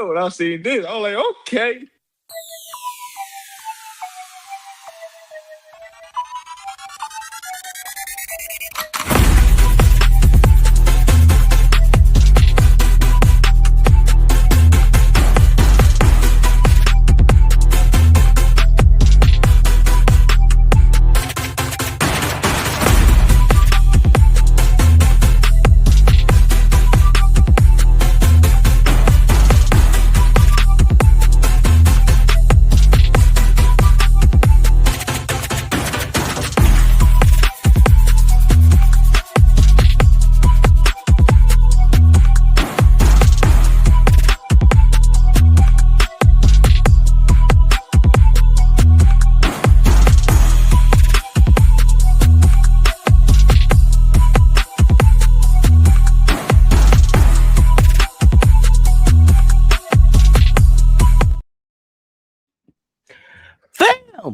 when I seen this, I was like, okay.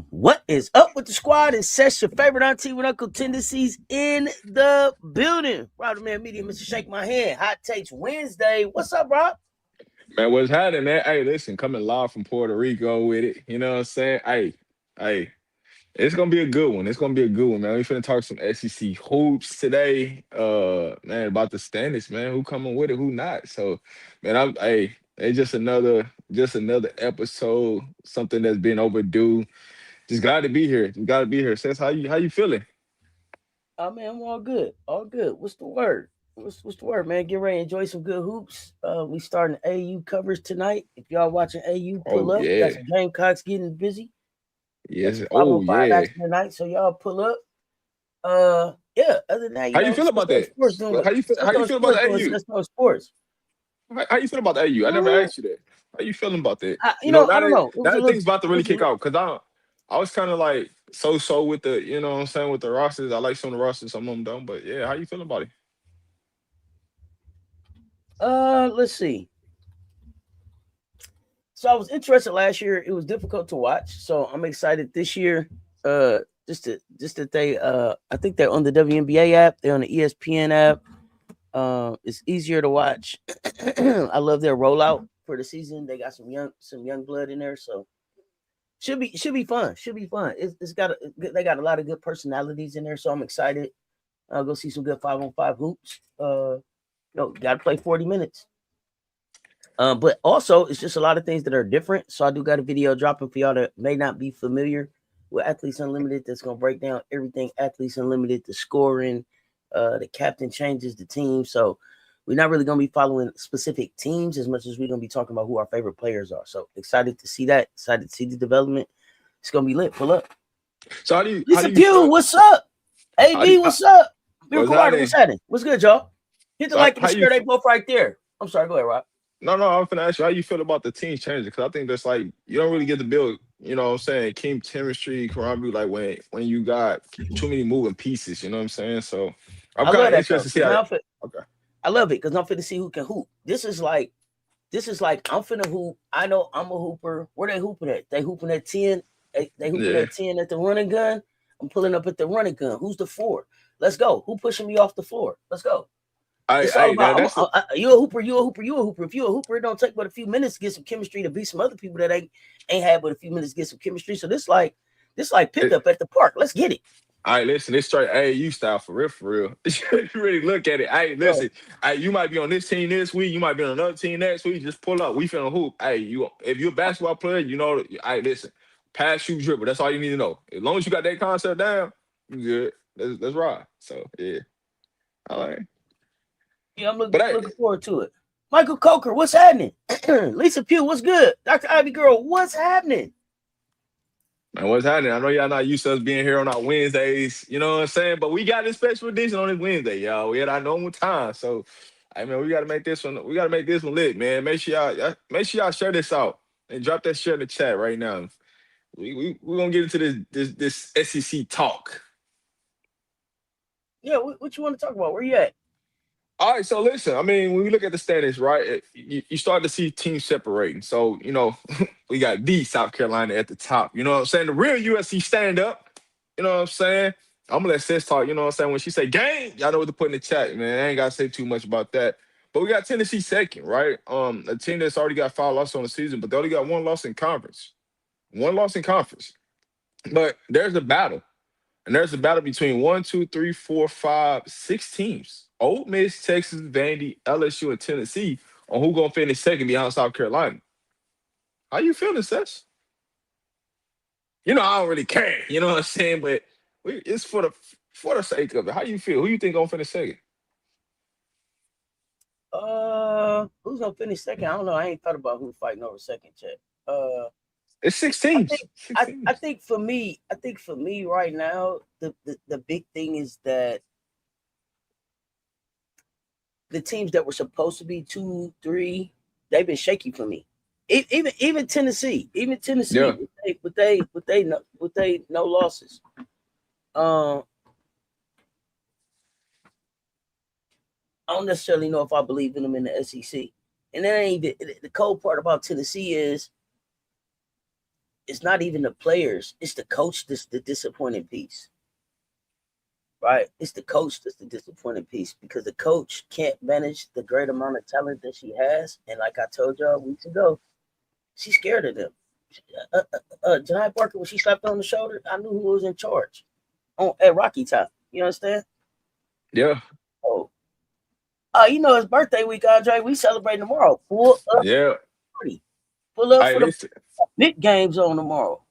What is up with the squad? It's Cess, your favorite auntie with Uncle Tendencies in the building. RobDaManMedia, Mr. Shake My Hand. Hot Takes Wednesday. What's up, Rob? Man, what's happening, man? Hey, listen, coming live from Puerto Rico with it. You know what I'm saying? Hey, it's gonna be a good one. It's gonna be a good one, man. We finna talk some SEC hoops today. Man, about the standards, man. Who coming with it, who not? So, man, it's just another episode, something that's been overdue. Just glad to be here. Just gotta be here. Says how you feeling? Oh, man, I'm all good. All good. What's the word? What's the word, man? Get ready to enjoy some good hoops. We starting AU coverage tonight. If y'all watching AU, pull Oh up. We got yeah. some Gamecocks getting busy. Yes. Some Oh 5-on-5 yeah. action tonight, so y'all pull up. Yeah. Other than that, How you feel about that? sports doing How what? you feel? How you feel about the AU? Let's know sports. How you feel about the AU? I never asked you that. How you feeling about that? I Now don't know. It was that a little. thing's about to It really was a kick little. off because I was kind of like so with the you know what I'm saying with the rosters. I like some of the rosters, some of them don't. But yeah, how you feeling about it? Let's see. So I was interested last year. It was difficult to watch, so I'm excited this year. Just that they I think they're on the WNBA app. They're on the ESPN app. It's easier to watch. I love their rollout for the season. They got some young blood in there, so should be fun. Should be fun. They got a lot of good personalities in there, so I'm excited. I'll go see some good 5-on-5 hoops. Got to play 40 minutes. But also it's just a lot of things that are different. So I do got a video dropping for y'all that may not be familiar with Athletes Unlimited. That's gonna break down everything Athletes Unlimited, the scoring, the captain changes, the team. So we're not really gonna be following specific teams as much as we're gonna be talking about who our favorite players are. So excited to see that. Excited to see the development. It's gonna be lit. Pull up. So how do you Lisa Pugh, what's up? AB, what's up? what's Miracle Rider, what's happening? What's good, y'all? Hit the like and the share. They both right there. I'm sorry. Go ahead, Rob. No, I'm finna ask you how you feel about the team changing because I think that's like you don't really get to build, you know what I'm saying, team chemistry, camaraderie, like when you got too many moving pieces, you know what I'm saying? So I'm kind of interested to see how. Okay. I love it because I'm finna see who can hoop. This is like I'm finna hoop. I know I'm a hooper. Where they hooping at? They hooping at 10. They hooping at 10 at the running gun. I'm pulling up at the running gun. Who's the 4? Let's go. Who pushing me off the floor? Let's go. You a hooper. If you a hooper, it don't take but a few minutes to get some chemistry to beat some other people that ain't had but a few minutes to get some chemistry. So this like pickup at the park. Let's get it. All right, listen, it's straight AAU style for real. You really look at it. Hey, listen, you might be on this team this week, you might be on another team next week. Just pull up. We finna hoop. Hey, if you're a basketball player, you know. Hey, listen, pass, shoot, dribble. That's all you need to know. As long as you got that concept down, you good. Let's ride. So yeah, all right. Yeah, I'm looking forward to it. Michael Coker, what's happening? Lisa Pugh, what's good? Dr. Ivy Girl, what's happening? Man, what's happening? I know y'all not used to us being here on our Wednesdays, you know what I'm saying? But we got this special edition on this Wednesday, y'all. We had our normal time. So, hey, man, we got to make this one lit, man. Make sure y'all share this out and drop that share in the chat right now. We're going to get into this SEC talk. Yeah, what you want to talk about? Where you at? All right, so listen, I mean, when we look at the standings, right, you start to see teams separating. So, you know, we got the South Carolina at the top. You know what I'm saying? The real USC stand up. You know what I'm saying? I'm going to let Cess talk. You know what I'm saying? When she say game, y'all know what to put in the chat, man. I ain't got to say too much about that. But we got Tennessee second, right? A team that's already got 5 losses on the season, but they only got 1 loss in conference. 1 loss in conference. But there's a battle. And there's a battle between 1, 2, 3, 4, 5, 6 teams. Ole Miss, Texas, Vandy, LSU, and Tennessee on who gonna finish second behind South Carolina. How you feeling, Sess? I don't really care. You know what I'm saying? But it's for the sake of it. How you feel? Who you think gonna finish second? Who's gonna finish second? I don't know. I ain't thought about who's fighting over second yet. It's 6 teams. I think for me right now, the big thing is that the teams that were supposed to be 2, 3, they've been shaky for me. Even Tennessee, Yeah. with they no losses. I don't necessarily know if I believe in them in the SEC. And that ain't the cold part about Tennessee is it's not even the players, it's the coach that's the disappointing piece. Right? It's the coach that's the disappointing piece because the coach can't manage the great amount of talent that she has. And like I told y'all weeks ago, she's scared of them. Janiah Parker, when she slapped on the shoulder, I knew who was in charge at Rocky Top. You understand? Yeah. Oh, it's birthday week, Andre. We celebrating tomorrow. Pull up, Yeah. pull up Hey, for listen. the big games on tomorrow.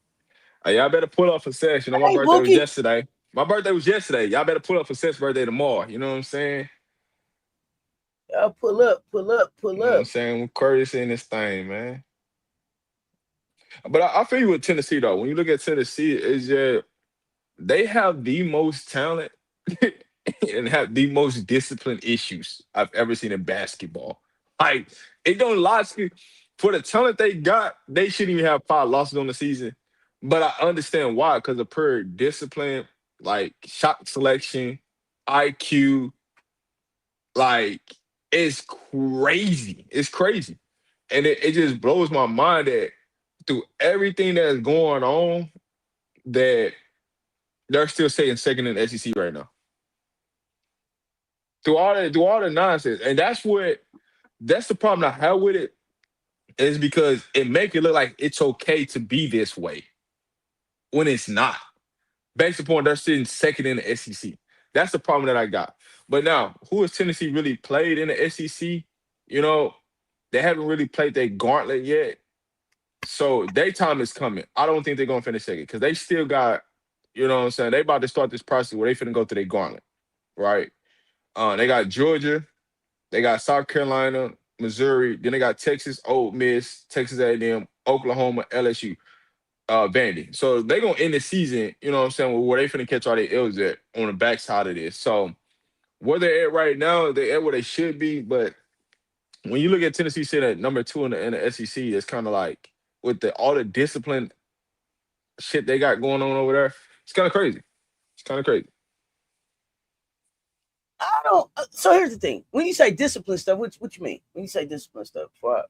Hey, y'all better pull up for Sess. My Hey, birthday was Bookie. yesterday. My birthday was yesterday. Y'all better pull up for Seth's birthday tomorrow. You know what I'm saying? Y'all pull up. You know what I'm saying? We're courteous in this thing, man. But I feel you with Tennessee, though. When you look at Tennessee, it's just they have the most talent and have the most disciplined issues I've ever seen in basketball. Like, it don't lie to you. For the talent they got, they shouldn't even have 5 losses on the season. But I understand why, because of pure discipline, like shot selection, IQ, like it's crazy. It's crazy. And it just blows my mind that through everything that's going on, that they're still sitting second in the SEC right now. Through all the nonsense. And that's the problem I have with it, is because it make it look like it's okay to be this way when it's not. Based upon they're sitting second in the SEC. That's the problem that I got. But now, who has Tennessee really played in the SEC? They haven't really played their gauntlet yet. So their time is coming. I don't think they're gonna finish second because they still got, you know what I'm saying? They about to start this process where they finna go through their gauntlet, right? They got Georgia, they got South Carolina, Missouri, then they got Texas, Ole Miss, Texas A&M, Oklahoma, LSU, Vandy. So they gonna end the season, you know what I'm saying, where they finna catch all their L's at on the backside of this. So where they're at right now, they're at where they should be. But when you look at Tennessee sitting at number 2 in the SEC, it's kind of like with all the discipline shit they got going on over there, it's kind of crazy. It's kind of crazy. I don't. So here's the thing: when you say discipline stuff, what you mean? When you say discipline stuff, for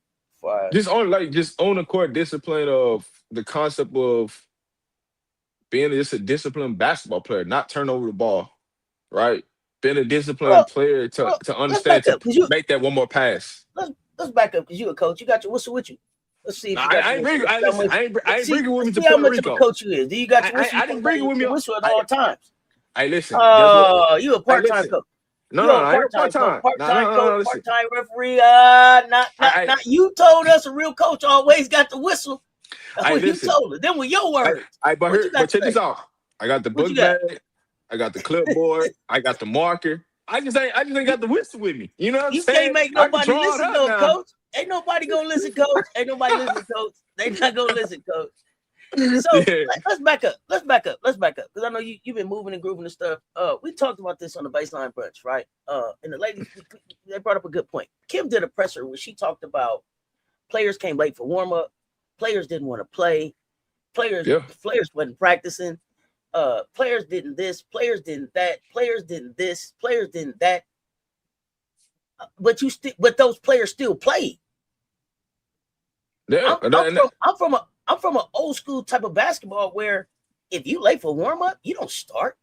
Just on the court discipline of the concept of being just a disciplined basketball player, not turn over the ball, right? Being a disciplined player to let's understand back to up because make that one more pass. Let's back up because you a coach. You got your whistle with you. Let's see if you got I ain't your bring. whistle. I ain't bring it with me to See how Puerto much of a Rico. coach you is. Do you got your whistle? I didn't bring it with me. Whistle at all times. Hey, listen. Oh, you a part-time listen. coach. No, I ain't part-time. Part-time coach, Listen. part-time referee. Not you told us a real coach always got the whistle. That's what you told us. Them were your words. But check this out. I got the book bag. I got the clipboard. I got the marker. I just ain't got the whistle with me. You know what I'm saying? You can't make nobody listen though, coach. Ain't nobody gonna listen, coach. Ain't nobody listen, coach. They not gonna listen, coach. So let's back up. Because I know you've been moving and grooving and stuff. We talked about this on the baseline brunch, right? And the ladies, they brought up a good point. Kim did a presser where she talked about players came late for warm-up, players didn't want to play, players wasn't practicing, players didn't this, players didn't that, players didn't this, players didn't that. But those players still played. Yeah, I'm from an old school type of basketball where if you late for warm up, you don't start.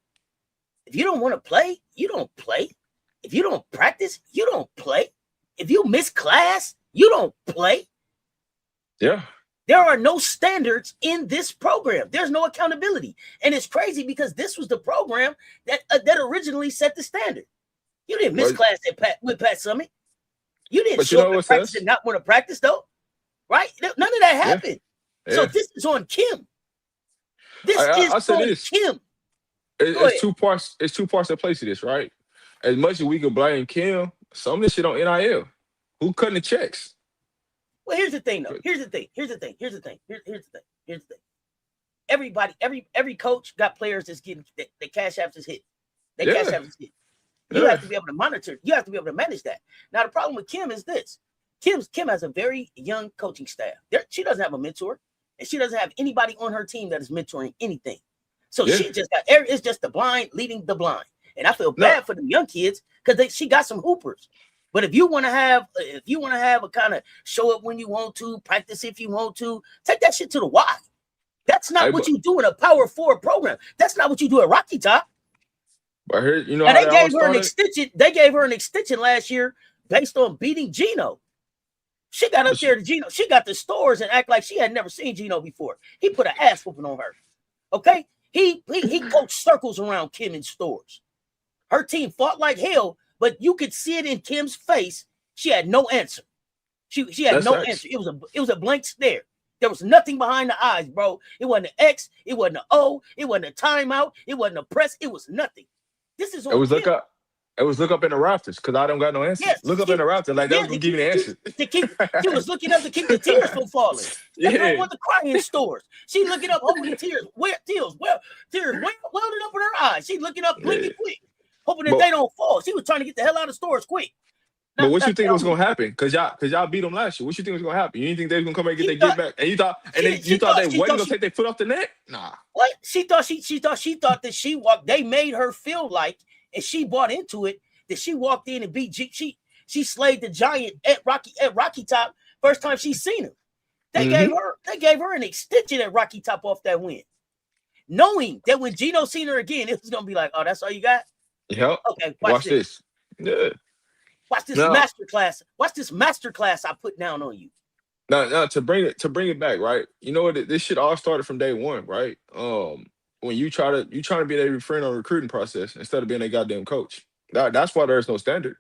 If you don't want to play, you don't play. If you don't practice, you don't play. If you miss class, you don't play. Yeah. There are no standards in this program. There's no accountability. And it's crazy because this was the program that originally set the standard. You didn't miss class with Pat Summitt. You didn't show up to practice and not want to practice, though. Right? None of that happened. Yeah. So this is on Kim. This is on Kim. It's two parts. It's two parts that play to this, right? As much as we could blame Kim, some of this shit on NIL. Who cutting the checks? Well, here's the thing, though. Here's the thing. Everybody, every coach got players that's getting the cash apps is hit. Cash apps is hit. You have to be able to monitor. You have to be able to manage that. Now, the problem with Kim is this. Kim has a very young coaching staff. She doesn't have a mentor, and she doesn't have anybody on her team that is mentoring anything. So she just got it's just the blind leading the blind. And I feel bad for the young kids because she got some hoopers. But if you want to have a kind of show up when you want to, practice if you want to, take that shit to the Y. That's not what you do in a Power 4 program. That's not what you do at Rocky Top. But here, you know, and they gave her an extension. They gave her an extension last year based on beating Gino. She got up there to Gino. She got the stores and act like she had never seen Gino before. He put an ass whooping on her. Okay, he coached circles around Kim in stores. Her team fought like hell, but you could see it in Kim's face. She had no answer. She had no answer. It was a blank stare. There was nothing behind the eyes, bro. It wasn't an X. It wasn't an O. It wasn't a timeout. It wasn't a press. It was nothing. This is it was Kim. It was look up in the rafters because I don't got no answer. Yes, look up in the rafters like that was gonna give you the answer. She was looking up to keep the tears from falling. She don't want to cry in stores. She looking up, hoping the tears welded up in her eyes. She looking up quick, hoping that they don't fall. She was trying to get the hell out of stores quick. But what you think was gonna happen? Because y'all beat them last year. What you think was gonna happen? You didn't think they was gonna come and get their get back? And you thought they wasn't gonna take their foot off the net? Nah. What? She thought that she walked. They made her feel like, and she bought into it, that she walked in and beat she slayed the giant at Rocky Top first time she seen him. They gave her an extension at Rocky Top off that win, knowing that when Gino seen her again, it was gonna be like, oh, that's all you got? Yep. Okay, watch this. Yeah. Watch this masterclass. Watch this masterclass I put down on you. Now to bring it back, right? You know what? This shit all started from day one, right? When you try to be their friend on the recruiting process instead of being a goddamn coach. That's why there's no standard,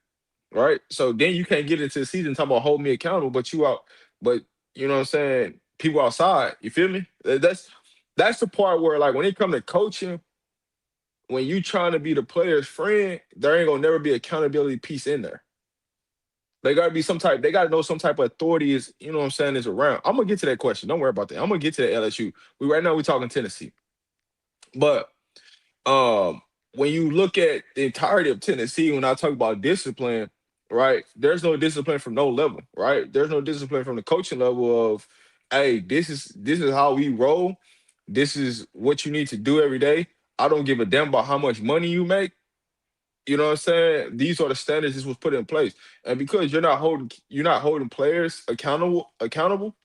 right? So then you can't get into the season talking about hold me accountable, but you know what I'm saying? People outside, you feel me? That's the part where, like, when it comes to coaching, when you trying to be the player's friend, there ain't gonna never be accountability piece in there. They gotta be they gotta know some type of authority is, you know what I'm saying, is around. I'm gonna get to that question. Don't worry about that. I'm gonna get to the LSU. Right now we're talking Tennessee. But when you look at the entirety of Tennessee, when I talk about discipline, right, there's no discipline from no level, right? There's no discipline from the coaching level of, hey, this is how we roll. This is what you need to do every day. I don't give a damn about how much money you make. You know what I'm saying? These are the standards this was put in place. And because you're not holding players accountable,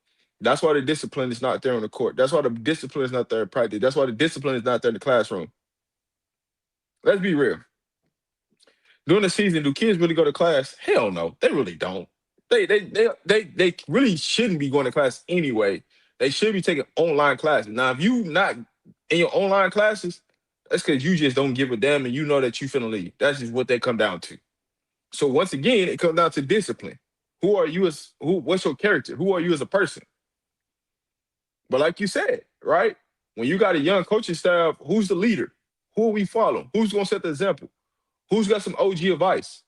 that's why the discipline is not there on the court. That's why the discipline is not there in practice. That's why the discipline is not there in the classroom. Let's be real. During the season, do kids really go to class? Hell no, they really don't. They really shouldn't be going to class anyway. They should be taking online classes. Now, if you not in your online classes, that's because you just don't give a damn and you know that you finna leave. That's just what they come down to. So once again, it comes down to discipline. Who are you what's your character? Who are you as a person? But like you said, right? When you got a young coaching staff, who's the leader? Who are we following? Who's gonna set the example? Who's got some OG advice?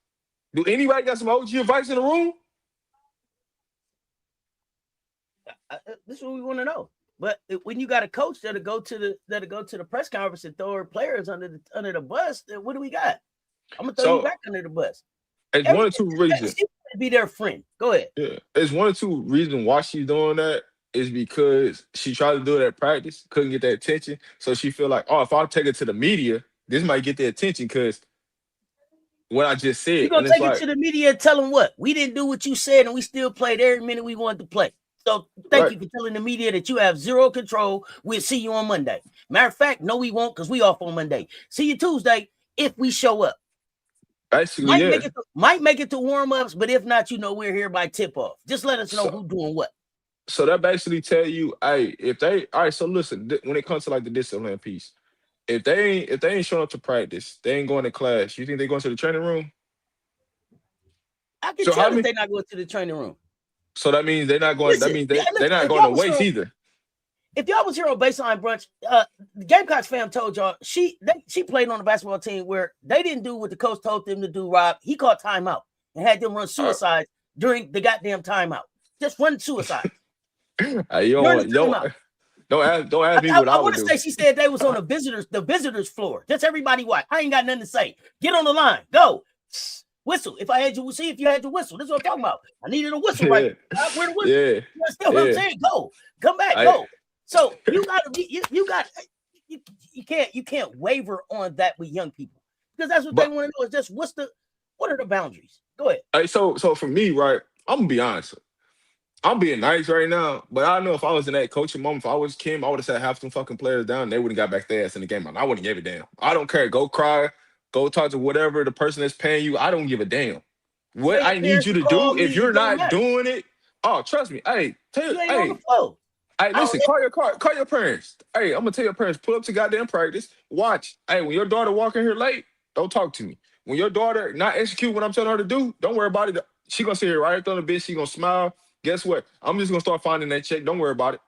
Do anybody got some OG advice in the room? This is what we want to know. But when you got a coach that'll go to the press conference and throw players under the bus, then what do we got? I'm gonna throw you back under the bus. It's one or two reasons. Be their friend. Go ahead. Yeah, it's one or two reasons why she's doing that is because she tried to do it at practice, couldn't get that attention, so she feel like, oh, if I take it to the media, this might get the attention because what I just said. You gonna take it to the media and tell them what? We didn't do what you said, and we still played every minute we wanted to play. So thank you for telling the media that you have zero control. We'll see you on Monday. Matter of fact, no, we won't because we off on Monday. See you Tuesday if we show up. Basically, yeah. Might make it to warm-ups, but if not, we're here by tip-off. Just let us know who's doing what. So that basically tell you, hey, if they all right, so listen, when it comes to like the discipline piece, if they ain't showing up to practice, they ain't going to class, you think they going to the training room? I can tell that they're not going to the training room. So that means they're not going. That means they're not going to waste either. If y'all was here on Baseline Brunch, the Gamecocks fam told y'all she played on a basketball team where they didn't do what the coach told them to do. Rob, he called timeout and had them run suicide during the goddamn timeout. Just run suicide. Don't ask me what I would do. Say she said they was on the visitors floor. Just everybody watch. I ain't got nothing to say. Get on the line. Go. Whistle. If I had you, see if you had your whistle. This is what I'm talking about. I needed a whistle right now. Where the whistle? Yeah. You understand what I'm saying? Go. Come back. Go. So you can't waver on that with young people because that's what they want to know is just what are the boundaries? Go ahead. Hey, so for me, right, I'm gonna be honest. I'm being nice right now, but I know if I was in that coaching moment, if I was Kim, I would have said half them fucking players down. They wouldn't got back their ass in the game. I wouldn't give a damn. I don't care. Go cry. Go talk to whatever the person that's paying you. I don't give a damn. What I need you to do, if you're not doing it, trust me. Hey, listen, call your parents. Hey, I'm gonna tell your parents, pull up to goddamn practice. Watch. Hey, when your daughter walk in here late, don't talk to me. When your daughter not execute what I'm telling her to do, don't worry about it. She gonna sit here right up on the bench. She gonna smile. Guess what? I'm just gonna start finding that check. Don't worry about it.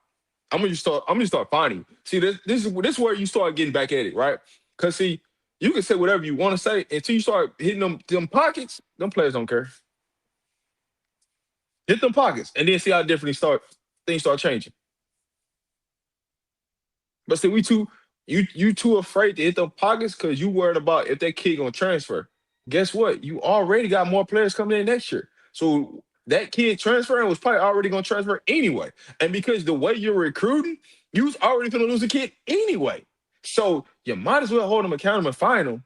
I'm gonna start finding you. See, this is where you start getting back at it, right? Cause see, you can say whatever you want to say until you start hitting them pockets. Them players don't care. Hit them pockets, and then see how differently things start changing. But see, you too afraid to hit them pockets because you worried about if that kid gonna transfer. Guess what? You already got more players coming in next year. So that kid transferring was probably already gonna transfer anyway. And because the way you're recruiting, you was already gonna lose a kid anyway. So you might as well hold them accountable and fine them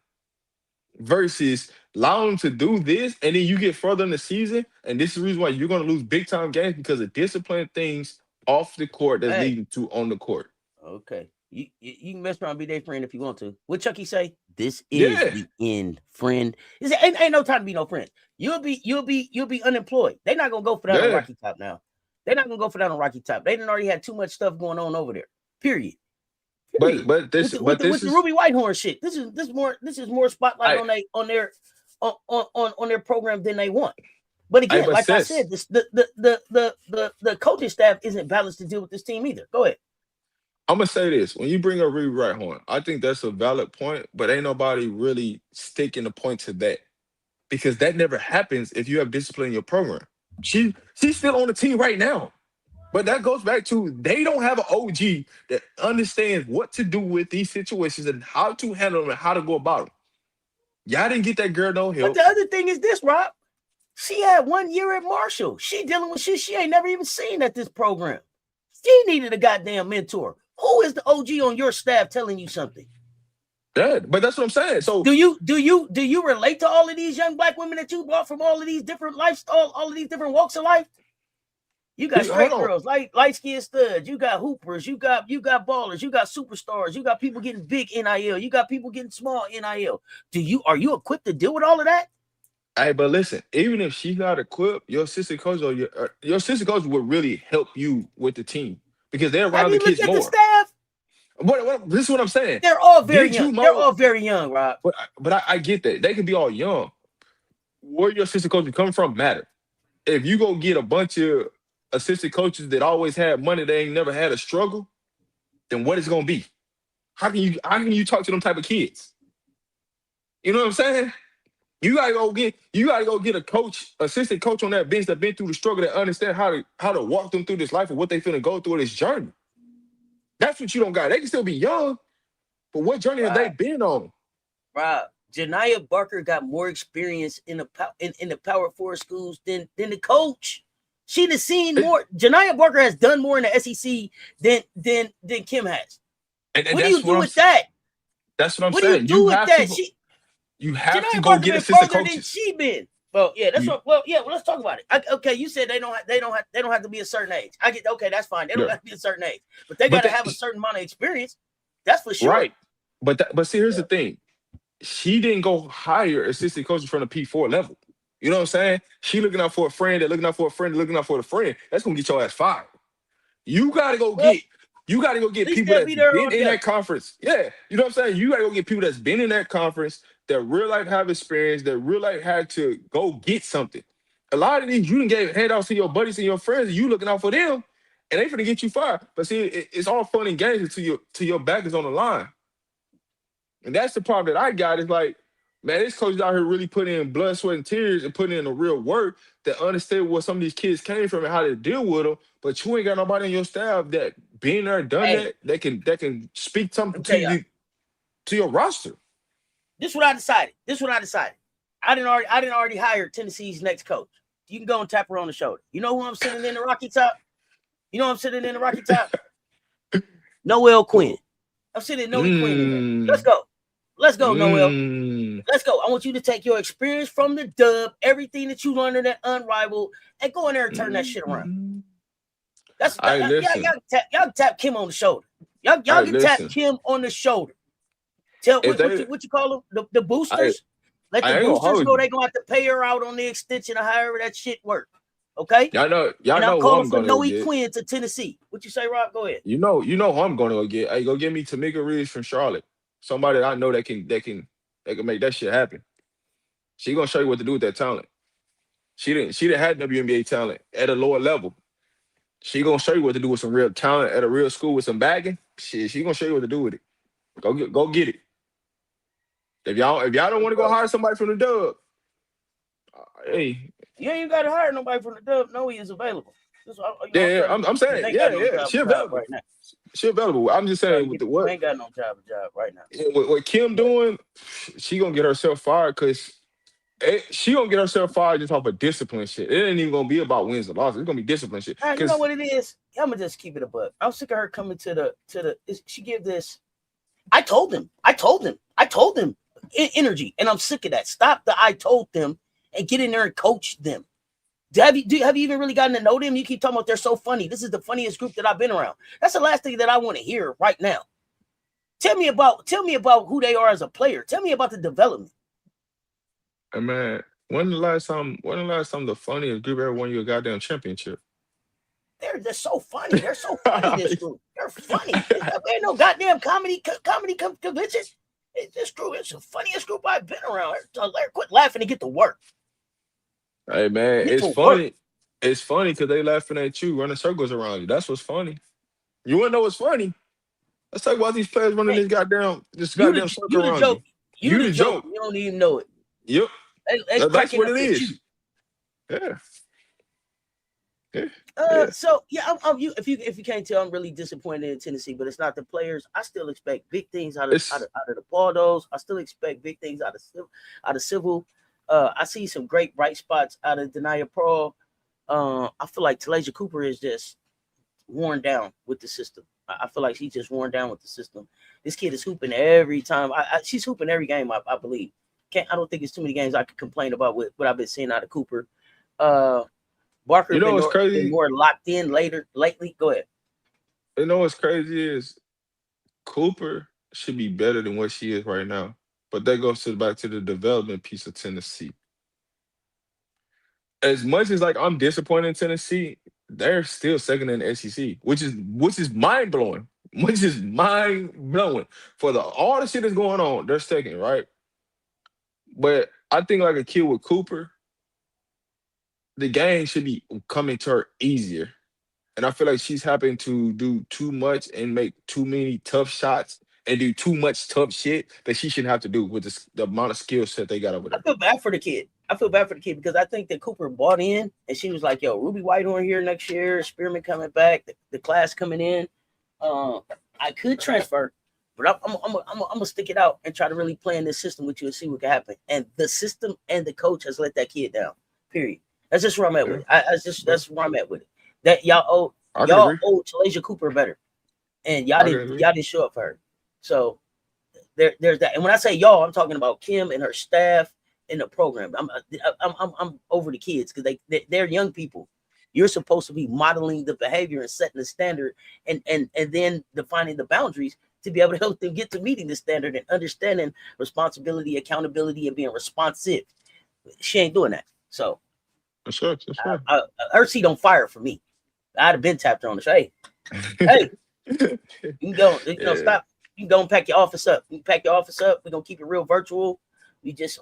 versus allow them to do this, and then you get further in the season, and this is the reason why you're gonna lose big time games because of discipline things off the court that's leading to on the court. Okay. You can mess around and be their friend if you want to. What Chucky say? This is the end, friend. Ain't no time to be no friend. You'll be unemployed. They're not gonna go for that on Rocky Top now. They're not gonna go for that on Rocky Top. They didn't already had too much stuff going on over there. Period. But this is the Ruby Whitehorn shit. This is more spotlight on their program than they want. But again, like I said, the coaching staff isn't balanced to deal with this team either. Go ahead. I'm gonna say this: when you bring up Ruby Whitehorn, I think that's a valid point, but ain't nobody really sticking the point to that because that never happens if you have discipline in your program. She's still on the team right now, but that goes back to they don't have an OG that understands what to do with these situations and how to handle them and how to go about them. Y'all didn't get that girl no help. But the other thing is this, Rob. She had 1 year at Marshall. She dealing with shit she ain't never even seen at this program. She needed a goddamn mentor. Who is the OG on your staff telling you something? Yeah, but that's what I'm saying. So do you relate to all of these young black women that you brought from all of these different lifestyles, all of these different walks of life? You got straight girls, light-skinned studs, you got hoopers, you got ballers, you got superstars, you got people getting big NIL, you got people getting small NIL. Are you equipped to deal with all of that? Hey, but listen, even if she's not equipped, your assistant coach or your assistant coach will really help you with the team because they're around the kids more. The staff? What this is what I'm saying. They're all very young. They're all very young, Rob. But I get that. They can be all young. Where your assistant coach is coming from matter. If you go get a bunch of assistant coaches that always had money, they ain't never had a struggle, then what is it gonna be? How can you talk to them type of kids? You know what I'm saying? You gotta go get a coach, assistant coach on that bench that been through the struggle, that understand how to walk them through this life and what they finna go through this journey. That's what you don't got. They can still be young, but what journey have they been on? Rob, Ny'Ceara Barker got more experience in the Power 4 schools than the coach. She'd have seen more. Ny'Ceara Barker has done more in the SEC than Kim has. And what do you do with that? That's what I'm saying. What do you do with that? You have to go get assistant coaches. Than she been. Well, yeah, that's what. Well, yeah. Well, let's talk about it. Okay, you said they don't have to be a certain age. I get okay. That's fine. They don't have to be a certain age, but they got to have a certain amount of experience. That's for sure. Right. But see, here's the thing. she didn't go hire assistant coaches from the P4 level. You know what I'm saying? She looking out for a friend, they're looking out for a friend, they're looking out for the friend. That's gonna get your ass fired. You gotta go Well, get you gotta go at get least people they'll that's be there been all in together. that conference. Yeah, you know what I'm saying? You gotta go get people that's been in that conference, that real life have experience, that real life had to go get something. A lot of these you didn't get handouts to your buddies and your friends, and you looking out for them, and they finna get you fired. But see, it's all fun and games until your back is on the line. And that's the problem that I got is like, man, this coach out here really putting in blood, sweat, and tears and putting in the real work to understand where some of these kids came from and how to deal with them. But you ain't got nobody on your staff that been there, done Hey, that can speak let something me tell y'all. to your roster. This is what I decided. I didn't already hire Tennessee's next coach. You can go and tap her on the shoulder. You know who I'm sitting in the Rocky Top? Noel Quinn. I'm sitting Noel Quinn in there. Let's go, Noel. Let's go. I want you to take your experience from the dub, everything that you learned in that Unrivaled, and go in there and turn that shit around. Y'all can tap Kim on the shoulder. Y'all can tap Kim on the shoulder. Tell what you call them? The boosters. Let the boosters know they're gonna have to pay her out on the extension or however that shit work. Okay? Y'all know I'm who I'm calling for gonna Noe Quinn to Tennessee. What you say, Rob? Go ahead. You know who I'm gonna go get. Hey, go get me Tamika Reeves from Charlotte. Somebody that I know that can make that shit happen. She gonna show you what to do with that talent. She didn't have WNBA talent at a lower level. She gonna show you what to do with some real talent at a real school with some bagging. Shit, she gonna show you what to do with it. Go get it. If y'all don't want to go hire somebody from the dub, hey, you ain't gotta hire nobody from the dub. No, he is available. I'm saying, she available right now. She available. I'm just saying with the what ain't got no job right now. What Kim doing, she gonna get herself fired because she gonna get herself fired just off of discipline shit. It ain't even gonna be about wins or losses. It's gonna be discipline shit. You know what it is? I'm gonna just keep it a buck. I'm sick of her coming to the. She give this. I told them energy, and I'm sick of that. Stop the I told them and get in there and coach them. Have you even really gotten to know them? You keep talking about they're so funny. This is the funniest group that I've been around. That's the last thing that I want to hear right now. Tell me about who they are as a player. Tell me about the development. Hey man, when the last time the funniest group ever won you a goddamn championship? They're so funny. They're so funny. This group. They're funny. There ain't no goddamn comedy convention. This group is the funniest group I've been around. Quit laughing and get to work. Hey man, it's funny. Work. It's funny because they laughing at you, running circles around you. That's what's funny. You wanna know what's funny? Let's talk about these players running this goddamn circle around you. You the joke. You don't even know it. Yep. That's what it is. Yeah. So if you can't tell, I'm really disappointed in Tennessee, but it's not the players. I still expect big things out of the Baldos. I still expect big things out of Civil. I see some great bright spots out of Ny'Ceara. I feel like Talasia Cooper is just worn down with the system. I feel like she's just worn down with the system. This kid is hooping every time. She's hooping every game, I believe. I don't think it's too many games I could complain about what I've been seeing out of Cooper. Barker been more locked in lately. Go ahead. You know what's crazy is Cooper should be better than what she is right now. But that goes back to the development piece of Tennessee. As much as like I'm disappointed in Tennessee, they're still second in the SEC, which is mind blowing. Which is mind blowing for all the shit that's going on. They're second, right? But I think like a kid with Cooper, the game should be coming to her easier. And I feel like she's having to do too much and make too many tough shots and do too much tough shit that she shouldn't have to do with the amount of skill set they got over there. I feel bad for the kid because I think that Cooper bought in and she was like, yo, Ruby White on here next year, Spearman coming back, the class coming in. I could transfer, but I'm gonna stick it out and try to really play in this system with you and see what can happen. And the system and the coach has let that kid down. Period. That's just where I'm at with it. That's where I'm at with it. That y'all owe Talasia Cooper better, and y'all didn't show up for her. So there's that. And when I say y'all, I'm talking about Kim and her staff in the program. I'm over the kids because they're young people. You're supposed to be modeling the behavior and setting the standard and then defining the boundaries to be able to help them get to meeting the standard and understanding responsibility, accountability, and being responsive. She ain't doing that. So Sure. her seat on fire for me. I'd have been tapped her on the show. Hey, you can go, stop. You can go and pack your office up. You can pack your office up. We're gonna keep it real virtual.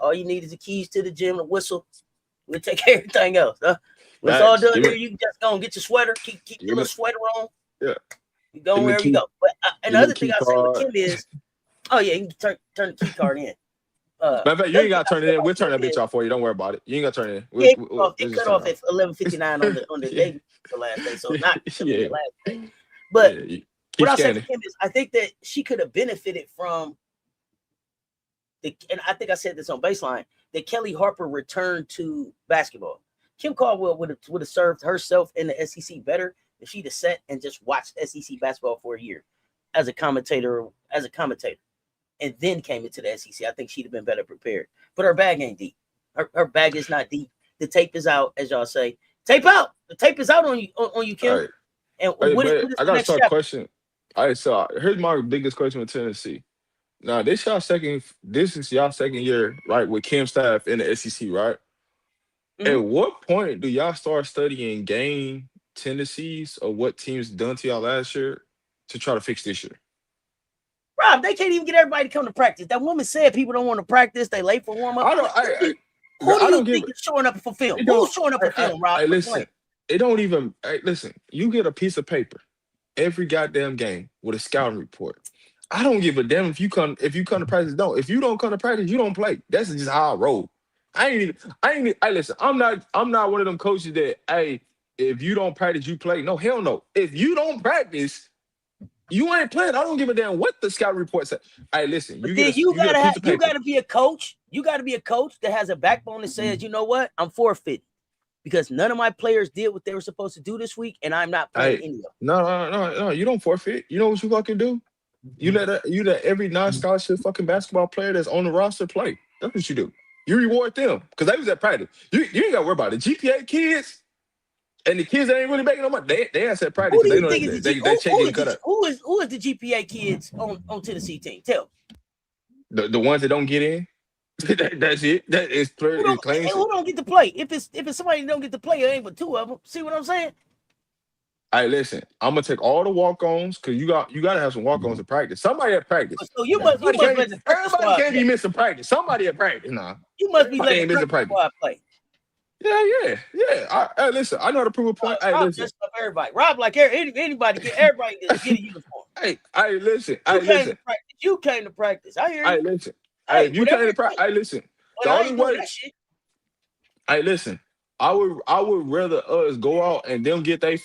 All you need is the keys to the gym, the whistle. We'll take care of everything else. When it's all done here, you can just go and get your sweater, keep your little sweater on. Yeah. You go wherever you go. But another thing I say with Kim is, you can turn the key card in. Matter of fact, you ain't gotta turn it in. We'll turn that bitch off for you. Don't worry about it. You ain't gotta turn it in. It cut off at 11:59 on the day, the last day. So not the last day. But what I said to Kim is, I think that she could have benefited from and I think I said this on Baseline, that Kelly Harper returned to basketball. Kim Caldwell would have served herself in the SEC better if she'd have sat and just watched SEC basketball for a year as a commentator, and then came into the SEC. I think she'd have been better prepared. But her bag ain't deep. Her bag is not deep. The tape is out, as y'all say. Tape out. The tape is out on you, Kim. Right. And what is I got to start question. All right, so here's my biggest question with Tennessee. Now, this is y'all second year, right, with Kim staff in the SEC, right? Mm-hmm. At what point do y'all start studying game tendencies or what teams done to y'all last year to try to fix this year? Rob, they can't even get everybody to come to practice. That woman said people don't want to practice. They late for warm up. Who do you think is showing up for film? Who's showing up for film, Rob? Listen, it don't even. Listen, you get a piece of paper every goddamn game with a scouting report. I don't give a damn if you come to practice. If you don't come to practice, you don't play. That's just how I roll. Listen, I'm not one of them coaches that, if you don't practice, you play. No, hell no. If you don't practice, you ain't playing. I don't give a damn what the scout report said. Listen, you gotta be a coach. You gotta be a coach that has a backbone that says, you know what, I'm forfeiting because none of my players did what they were supposed to do this week, and I'm not playing any of them. No, you don't forfeit. You know what you fucking do? You let every non-scholarship fucking basketball player that's on the roster play. That's what you do. You reward them because they was at practice. You ain't got to worry about it. GPA kids and the kids that ain't really making no money. They ain't at practice. They check and cut up. Who is the GPA kids on Tennessee team? Tell me. The ones that don't get in. That's it. That is clear. Who don't get to play? If it's somebody that don't get to play, it ain't but two of them. See what I'm saying? Listen, I'm gonna take all the walk-ons because you gotta have some walk-ons to practice. Somebody at practice. So everybody can't be missing practice. Somebody at practice. Nah. You must be letting the practice play. Yeah. Listen, I know how to prove a point. Listen. Everybody. Rob, like anybody, everybody get a uniform. Listen. You came to practice. I hear you. Listen. You came to practice. Listen. The only way. Listen. I would rather us go out and them get they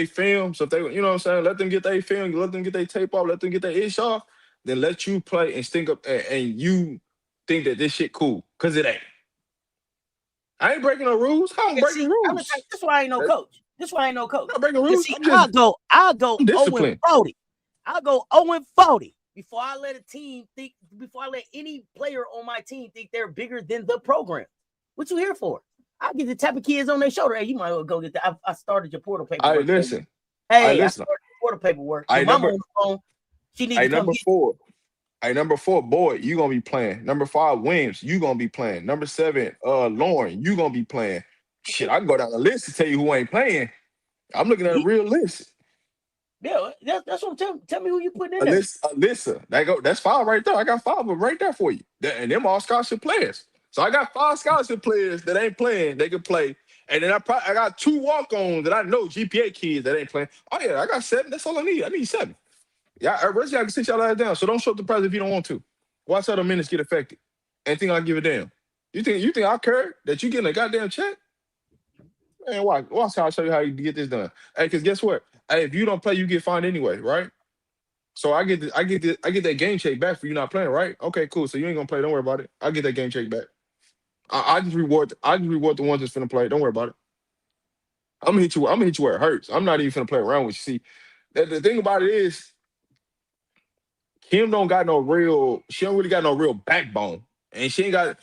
film. So if they, you know what I'm saying, let them get their film, let them get their tape off, let them get their ish off, then let you play and stink up and you think that this shit cool. Cause it ain't. I ain't breaking no rules. How I'm breaking rules? That's why I ain't no coach. I'm not breaking rules. See, I'll go 0-40. I'll go 0-40 before I let any player on my team think they're bigger than the program. What you here for? I get the type of kids on their shoulder. Hey, you might well go get that. I started your portal paperwork. Listen. I started your portal paperwork. Mama on the phone. She needs to come number 4. Number 4, Boyd, you gonna be playing. Number 5, Williams, you gonna be playing. Number 7, Lauren, you gonna be playing. Shit, I can go down the list to tell you who ain't playing. I'm looking at a real list. Yeah, that's what I'm telling. Tell me who you putting in there. Alyssa, that's 5 right there. I got 5 of them right there for you. And them all scholarship players. So I got 5 scholarship players that ain't playing. They can play. And then I got 2 walk-ons that I know GPA kids that ain't playing. Oh, yeah, I got 7. That's all I need. I need 7. Yeah, rest y'all can sit y'all ass down. So don't show up the prize if you don't want to. Watch how the minutes get affected. And think I'll give a damn. You think I care that you getting a goddamn check? Man, watch how I show you how you get this done. Hey, because guess what? Hey, if you don't play, you get fined anyway, right? So I get that game check back for you not playing, right? Okay, cool. So you ain't gonna play. Don't worry about it. I get that game check back. I just reward the ones that's finna play. Don't worry about it. I'm gonna hit you where it hurts. I'm not even finna play around with you. See, the thing about it is, Kim don't really got no real backbone. And she ain't got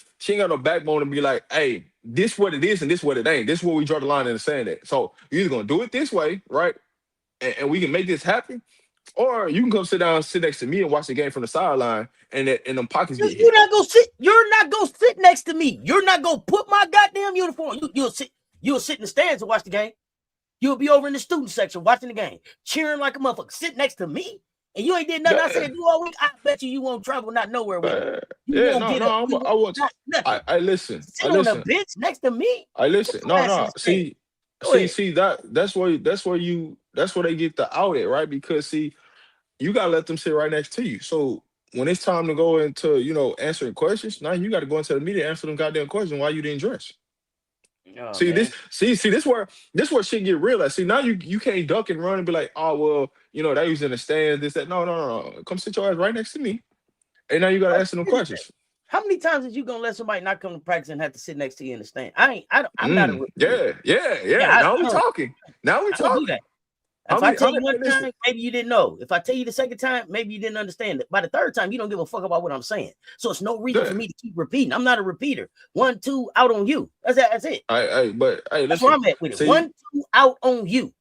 no backbone to be like, hey, this what it is and this what it ain't. This is where we draw the line in the sand at. So you're either gonna do it this way, right? And we can make this happen, Or you can come sit next to me and watch the game from the sideline, and them pockets get You're hit. not gonna sit. You're not gonna sit next to me. You're not gonna put my goddamn uniform. You'll sit. You'll sit in the stands and watch the game. You'll be over in the student section watching the game, cheering like a motherfucker. Sit next to me, and you ain't did nothing I said do all week. I bet you won't travel not nowhere with it. You Yeah, won't get up. I want. Nothing. I listen. Sit on the bench next to me. I listen. No. See, that's where they get the out at, right? Because see, you gotta let them sit right next to you. So when it's time to go into, answering questions, now you got to go into the media and answer them goddamn questions why you didn't dress. Oh, See man. this where shit get real. Like, see, now you can't duck and run and be like, oh well, they was in the stands, this, that. No. Come sit your ass right next to me. And now you gotta answer them questions. How many times is you gonna let somebody not come to practice and have to sit next to you in the stand? I'm not a yeah. Now we talking. Do that. If I tell you one time, maybe you didn't know. If I tell you the second time, maybe you didn't understand it. By the third time, you don't give a fuck about what I'm saying. So it's no reason for me to keep repeating. I'm not a repeater. 1, 2, out on you. That's it. That's where I'm at with it. See, 1, 2, out on you.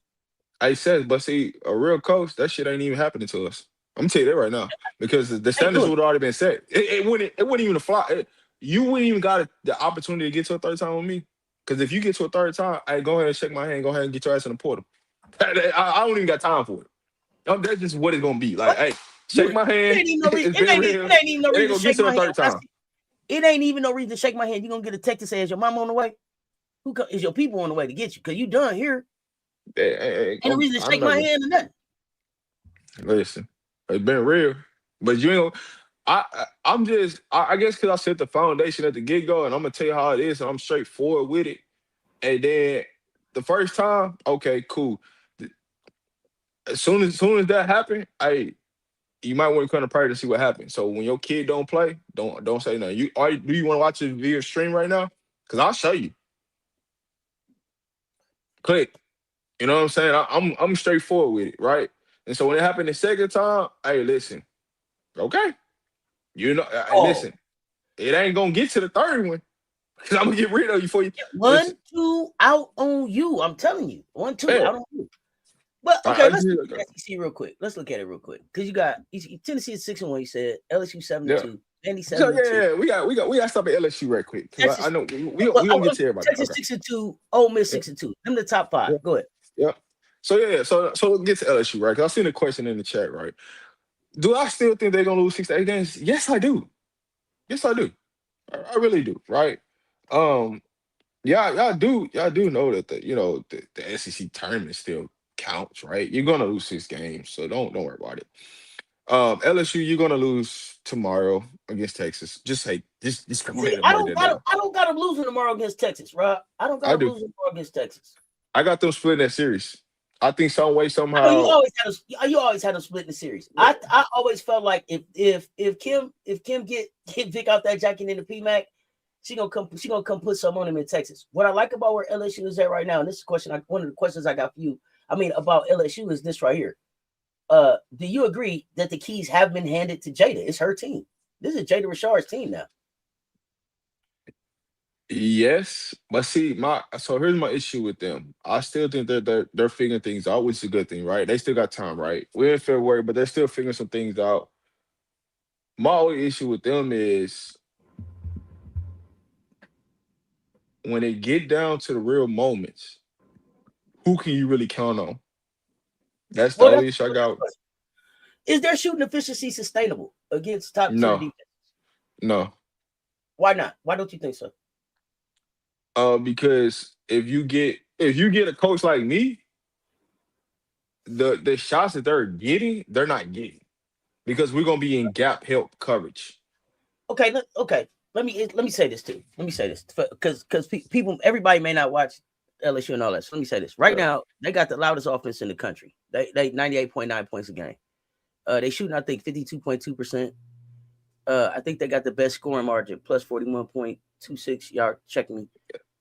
I said, but see, a real coach, that shit ain't even happening to us. I'm gonna tell you that right now, because the standards would have already been set. It wouldn't even fly. You wouldn't even got the opportunity to get to a third time with me. Because if you get to a third time, go ahead and shake my hand. Go ahead and get your ass in the portal. I don't even got time for it. That's just what it's gonna be. Like, hey, shake my hand. It ain't even no reason to shake my hand. It ain't even no reason to shake my hand. You gonna get a text that says your mom on the way? Is your people on the way to get you? Because you done here. Ain't no reason to shake my hand or nothing. Listen, it's been real, but you ain't. I guess because I set the foundation at the get go, and I'm gonna tell you how it is, and I'm straightforward with it. And then the first time, okay, cool. As soon as that happened, you might want to come to practice to see what happens. So when your kid don't play, don't say nothing. Do you want to watch it via stream right now? Because I'll show you. Click. You know what I'm saying? I'm straightforward with it, right? And so when it happened the second time, listen. Okay. Listen. It ain't gonna get to the third one. Because I'm gonna get rid of you before you. 1, 2, out on you. I'm telling you. 1, 2, out on you. But okay, let's look at SEC real quick. Let's look at it real quick. Because you got Tennessee is 6-1, you said. LSU 7-2. Vandy 7-2. So yeah, we got to stop at LSU right quick. Texas, I know we gonna get to everybody. Texas 6-2, Ole Miss 6-2. Them the top 5. Yeah. Go ahead. Yeah. So let's get to LSU, right? Because I seen a question in the chat, right? Do I still think they're gonna lose 6 to 8 games? Yes, I do. I really do, right? Y'all do know that the SEC tournament still counts, right? You're gonna lose 6 games, so don't worry about it. LSU, you're gonna lose tomorrow against Texas. Just come ahead. I don't got them losing tomorrow against Texas, Rob. I don't got them losing tomorrow against Texas. I got them splitting that series. I think some way, somehow. You always had them splitting the series. Yeah. I always felt like if Kim get Vic out that jacket in the PMAC, she gonna come put some on him in Texas. What I like about where LSU is at right now, and this is one of the questions I got for you. About LSU is this right here. Do you agree that the keys have been handed to Jada? It's her team. This is Jada Rashard's team now. Yes, but see, here's my issue with them. I still think they're figuring things out, which is a good thing, right? They still got time, right? We're in February, but they're still figuring some things out. My only issue with them is when they get down to the real moments, who can you really count on? That's the only issue I got. Is their shooting efficiency sustainable against top tier defense? No. Why not? Why don't you think so? Because if you get a coach like me, the shots that they're not getting, because we're gonna be in gap help coverage. Okay. Let me say this too. Because people, everybody may not watch LSU and all that. So let me say this. Right now, they got the loudest offense in the country. They 98.9 points a game. They shooting, I think, 52.2%. I think they got the best scoring margin, plus 41.26. Y'all check me.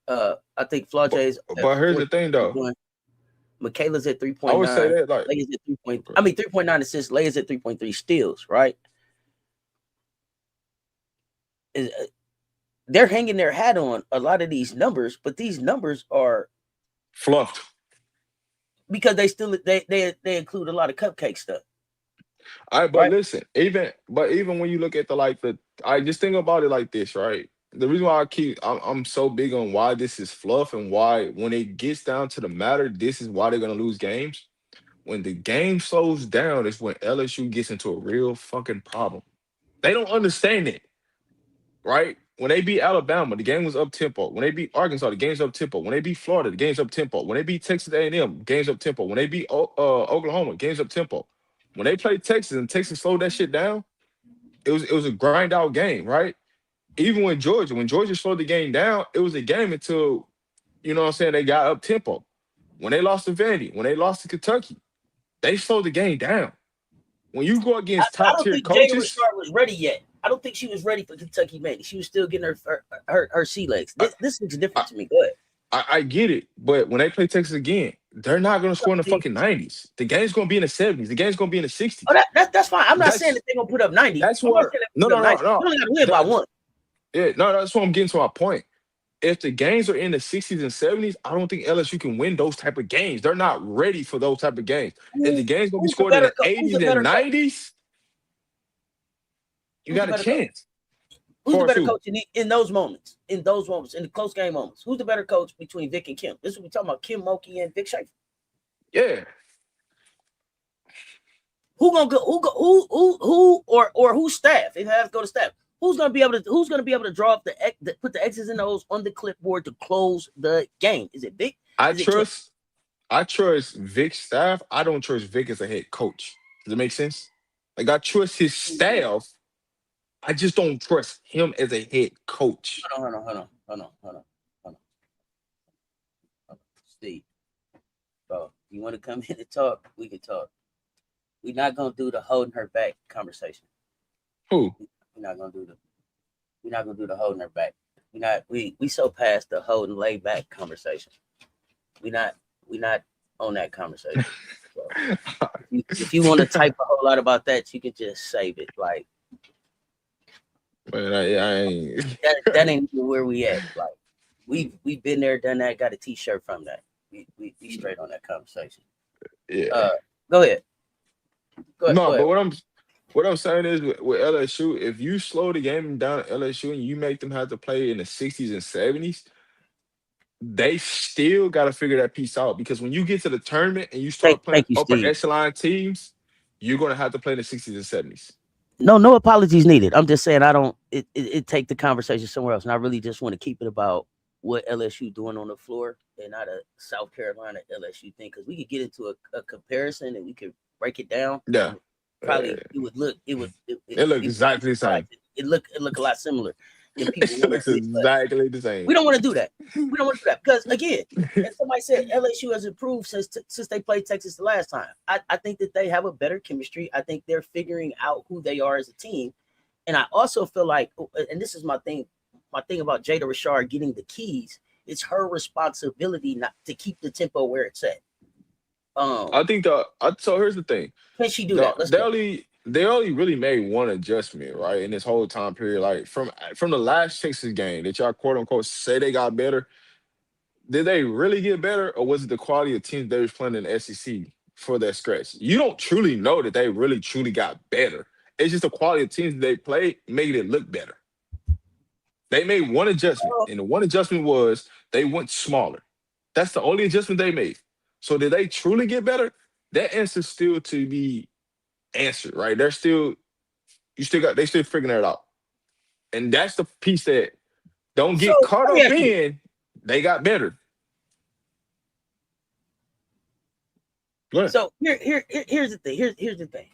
I think Flauja's. But here's the thing, though. Michaela's at 3.9. I would say that, like, Leia's at 3.9 assists. Leia's at 3.3 steals. Right. They're hanging their hat on a lot of these numbers, but these numbers are fluffed because they include a lot of cupcake stuff. All right, but right? listen, even when you look at I just think about it like this, right? The reason why I'm so big on why this is fluff and why when it gets down to the matter, this is why they're gonna lose games. When the game slows down, is when LSU gets into a real fucking problem. They don't understand it, right? When they beat Alabama, the game was up tempo. When they beat Arkansas, the game's up tempo. When they beat Florida, the game's up tempo. When they beat Texas A&M, game's up tempo. When they beat Oklahoma, game's up tempo. When they played Texas and Texas slowed that shit down, it was a grind out game, right? Even when Georgia slowed the game down, it was a game until you know what I'm saying they got up tempo. When they lost to Vandy, when they lost to Kentucky, they slowed the game down. When you go I against top don't tier think Jada coaches, Rashard was ready yet. I don't think she was ready for Kentucky Mandy. She was still getting her sea legs. This looks different to me. Go ahead. I get it, but when they play Texas again, they're not going to score in the fucking 90s. The game's going to be in the 70s. The game's going to be in the 60s. Oh, that's fine. I'm not saying That's that they're gonna put up 90. that's I'm not what. saying they No, put no, up no, 90. no. You only got to win by one. Yeah, no, that's what I'm getting to my point. If the games are in the 60s and 70s, I don't think LSU can win those type of games. They're not ready for those type of games. If the game's going to be Who's the scored in better the Who's 80s the and better coach? 90s, you Who's the got a better coach? chance. Who's the For better who? coach in those moments? In the close game moments, who's the better coach between Vic and Kim? This is what we're talking about: Kim Mulkey and Vic Schaefer. Yeah. Who gonna go? Who or who's staff? If it has to go to staff, who's gonna be able to draw up put the X's and O's on the clipboard to close the game? Is it Vic? I Is it Kim? trust Vic's staff. I don't trust Vic as a head coach. Does it make sense? Like I trust his staff. I just don't trust him as a head coach. Hold on. Steve, bro, you want to come in and talk? We can talk. We're not gonna do the holding her back conversation. Who? We're not gonna do the holding her back. We so past the holding lay back conversation. We not on that conversation. So if you want to type a whole lot about that, you can just save it. Like Man, I ain't. that ain't where we at. Like we've been there, done that, got a t-shirt from that. We straight on that conversation. Yeah. Go ahead. No, go ahead. but what I'm saying is with LSU, if you slow the game down at LSU and you make them have to play in the 60s and 70s, they still got to figure that piece out because when you get to the tournament and you start playing Thank you, upper Steve. echelon teams, you're gonna have to play in the 60s and 70s. No apologies needed. I'm just saying I don't it take the conversation somewhere else. And I really just want to keep it about what LSU doing on the floor and not a South Carolina LSU thing. Because we could get into a comparison and we could break it down. Yeah. Probably it would look exactly the same. It look a lot similar than people It looks exactly the same. We don't want to do that. Because again, as somebody said, LSU has improved since they played Texas the last time. I think that they have a better chemistry. I think they're figuring out who they are as a team. And I also feel like, and this is my thing about Jada Rashard getting the keys, it's her responsibility not to keep the tempo where it's at. I think so here's the thing. Can she do that? They only really made one adjustment, right? In this whole time period. Like from the last Texas game that y'all quote unquote say they got better. Did they really get better, or was it the quality of teams they was playing in the SEC for that stretch? You don't truly know that they really truly got better. It's just the quality of teams they played made it look better. They made one adjustment, and the one adjustment was they went smaller. That's the only adjustment they made. So did they truly get better? That answer's still to be answered, right? They still figuring it out. And that's the piece that don't get caught up in. They got better. Go ahead. So here's the thing. Here's the thing.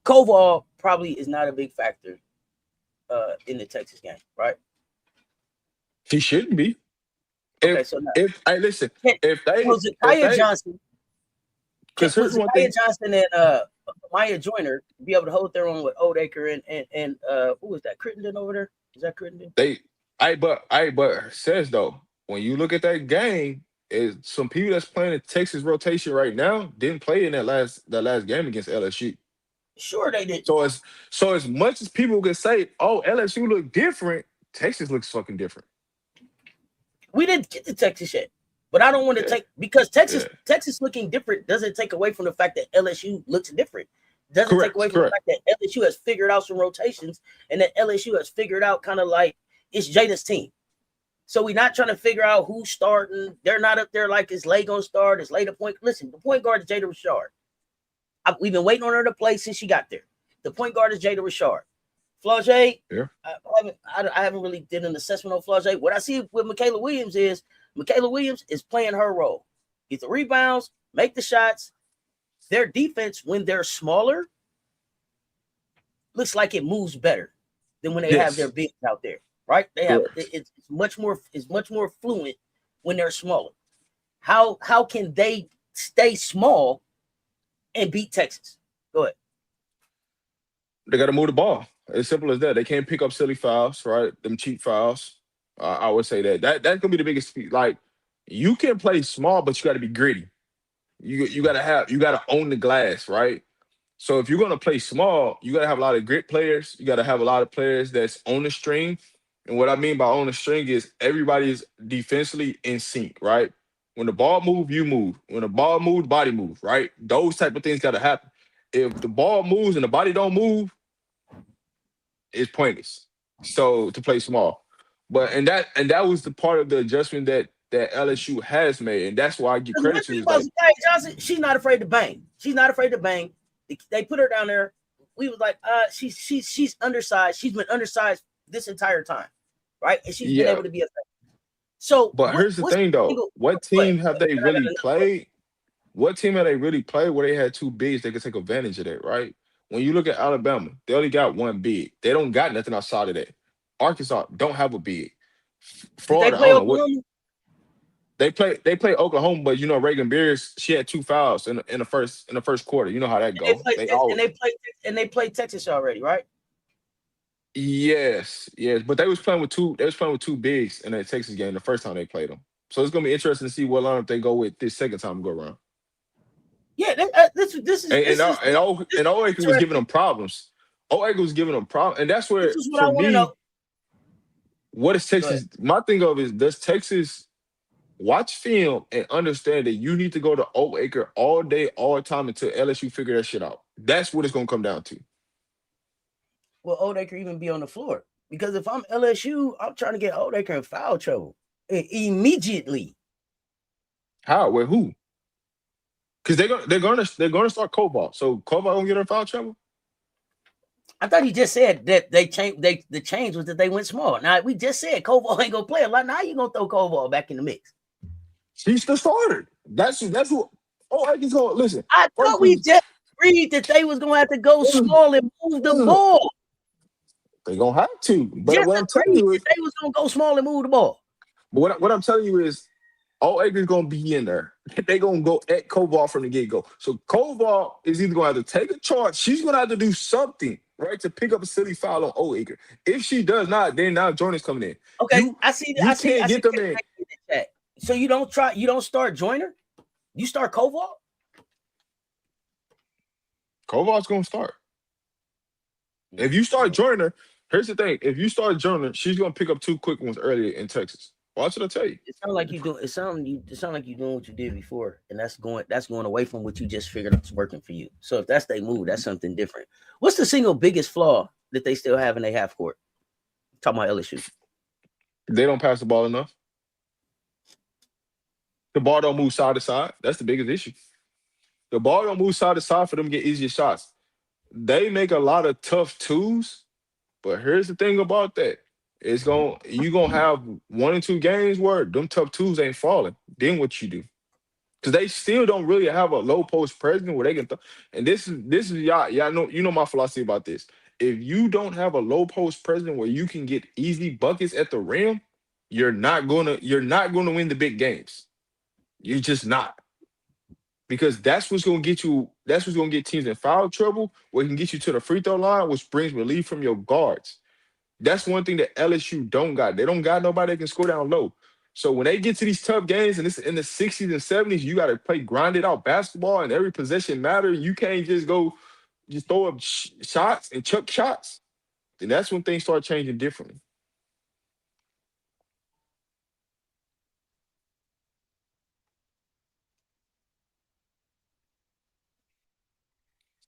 Koval probably is not a big factor in the Texas game, right? He shouldn't be. Listen, was it Kaya Johnson? Because here's one thing. Johnson and Maya Joyner be able to hold their own with Oldacre and who was that? Crittenden over there? Is that Crittenden? But says though, when you look at that game, is some people that's playing in Texas rotation right now didn't play in that last game against LSU. Sure they did. So as much as people can say, oh, LSU look different, Texas looks fucking different. We didn't get to Texas yet. But I don't want to take because Yeah. Texas looking different doesn't take away from the fact that LSU looks different. Doesn't take away Correct. from the Correct. fact that LSU has figured out some rotations and that LSU has figured out kind of like it's Jada's team. So we're not trying to figure out who's starting. They're not up there like is Lay gonna start, is Lay the point. Listen, the point guard is Jada Rashard. We've been waiting on her to play since she got there. The point guard is Jada Rashard. Flau'jae, Yeah. I haven't really did an assessment on Flau'jae. What I see with Michaela Williams is playing her role. Get the rebounds, make the shots. Their defense, when they're smaller, looks like it moves better than when they have their bigs out there. Right? They have it's much more fluent when they're smaller. How can they stay small and beat Texas? Go ahead. They got to move the ball. As simple as that. They can't pick up silly fouls, right? Them cheap fouls. I would say that's gonna be the biggest. Like you can play small, but you got to be gritty. You got to own the glass, right? So if you're gonna play small, you got to have a lot of grit players. You got to have a lot of players that's on the string. And what I mean by on the string is everybody's defensively in sync, right? When the ball moves, you move. When the ball moves, body moves, right? Those type of things got to happen. If the ball moves and the body don't move, it's pointless. So to play small, but that was the part of the adjustment that LSU has made, and that's why I give credit to. Is like Johnson, she's not afraid to bang. She's not afraid to bang. They put her down there. We was like, she's undersized. She's been undersized this entire time, right? And she's been able to be effective. So, but here's the thing, though. What team have they really played? What team have they really played where they had two bigs they could take advantage of that, right? When you look at Alabama, they only got one big. They don't got nothing outside of that. Arkansas don't have a big. Florida, they play They play Oklahoma, but you know Reagan Beers, she had 2 fouls in the first quarter. You know how that goes. They played Texas already, right? Yes, but they was playing with two bigs in that Texas game the first time they played them. So it's gonna be interesting to see what lineup they go with this second time go around. Yeah, this is Oaker was giving them problems. Oaker was giving them problems, and that's where for me, what is Texas? My thing of is does Texas watch film and understand that you need to go to Oaker all day, all the time until LSU figure that shit out. That's what it's gonna come down to. Will Oaker even be on the floor? Because if I'm LSU, I'm trying to get Oaker in foul trouble immediately. How? With who? Because they're gonna start Koval. So Koval gonna get her in foul trouble? I thought he just said that the change was that they went small. Now we just said Koval ain't gonna play a lot. Now you gonna throw Koval back in the mix? She's the starter. That's what. Oaker's gonna listen. I thought we just agreed that they was gonna have to go small and move the ball. They're gonna have to. But what I'm telling you is they was gonna go small and move the ball. But what I'm telling you is Oaker's gonna be in there. They're gonna go at Koval from the get-go. So Koval is either gonna have to take a charge, she's gonna have to do something, right, to pick up a silly foul on Oaker. If she does not, then now Joyner's coming in. Okay, I see. Get them in. So you don't start Joyner, you start Koval. Koval's gonna start. If you start Joyner, here's the thing: if you start Joyner, she's gonna pick up 2 quick ones earlier in Texas. Watch what I tell you. It sounds like you do. It sounds like you're doing what you did before, and that's going away from what you just figured out's working for you. So if that's their move, that's something different. What's the single biggest flaw that they still have in their half court? I'm talking about LSU. They don't pass the ball enough. The ball don't move side to side. That's the biggest issue. The ball don't move side to side for them to get easier shots. They make a lot of tough twos, but here's the thing about that. You're gonna have 1 or 2 games where them tough twos ain't falling. Then what you do? Because they still don't really have a low post presence where they can and this is y'all know, you know my philosophy about this. If you don't have a low post presence where you can get easy buckets at the rim, you're not gonna win the big games. You're just not. Because that's what's gonna get teams in foul trouble, where it can get you to the free throw line, which brings relief from your guards. That's one thing that LSU don't got. They don't got nobody that can score down low. So when they get to these tough games, and it's in the 60s and 70s, you got to play grinded out basketball, and every possession matters. You can't just throw up shots and chuck shots. Then that's when things start changing differently.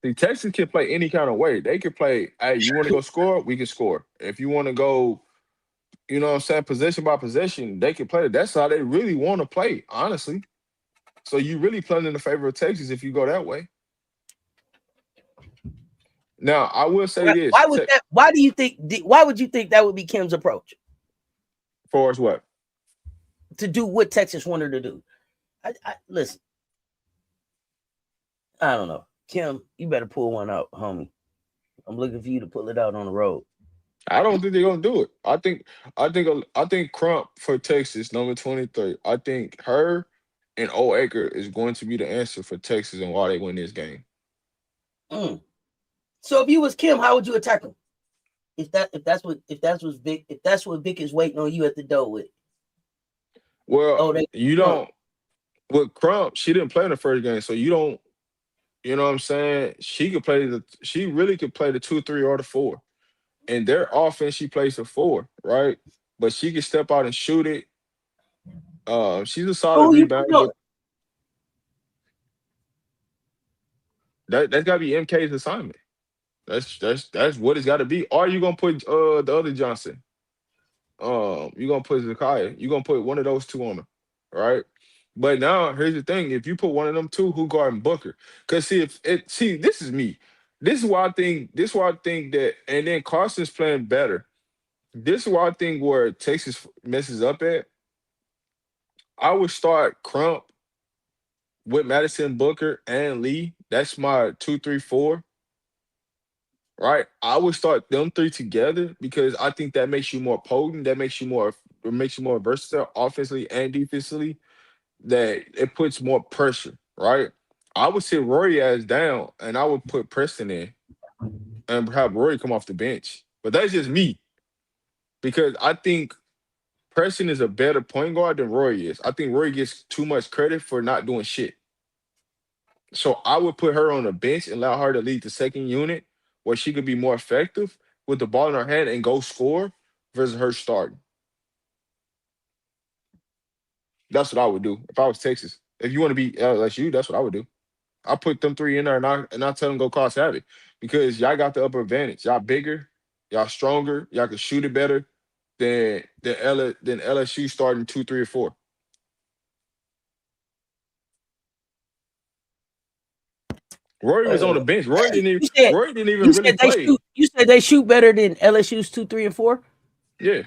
See, Texas can play any kind of way. They can play, hey, you want to go score? We can score. If you want to go, you know what I'm saying, possession by possession, they can play. That's how they really want to play, honestly. So you really playing in the favor of Texas if you go that way. Now, I will say this, Why would that? Why do you think? Why would you think that would be Kim's approach far as what? to do what Texas wanted to do? Listen. I don't know, Kim. You better pull one out, homie. I'm looking for you to pull it out on the road. I don't think they're gonna do it. I think Crump for Texas, number 23. I think her and Oaker is going to be the answer for Texas and why they win this game. Mm. So if you was Kim, how would you attack him? If that's what Vic is waiting on you at the door with. Well, you don't with Crump, she didn't play in the first game, so you don't, you know what I'm saying? She really could play the 2-3 or the 4. And their offense, she plays the 4, right? But she can step out and shoot it. She's a solid rebounder, but that's gotta be MK's assignment. That's what it's gotta be. Or you gonna put the other Johnson. You're gonna put Zakiah. You're gonna put one of those two on her, right? But now here's the thing: if you put one of them two, who guarding Booker? Because this is me. This is why I think. This is why I think that. And then Carson's playing better. This is why I think where Texas messes up at. I would start Crump with Madison, Booker, and Lee. That's my 2-3-4. Right? I would start them three together because I think that makes you more potent. That makes you more versatile offensively and defensively. That it puts more pressure, right? I would sit Rory as down and I would put Preston in and have Rory come off the bench. But that's just me. Because I think Preston is a better point guard than Rory is. I think Rory gets too much credit for not doing shit. So I would put her on the bench and allow her to lead the second unit where she could be more effective with the ball in her hand and go score versus her starting. That's what I would do if I was Texas. If you want to be LSU, that's what I would do. I put them three in there and I tell them go cause havoc because y'all got the upper advantage. Y'all bigger, y'all stronger, y'all can shoot it better than LSU starting 2, 3, or 4. Rory was on the bench. Rory didn't even really play. You said they shoot better than LSU's 2, 3, and 4. Yeah.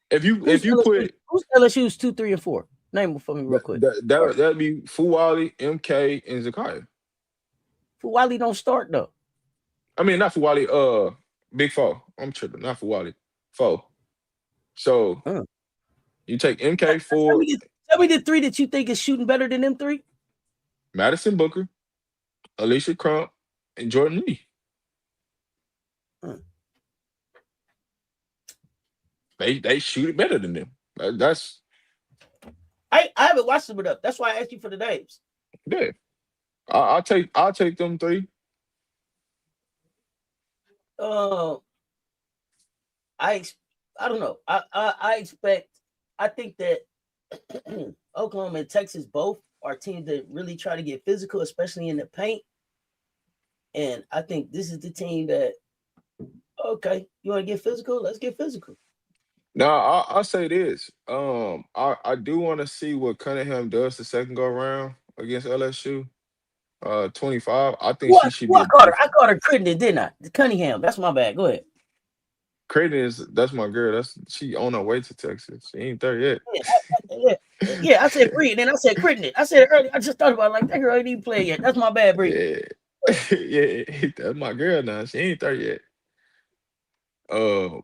If you put who's LSU's 2, 3, and 4? Name them for me real quick. That'd be Fuwali, MK, and Zakiah. Fuwali don't start though. I mean, not Fuwali. Big Four. I'm tripping. Not Fuwali. Four. So you take MK 4. Tell me the three that you think is shooting better than them three. Madison Booker, Alicia Crump, and Jordan Lee. They shoot it better than them. That's. I haven't watched them enough. That's why I asked you for the names. Yeah, I'll take them three. I don't know. I think that Oklahoma and Texas both are teams that really try to get physical, especially in the paint. And I think this is the team that, okay, you want to get physical? Let's get physical. Now I'll say this. I do want to see what Cunningham does the second go around against LSU. 25. I think she should be. I called her Crittenden, didn't I? Cunningham. That's my bad. Go ahead. That's my girl. She on her way to Texas. She ain't there yet. Yeah, I said Bree, and then I said Crittenden. I said it earlier. I just thought about it, like that girl ain't even played yet. That's my bad, Bree. Yeah. Yeah, that's my girl now. She ain't there yet. I'm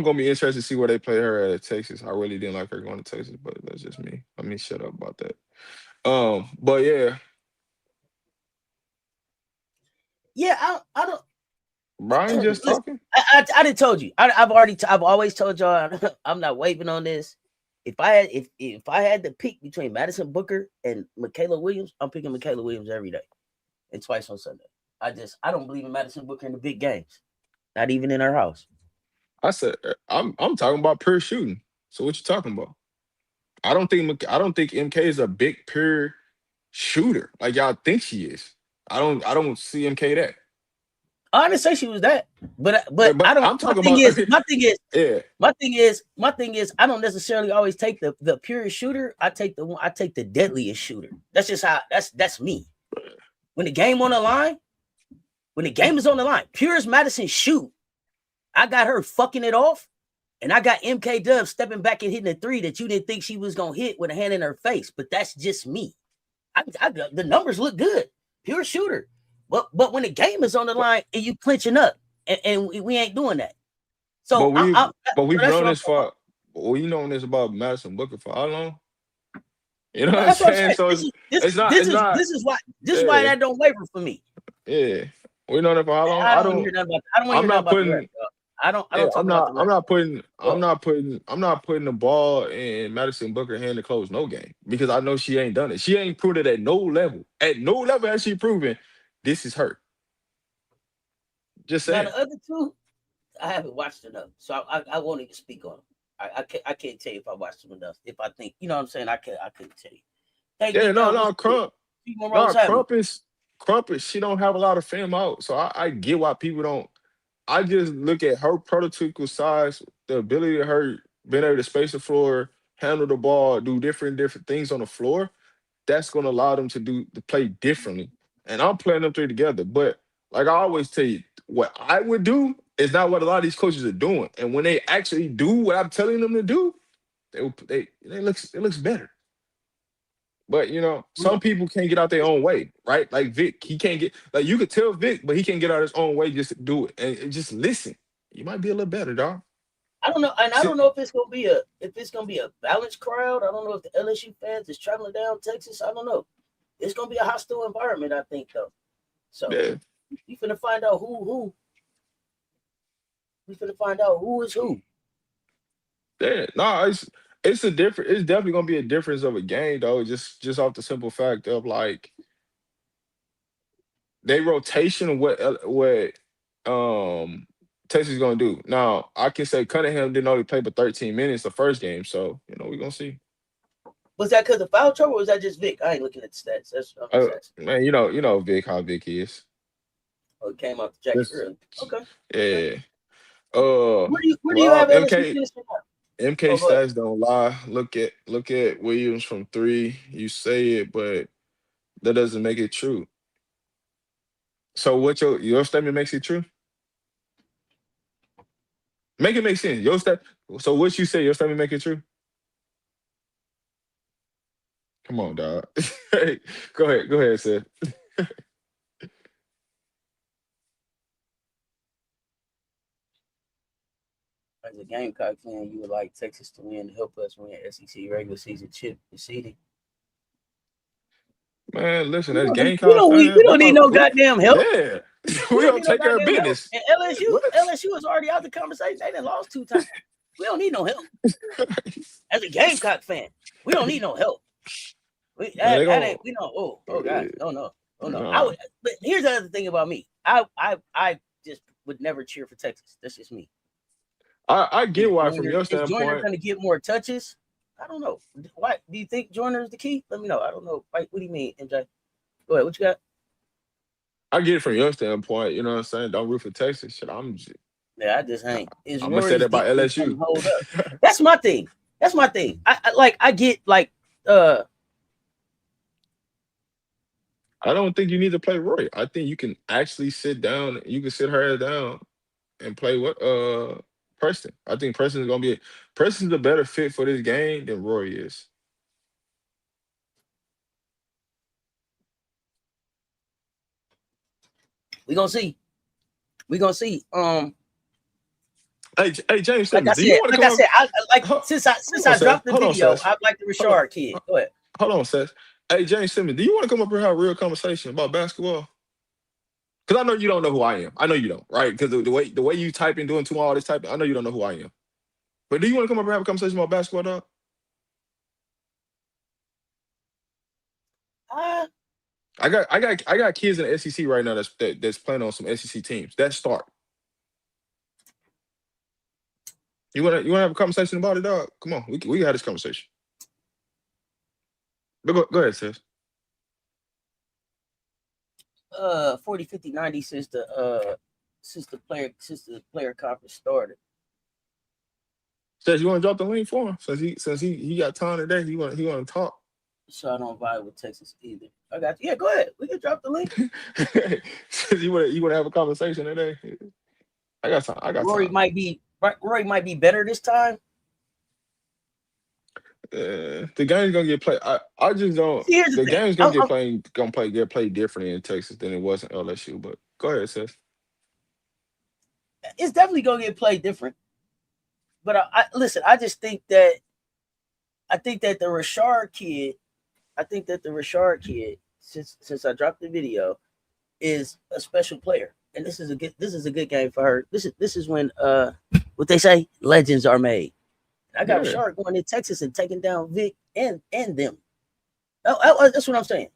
gonna be interested to see where they play her at Texas. I really didn't like her going to Texas, but that's just me. Let me shut up about that. But yeah. Yeah, I don't. Brian just talking. I didn't told you. I've always told y'all I'm not waving on this. If I had to pick between Madison Booker and Michaela Williams, I'm picking Michaela Williams every day and twice on Sunday. I don't believe in Madison Booker in the big games, not even in her house. I said I'm talking about pure shooting. So what you talking about? I don't think MK is a big pure shooter like y'all think she is. I don't see MK that. I didn't say she was that, but I don't. I'm talking about. My thing is, yeah. My thing is, I don't necessarily always take the purest shooter. I take the deadliest shooter. That's just how. That's me. When the game on the line, when the game is on the line, purest Madison shoot. I got her fucking it off, and I got MK Dub stepping back and hitting a three that you didn't think she was gonna hit with a hand in her face. But that's just me. The numbers look good, pure shooter. But when the game is on the line and you clinching up, and we ain't doing that. So but we've known this for. We known this about Madison Booker for how long? You know what I'm saying? So this is why that don't waver for me. Yeah, we know that for how long? I don't hear nothing about I'm not putting the ball in Madison Booker hand to close no game because I know she ain't done it. She ain't proved it at no level. At no level has she proven this is her. Just saying. Now the other two, I haven't watched enough, so I won't even speak on them. I can't tell you if I watched them enough. If I think, you know what I'm saying, I couldn't tell you. Crump is she don't have a lot of film out, so I get why people don't. I just look at her prototypical size, the ability of her being able to space the floor, handle the ball, do different things on the floor. That's going to allow them to play differently. And I'm playing them three together. But like I always tell you, what I would do is not what a lot of these coaches are doing. And when they actually do what I'm telling them to do, it looks better. But some people can't get out their own way, right? Like Vic, he can't get you could tell Vic, but he can't get out his own way just to do it and just listen. You might be a little better, dog. I don't know, and I don't know if it's gonna be a balanced crowd. I don't know if the LSU fans is traveling down Texas. I don't know. It's gonna be a hostile environment, I think, though. So you finna find out who. We finna find out who is who. Yeah, no, it's a different. It's definitely gonna be a difference of a game, though. Just off the simple fact of like they rotation of what Texas is gonna do. Now I can say Cunningham didn't only play but 13 minutes the first game, so we're gonna see. Was that because of foul trouble, or was that just Vic? I ain't looking at the stats. That's man, you know Vic, how Vic is. Oh, it came out the jacket early. Okay. Yeah. Where do you have MK stats don't lie. Look at Williams from 3. You say it, but that doesn't make it true. So what your statement makes it true? Make it make sense. So what you say, your statement make it true? Come on, dog. Hey, go ahead, Seth. As a Gamecock fan, you would like Texas to win to help us win SEC regular season chip seeding. Man, listen, as Gamecock fans, we don't need no goddamn help. Yeah, we don't take care of business. And LSU is already out the conversation. They done lost 2 times. We don't need no help. As a Gamecock fan, we don't need no help. Oh God, no. But here's the other thing about me. I just would never cheer for Texas. That's just me. I get why from your standpoint. Is Joyner going to get more touches? I don't know. Why do you think Joyner is the key? Let me know. I don't know. Like, what do you mean, MJ? Go ahead. What you got? I get it from your standpoint. You know what I'm saying? Don't root for Texas. Shit, I just ain't. I'm gonna say that about LSU. Hold up. That's my thing. I get like. I don't think you need to play Roy. I think you can actually sit down. You can sit her down and play Preston. I think Preston's a better fit for this game than Roy is. We gonna see. Hey, James. Like I said, since I dropped the video, I like the Richard kid. Go ahead. Hold on, Seth. Hey, James Simmons, do you want to come up here and have a real conversation about basketball? Because I know you don't know who I am. I know you don't, right? Because the way you type and doing all this typing, I know you don't know who I am. But do you want to come up here and have a conversation about basketball, dog? I got kids in the SEC right now that's playing on some SEC teams. That start. You wanna have a conversation about it, dog? Come on, we can have this conversation. But go ahead, sis. 40, 50, 90 since the player conference started. Says you want to drop the link for him since he got time today. He want to talk. So I don't vibe with Texas either. I got you. Yeah, go ahead. We can drop the link. Says you want to have a conversation today. I got time. Rory might be better this time. The game's gonna get played. I just don't. See, here's the thing. Game's gonna get played differently in Texas than it was in LSU. But go ahead, Seth. It's definitely gonna get played different. But listen. I think that the Rashard kid, since I dropped the video, is a special player, and this is a good game for her. This is when what they say, legends are made. I got Rashard going to Texas and taking down Vic and them. That's what I'm saying.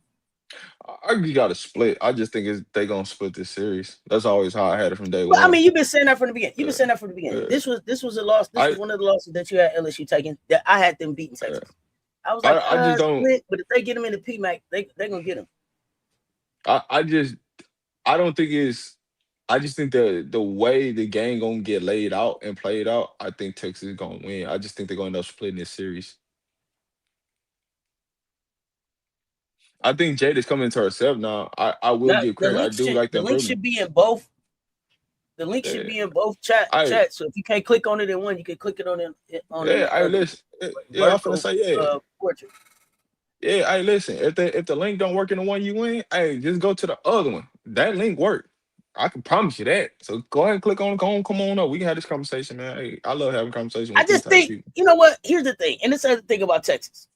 I just got to split. I just think they gonna split this series. That's always how I had it from day one. I mean, you've been saying that from the beginning. This was a loss. This was one of the losses that you had LSU taking. That I had them beating Texas. I was like, I just don't. Split, but if they get them in the PMAC, they gonna get them. I don't think it's. I just think the way the game gonna get laid out and played out, I think Texas is gonna win. I just think they're gonna end up splitting this series. I think Jade is coming to herself now. I will give credit. I do like that. The link should be in both. The link should be in both chats. So if you can't click on it in one, you can click it on it. Listen. Yeah, I'm gonna say portrait. Yeah, hey, listen. If the link don't work in the one you in, hey, just go to the other one. That link worked. I can promise you that. So go ahead and click on. Come on up. We can have this conversation, man. Hey, I love having conversations. I just think you know what. Here's the thing, and this is the thing about Texas.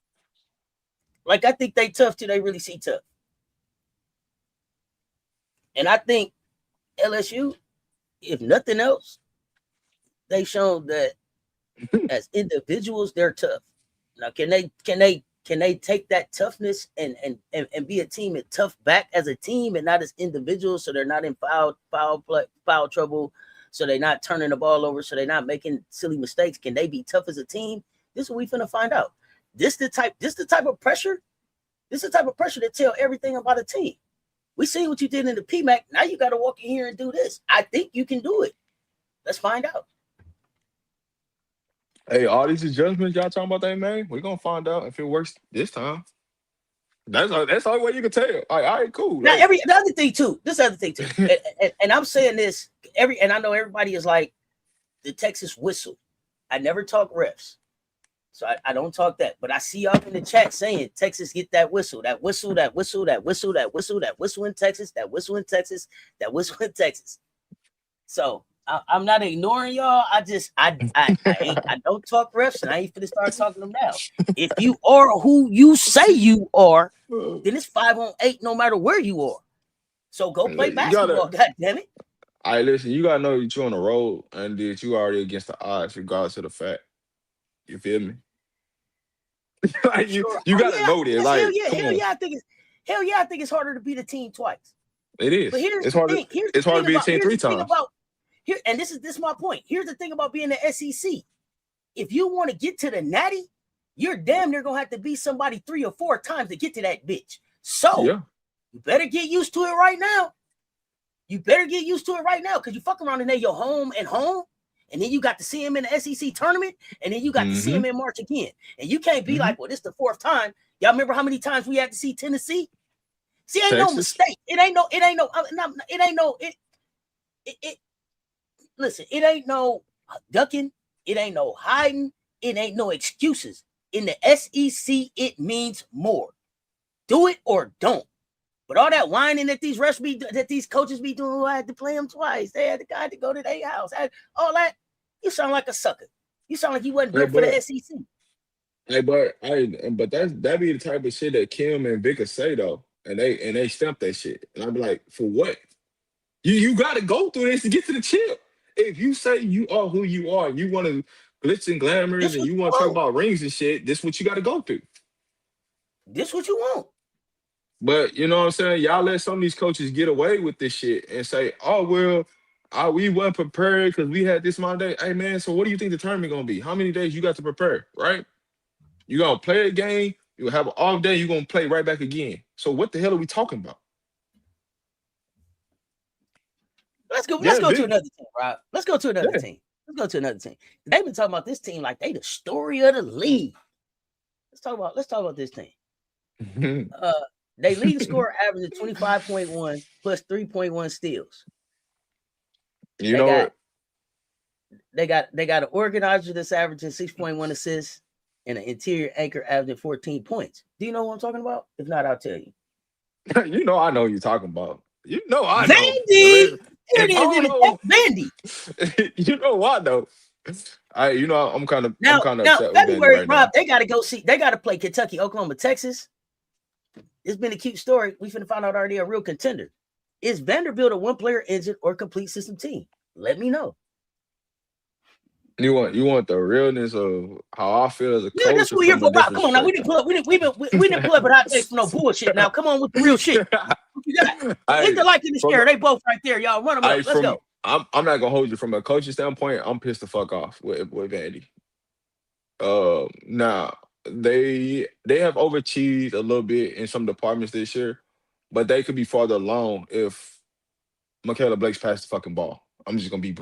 Like, I think they tough till they really see tough. And I think LSU, if nothing else, they've shown that as individuals, they're tough. Now, can they take that toughness and be a team and tough back as a team and not as individuals, so they're not in foul trouble, so they're not turning the ball over, so they're not making silly mistakes? Can they be tough as a team? This is what we finna find out. This the type of pressure. This is the type of pressure that tell everything about a team. We see what you did in the PMAC. Now you got to walk in here and do this. I think you can do it. Let's find out. Hey, all these adjustments y'all talking about, man, we're gonna find out if it works this time. That's the only way you can tell. All right, cool. Now, the other thing too. and I'm saying this and I know everybody is like the Texas whistle. I never talk refs. So I don't talk that, but I see y'all in the chat saying Texas get that whistle in Texas. So I'm not ignoring y'all. I don't talk refs, and I ain't finna start talking them now. If you are who you say you are, then it's 5-on-8 no matter where you are. So go play basketball, God damn it. All right, listen, you gotta know that you're on the road and that you already against the odds, regardless of the fact. You feel me? Like you gotta know this. Like, hell yeah, I think it's harder to beat a team twice. It is. But it's hard to beat a team 3 times. And this is my point. Here's the thing about being the SEC. If you want to get to the natty, you're damn near gonna have to beat somebody 3 or 4 times to get to that bitch. So you better get used to it right now. Because you fuck around and they're your home, and then you got to see him in the SEC tournament, and then you got to see him in March again. And you can't be like, well, this is the 4th time. Y'all remember how many times we had to see Tennessee? See, ain't Texas. No mistake. Listen, it ain't no ducking. It ain't no hiding. It ain't no excuses. In the SEC, it means more. Do it or don't. But all that whining that these coaches be doing, I had to play them twice. They had to go to their house. All that, you sound like a sucker. You sound like you wasn't good for the SEC. Hey, but that be the type of shit that Kim and Vic say though, and they stamp that shit. And I'm like, for what? You got to go through this to get to the chip. If you say you are who you are, you want to glitz and glamours, and you want to talk about rings and shit, this what you got to go through. This what you want. But you know what I'm saying? Y'all let some of these coaches get away with this shit and say, oh, well, we weren't prepared because we had this amount of days. Hey, man, so what do you think the tournament going to be? How many days you got to prepare, right? You're going to play a game. You'll have an off day. You're going to play right back again. So what the hell are we talking about? Let's go. Yeah, Let's go to big. another team, Rob. Let's go to another Yeah. team. Let's go to another team. They've been talking about this team like they the story of the league. Let's talk about this team. They leading scorer average of 25.1 plus 3.1 steals. You know what? They got an organizer that's averaging 6.1 assists and an interior anchor averaging 14 points. Do you know what I'm talking about? If not, I'll tell you. You know I know what you're talking about. You know I know. Vandy! Here it If I don't is, know, Vandy. you know I know. I'm kind of Now, upset with Vandy February, right Rob, now. they got to play Kentucky, Oklahoma, Texas. It's been a cute story. We finna find out already a real contender. Is Vanderbilt a one-player injured or complete system team? Let me know. You want the realness of how I feel as a Yeah, coach. that's what we're here for, Rob. Come on now. We perspective? didn't pull up with hot takes for no bullshit. Now, come on with the real shit. What you got? Hit the like in the share. They both right there, y'all. Run them up. Let's go. I'm not gonna hold you from a coaching standpoint. I'm pissed the fuck off with Vandy. Now they have overachieved a little bit in some departments this year, but they could be farther along if Michaela Blake's passed the fucking ball. I'm just gonna be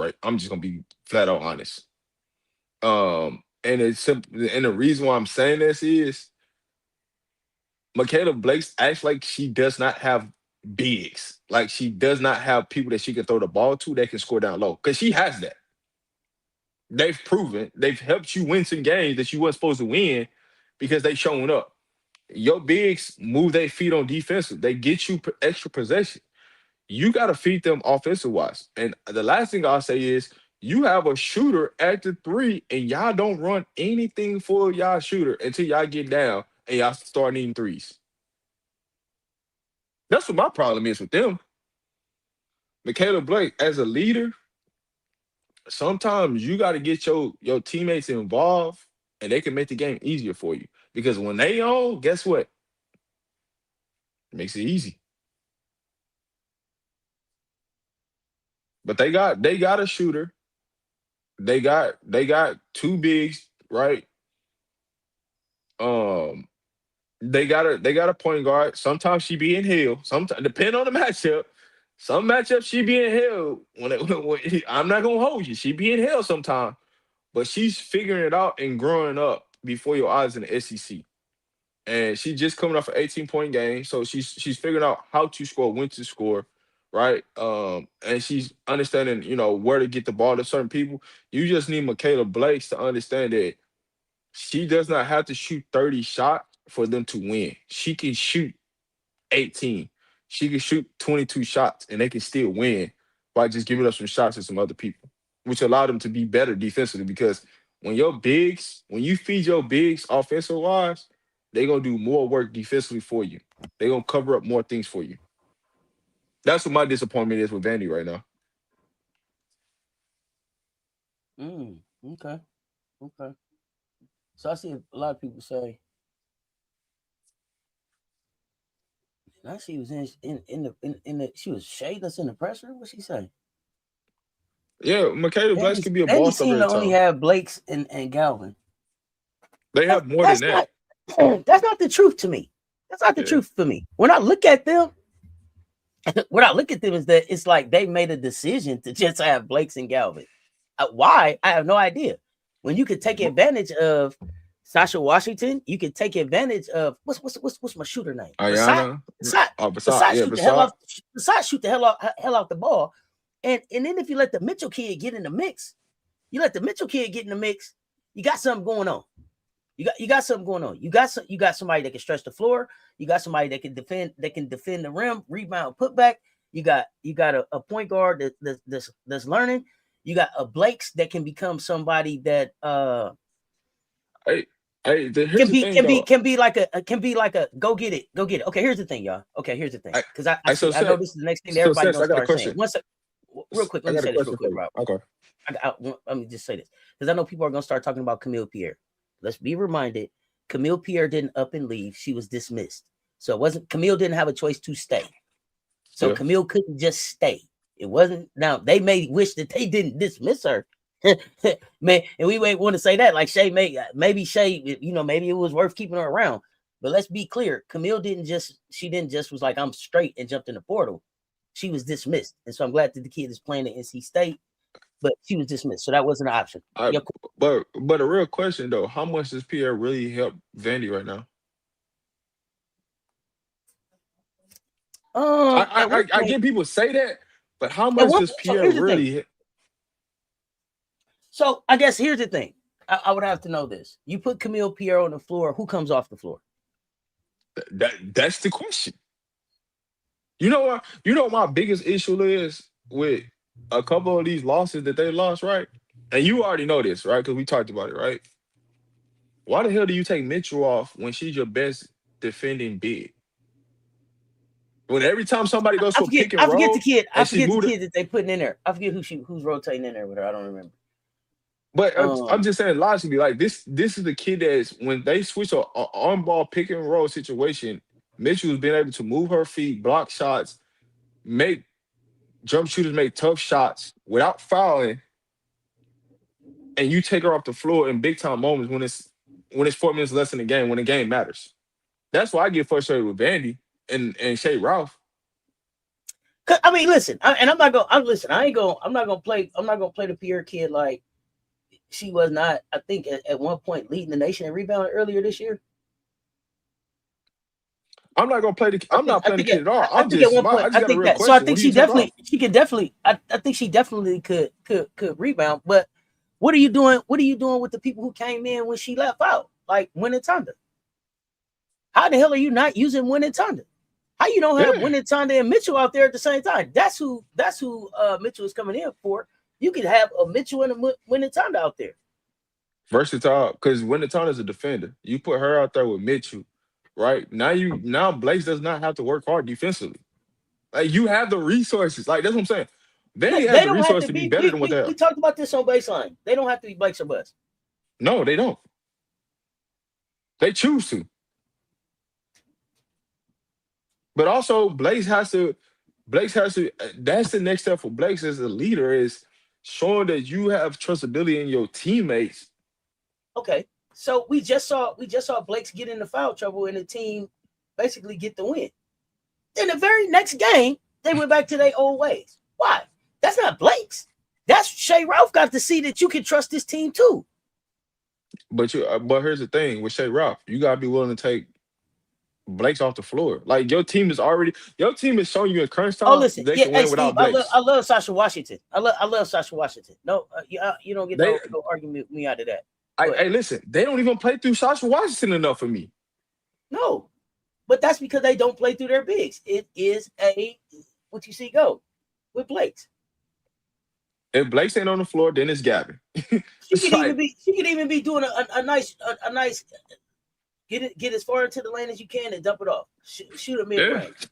flat out honest. And it's simple, and the reason why I'm saying this is Michaela Blake's acts like she does not have bigs. Like she does not have people that she can throw the ball to that can score down low. Because she has that. They've proven, they've helped you win some games that you weren't supposed to win because they showing up. Your bigs move their feet on defensive. They get you extra possession. You got to feed them offensive wise. And the last thing I'll say is you have a shooter at the 3 and y'all don't run anything for y'all shooter until y'all get down and y'all start needing threes. That's what my problem is with them. Michaela Blake, as a leader, sometimes you got to get your teammates involved and they can make the game easier for you. Because when they on, guess what? It makes it easy. But they got a shooter. They got 2 bigs, right? Um, they got a point guard. Sometimes she be in hell. Sometimes depending on the matchup. Some matchups she be in hell. I'm not gonna hold you. She be in hell sometimes, but she's figuring it out and growing up before your eyes in the SEC. And she's just coming off an 18-point game, so she's figuring out how to score, when to score, right? And she's understanding, where to get the ball to certain people. You just need Michaela Blakes to understand that she does not have to shoot 30 shots for them to win. She can shoot 18. She can shoot 22 shots, and they can still win by just giving up some shots to some other people, which allow them to be better defensively. Because when you feed your bigs offensive wise, they're going to do more work defensively for you. They're going to cover up more things for you. That's what my disappointment is with Vandy right now. Okay. So I see a lot of people say, now she was in the she was shading us in the pressure. What's she say? Yeah, Michaela Blakes could be a boss over seem to only have Blake's and Galvin. They have more than that. That's not the truth to me. That's not the truth for me. When I look at them is that it's like they made a decision to just have Blake's and Galvin. Why? I have no idea. When you could take advantage of Sasha Washington, you could take advantage of what's my shooter name? Ayana. Besides shoot the hell out the ball. And then if you let the Mitchell kid get in the mix, you got something going on. You got something going on. You got somebody that can stretch the floor. You got somebody that can defend the rim, rebound, put back. You got a point guard that's learning. You got a Blake's that can become somebody that can be like a go get it. Okay, here's the thing, y'all. Because I know this is the next thing that everybody's gonna start saying. Real quick, let me say this real quick, Rob. Okay. Let me just say this because I know people are gonna start talking about Camille Pierre. Let's be reminded, Camille Pierre didn't up and leave. She was dismissed. So Camille didn't have a choice to stay. So Camille couldn't just stay. It wasn't. Now they may wish that they didn't dismiss her, man. And we may want to say that, like Shay, maybe it was worth keeping her around. But let's be clear, Camille didn't just was like, I'm straight and jumped in the portal. she was dismissed. And so I'm glad that the kid is playing at NC State, but she was dismissed. So that wasn't an option. I, Yeah, but a real question though, how much does Pierre really help Vandy right now? at one I point, get people say that, but how much does so Pierre here's the thing. really? So I guess here's the thing. I would have to know this. You put Camille Pierre on the floor, who comes off the floor? That's the question. You know what? You know what my biggest issue is with a couple of these losses that they lost, right? And you already know this, right? Because we talked about it, right? Why the hell do you take Mitchell off when she's your best defending big? When every time somebody goes for a pick and I forget the roll kid. I and she forget the moved it, kid that they putting in there. I forget who's rotating in there with her. I don't remember. but I'm just saying logically, like this is the kid that is when they switch a on ball pick and roll situation, Mitchell's been able to move her feet, block shots, make jump shooters make tough shots without fouling, and you take her off the floor in big time moments when it's 4 minutes less in the game, when the game matters. That's why I get frustrated with Vandy and Shay Ralph. I mean, listen, I'm not gonna. I'm not gonna play. I'm not gonna play the Pierre kid like she was not. I think at one point leading the nation in rebounding earlier this year. I'm not gonna play the. I'm not playing the kid at all. I think at one point. I just got a real question. So I think she definitely. She can definitely. I think she definitely could rebound. But what are you doing? What are you doing with the people who came in when she left out, like Winnie Tonda? How the hell are you not using Winnie Tonda? How you don't have Winnie Tonda and Mitchell out there at the same time? That's who Mitchell is coming in for. You could have a Mitchell and a Winnie Tonda out there. Versatile, because Winnie Tonda is a defender. You put her out there with Mitchell, right? Now Blaze does not have to work hard defensively. Like you have the resources. Like that's what I'm saying. Vandy has the resources to be better than what they have. We talked about this on baseline. They don't have to be Blake's or Buzz. No, they don't. They choose to. But also, Blaze has to. That's the next step for Blaze as a leader is showing that you have trustability in your teammates. Okay, so we just saw Blake's get into foul trouble and the team basically get the win. Then the very next game, they went back to their old ways. Why? That's not Blake's. That's Shay Ralph got to see that you can trust this team too. But here's the thing with Shay Ralph, you gotta be willing to take Blake's off the floor. Like your team is showing you in crunch time. Oh, listen, they can win without Blake. I love Sasha Washington. I love Sasha Washington. No, you don't get no argument with me out of that. Hey, listen, they don't even play through Sasha Washington enough for me. No, but that's because they don't play through their bigs. It is what you see go with Blake's. If Blake's ain't on the floor, then it's Gavin. She could even be doing a nice get as far into the lane as you can and dump it off. Shoot a mid range,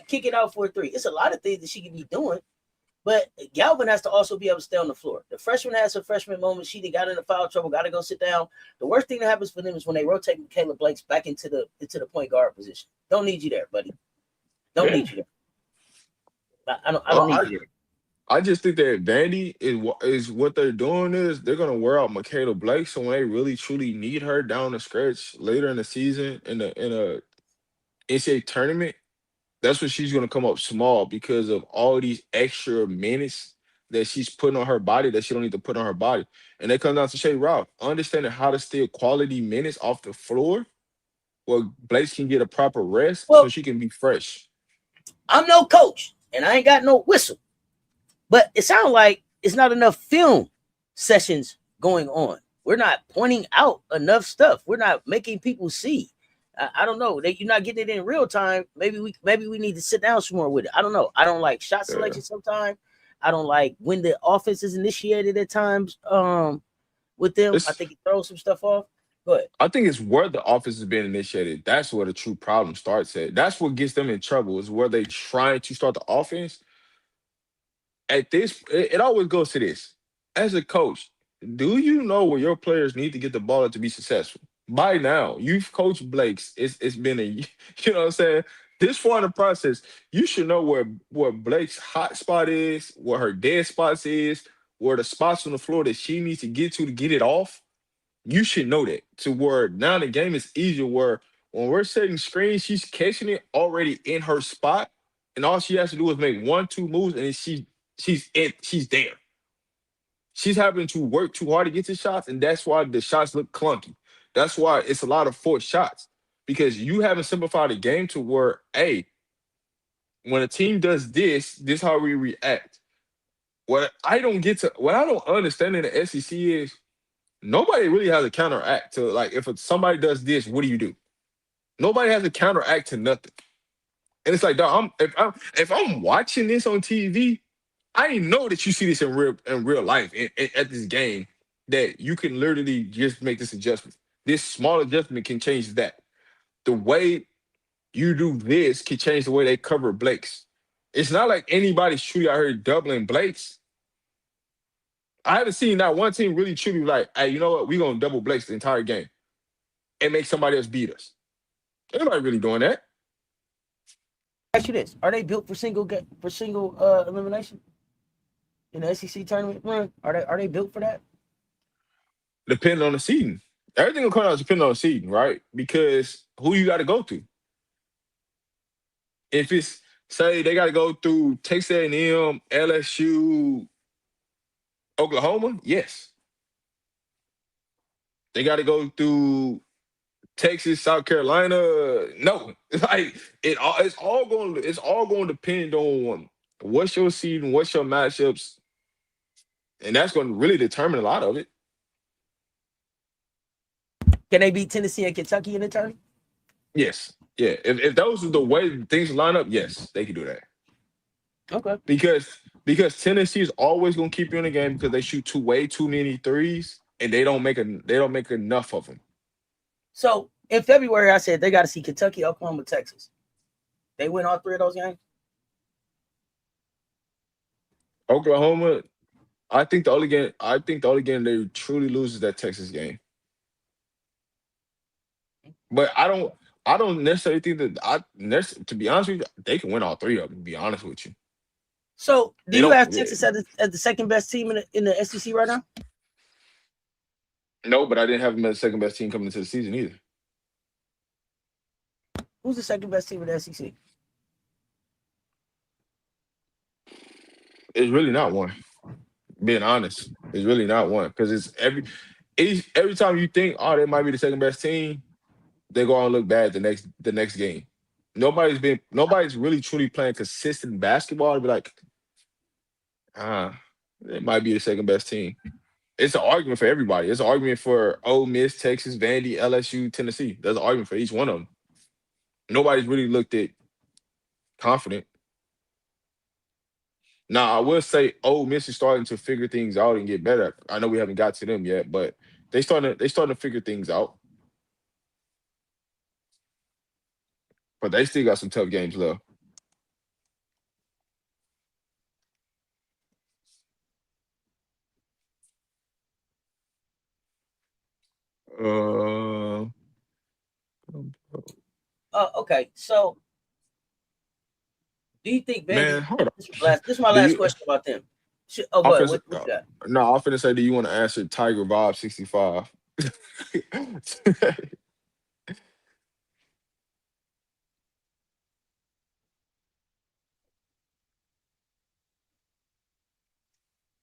kick it out for a three. It's a lot of things that she can be doing, but Galvin has to also be able to stay on the floor. The freshman has her freshman moment. She got into foul trouble, got to go sit down. The worst thing that happens for them is when they rotate Caleb Blake's back into the point guard position. Don't need you there, buddy. Don't need you there. I don't need you there. I just think that Vandy is what they're doing is they're gonna wear out Michaela Blake. So when they really truly need her down the stretch later in the season in a NCAA tournament, that's when she's gonna come up small because of all these extra minutes that she's putting on her body that she don't need to put on her body. And that comes down to Shay Ralph, understanding how to steal quality minutes off the floor where Blake can get a proper rest so she can be fresh. I'm no coach and I ain't got no whistle. But it sounds like it's not enough film sessions going on. We're not pointing out enough stuff. We're not making people see. I don't know. You're not getting it in real time. Maybe we need to sit down some more with it. I don't know. I don't like shot selection sometimes. I don't like when the offense is initiated at times with them. I think it throws some stuff off. Go ahead. I think it's where the offense is being initiated. That's where the true problem starts at. That's what gets them in trouble is where they trying to start the offense. At this, it always goes to this. As a coach, do you know where your players need to get the ball to be successful? By now, you've coached Blake's. It's been you know what I'm saying? This far in the process, you should know where Blake's hot spot is, where her dead spots is, where the spots on the floor that she needs to get it off. You should know that to where now the game is easier where when we're setting screens, she's catching it already in her spot. and all she has to do is make 1-2 moves, and she's there. She's having to work too hard to get to shots, and that's why the shots look clunky. That's why it's a lot of forced shots because you haven't simplified the game to where, hey, when a team does this how we react. What I don't understand in the SEC is nobody really has a counteract to, like, if somebody does this, what do you do? Nobody has a counteract to nothing. And it's like, dog, if I'm watching this on TV, I know that you see this in real life at this game, that you can literally just make this adjustment. This small adjustment can change that. The way you do this can change the way they cover Blake's. It's not like anybody's shooting out here doubling Blake's. I haven't seen that one team really truly like, hey, you know what? We're going to double Blake's the entire game and make somebody else beat us. Anybody really doing that? Ask you this: are they built for single elimination in the SEC tournament run? Are they built for that? Depending on the seeding. Everything will come out depending on the seeding, right? Because who you got to go through. If it's, say, they got to go through Texas A&M, LSU, Oklahoma, yes. They got to go through Texas, South Carolina, no. Like it's all going to depend on what's your seed and what's your matchups, and that's going to really determine a lot of it. Can they beat Tennessee and Kentucky in the tournament? Yes, yeah. If those are the way things line up, yes, they can do that. Okay. Because Tennessee is always going to keep you in the game because they shoot way too many threes and they don't make enough of them. So in February, I said they got to see Kentucky, Oklahoma, Texas. They win all three of those games. Oklahoma, I think the only game they truly lose is that Texas game. But I don't necessarily think that to be honest with you, they can win all three of them. To be honest with you. So do you have Texas as the second best team in the SEC right now? No, but I didn't have them as the second best team coming into the season either. Who's the second best team in the SEC? It's really not one. Being honest, it's really not one because it's every time you think, oh, they might be the second best team, they go on and look bad the next game. Nobody's really truly playing consistent basketball to be like, it might be the second best team. It's an argument for everybody. It's an argument for Ole Miss, Texas, Vandy, LSU, Tennessee. There's an argument for each one of them. Nobody's really looked at confident. Now, I will say Ole Miss is starting to figure things out and get better. I know we haven't got to them yet, but they starting to figure things out. But they still got some tough games left. Okay. So, do you think, man? Hold on. This is my last question about them. Go ahead. What you got? No, I'm finna say, do you want to answer Tiger Vibe 65?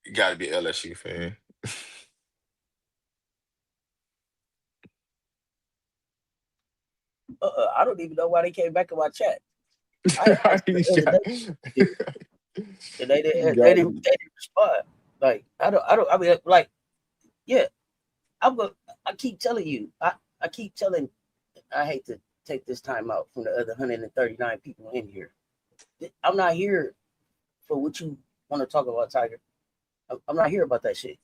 You got to be an LSU fan. I don't even know why they came back in my chat. They didn't respond. Like I mean, like, yeah. I keep telling you. I keep telling. I hate to take this time out from the other 139 people in here. I'm not here for what you want to talk about, Tiger. I'm not here about that shit.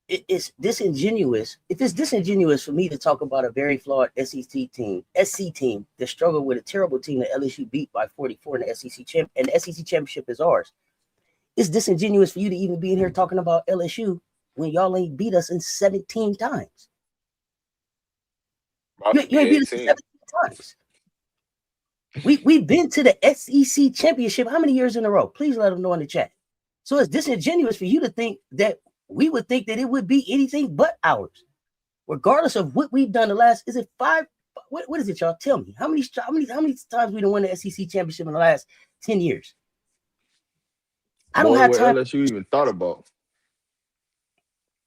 It's disingenuous. If it's disingenuous for me to talk about a very flawed SC team that struggled with a terrible team that LSU beat by 44 in the SEC champ, and the SEC championship is ours. It's disingenuous for you to even be in here talking about LSU when y'all ain't beat us in 17 times. You ain't beat us in 17 times. We've been to the SEC championship how many years in a row? Please let them know in the chat. So it's disingenuous for you to think that we would think that it would be anything but ours, regardless of what we've done the last, is it 5 What is it, y'all? Tell me how many times we done won the SEC championship in the last 10 years? I don't More than have what time. LSU even thought about.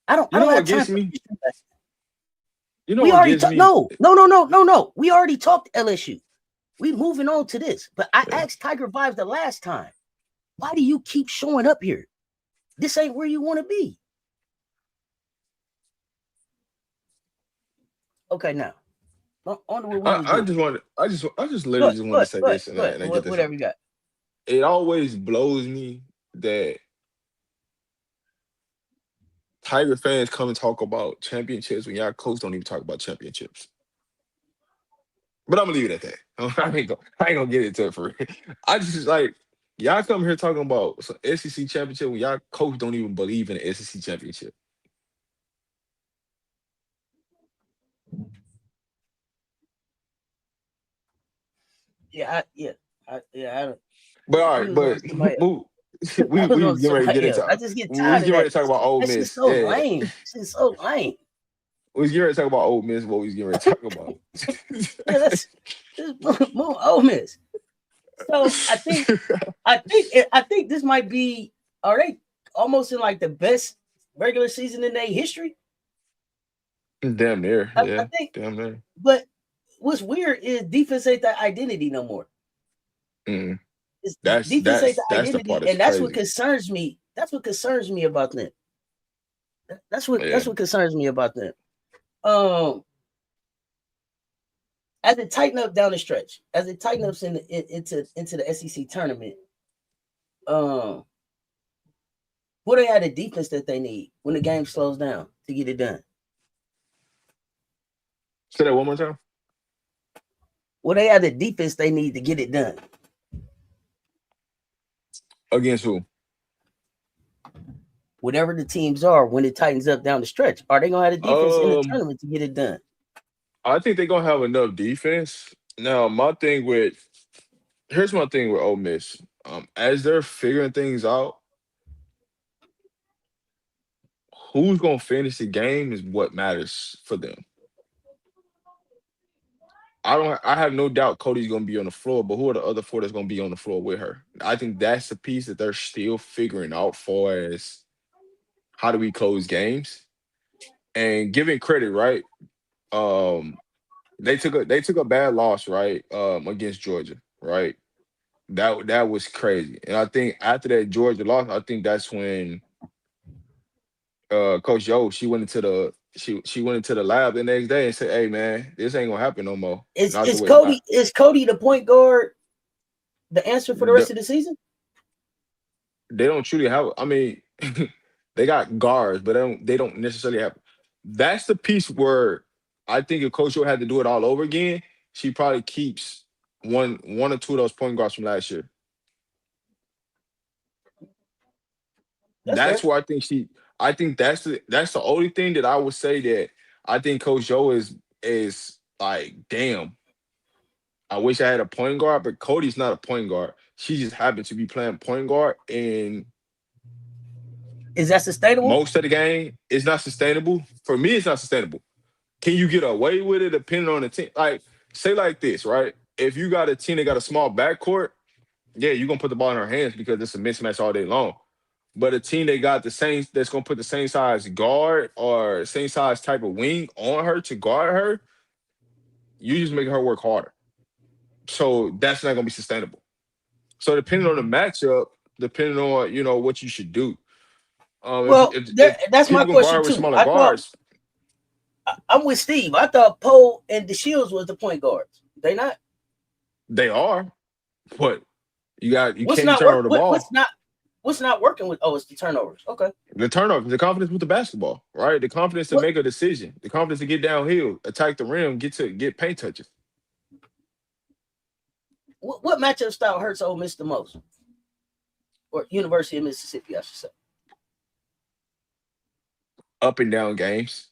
I don't You know have what time gets for me? history lessons. You know We what already gets talked. me? No. We already talked LSU. We moving on to this. But I Yeah. asked Tiger Vibes the last time, why do you keep showing up here? This ain't where you want to be. Okay, now on to what we was I doing. just wanted. I just literally just wanted to say this and I get this Whatever out. you got. It always blows me that Tiger fans come and talk about championships when y'all coach don't even talk about championships. But I'm gonna leave it at that. I ain't gonna get into it for real. I just like y'all come here talking about some SEC championship when y'all coach don't even believe in the SEC championship. Yeah, I don't. But all We right, was on but to somebody else. move, I was we on was to getting ready to get somebody else. I into just get we was tired of getting ready that. to talk about Ole That shit's Miss. so Yeah, lame. Shit's so lame. we was getting ready to talk about Ole Miss. What we was getting ready to talk about? Yeah, let's move Ole Miss. So I think this might be. Are they almost in like the best regular season in their history? Damn near, I yeah, think. damn near. But what's weird is defense ain't that identity no more. Mm. It's, That's defense ain't that's the that's the part identity, that's and that's what crazy. concerns me. That's what concerns me about them. Yeah. That's what concerns me about them. Um, as it tighten up down the stretch, as it tighten up into the SEC tournament, um, what they have the defense that they need when the game slows down to get it done. Say that one more time. What they have the defense they need to get it done. Against who? Whatever the teams are, when it tightens up down the stretch, are they gonna have the defense in the tournament to get it done? I think they're gonna have enough defense. Now, here's my thing with Ole Miss. As they're figuring things out, who's gonna finish the game is what matters for them. I have no doubt Cody's gonna be on the floor, but who are the other four that's gonna be on the floor with her? I think that's the piece that they're still figuring out for as how do we close games and giving credit, right? Um, they took a bad loss, right? Against Georgia, right? That was crazy. And I think after that Georgia loss, I think that's when Coach Yo she went into the lab the next day and said, "Hey man, this ain't gonna happen no more." Not the Is way Cody the point guard the answer for the rest the, of the season? they don't truly have. I mean, they got guards, but they don't necessarily have. That's the piece where I think if Coach Yo had to do it all over again, she probably keeps one or two of those point guards from last year. That's That's fair. where I think that's the only thing that I would say that I think Coach Joe is like, damn, I wish I had a point guard, but Cody's not a point guard. She just happened to be playing point guard and Is that sustainable? most of the game. It's not sustainable. For me, it's not sustainable. Can you get away with it depending on the team? Like, say like this, right? If you got a team that got a small backcourt, yeah, you're gonna put the ball in her hands because it's a mismatch all day long. But a team that got the same that's gonna put the same size guard or same size type of wing on her to guard her, you just make her work harder. So that's not gonna be sustainable. So depending on the matchup, depending on what you should do. If Well, if that's my people can guard question her with too. smaller I thought guards, I'm with Steve. I thought Poe and DeShields was the point guards. They not. they are, but you What's can't not turn work? over the ball. What's not working with? Oh, it's the turnovers. Okay. The turnover, the confidence with the basketball, right? The confidence to What make a decision, the confidence to get downhill, attack the rim, get paint touches. what matchup style hurts Ole Miss the most, or University of Mississippi, I should say. Up and down games,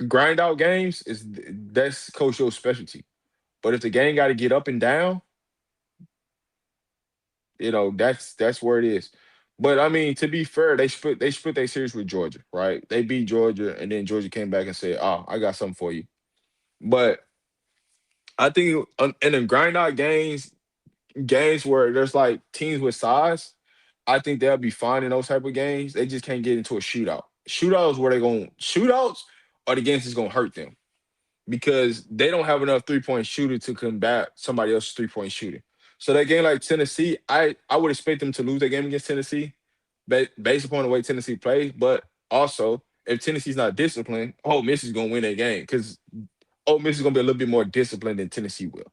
grind out games that's Coach O's specialty. But if the game got to get up and down, that's where it is. But I mean, to be fair, they split their series with Georgia, right? They beat Georgia, and then Georgia came back and said, "Oh, I got something for you." But I think in the grind out games where there's like teams with size, I think they'll be fine in those type of games. They just can't get into a shootout. Shootouts are the games that's gonna hurt them because they don't have enough 3-point shooter to combat somebody else's 3-point shooting. So that game like Tennessee, I would expect them to lose that game against Tennessee, based upon the way Tennessee plays. But also, if Tennessee's not disciplined, Ole Miss is gonna win that game because Ole Miss is gonna be a little bit more disciplined than Tennessee will.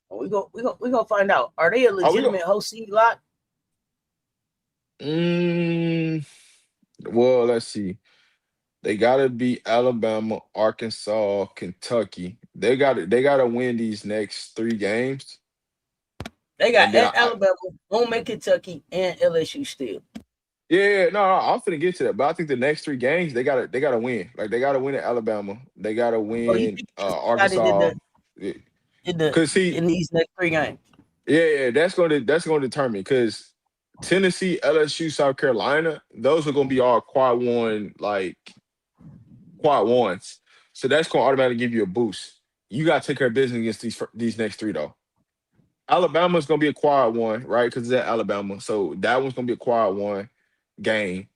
We gonna find out. Are they a legitimate host seed lock? Well, let's see. They gotta beat Alabama, Arkansas, Kentucky. They gotta win these next 3 games. They got And then at Alabama, home at Kentucky, and LSU still. Yeah, no, I'm finna get to that. But I think the next 3 games they gotta win. Like they gotta win at Alabama. They gotta win Arkansas. In Because these next 3 games. yeah, that's gonna determine because Tennessee, LSU, South Carolina, those are gonna be all quad ones. So that's gonna automatically give you a boost. You gotta take care of business against these next 3 though. Alabama's gonna be a quad one, right? Because it's at Alabama. So that one's gonna be a quad one game.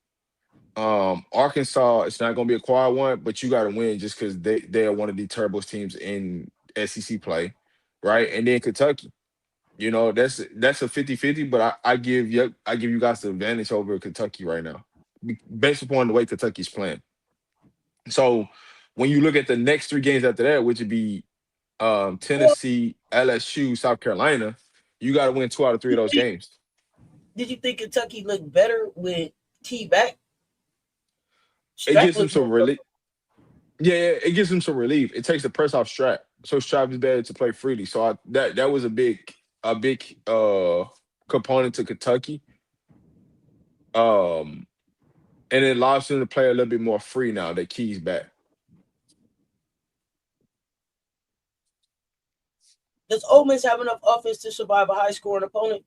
Arkansas, it's not gonna be a quad one, but you gotta win just because they are one of the terrible teams in SEC play, right? And then Kentucky. That's a 50-50, but I give you guys the advantage over Kentucky right now, based upon the way Kentucky's playing. So when you look at the next 3 games after that, which would be Tennessee, LSU, South Carolina, you got to win 2 out of 3 of those games. Did you think Kentucky looked better with T back? It gives them some relief. Yeah, it gives them some relief. It takes the press off Strack, so Strack is better to play freely. So that was a big component to Kentucky. And it allows them to play a little bit more free now that Key's back. Does Ole Miss have enough offense to survive a high-scoring opponent?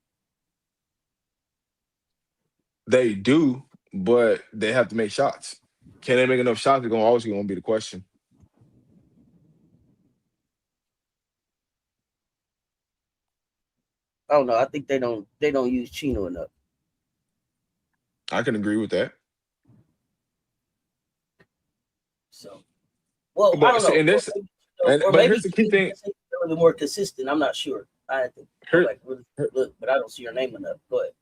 They do, but they have to make shots. Can they make enough shots? It's always going to be the question. I don't know. I think they don't use Chino enough. I can agree with that. So, well, I don't know. And this, or but maybe here's the key thing. A little more consistent. I'm not sure. I have to really look, but I don't see your name enough. Go ahead.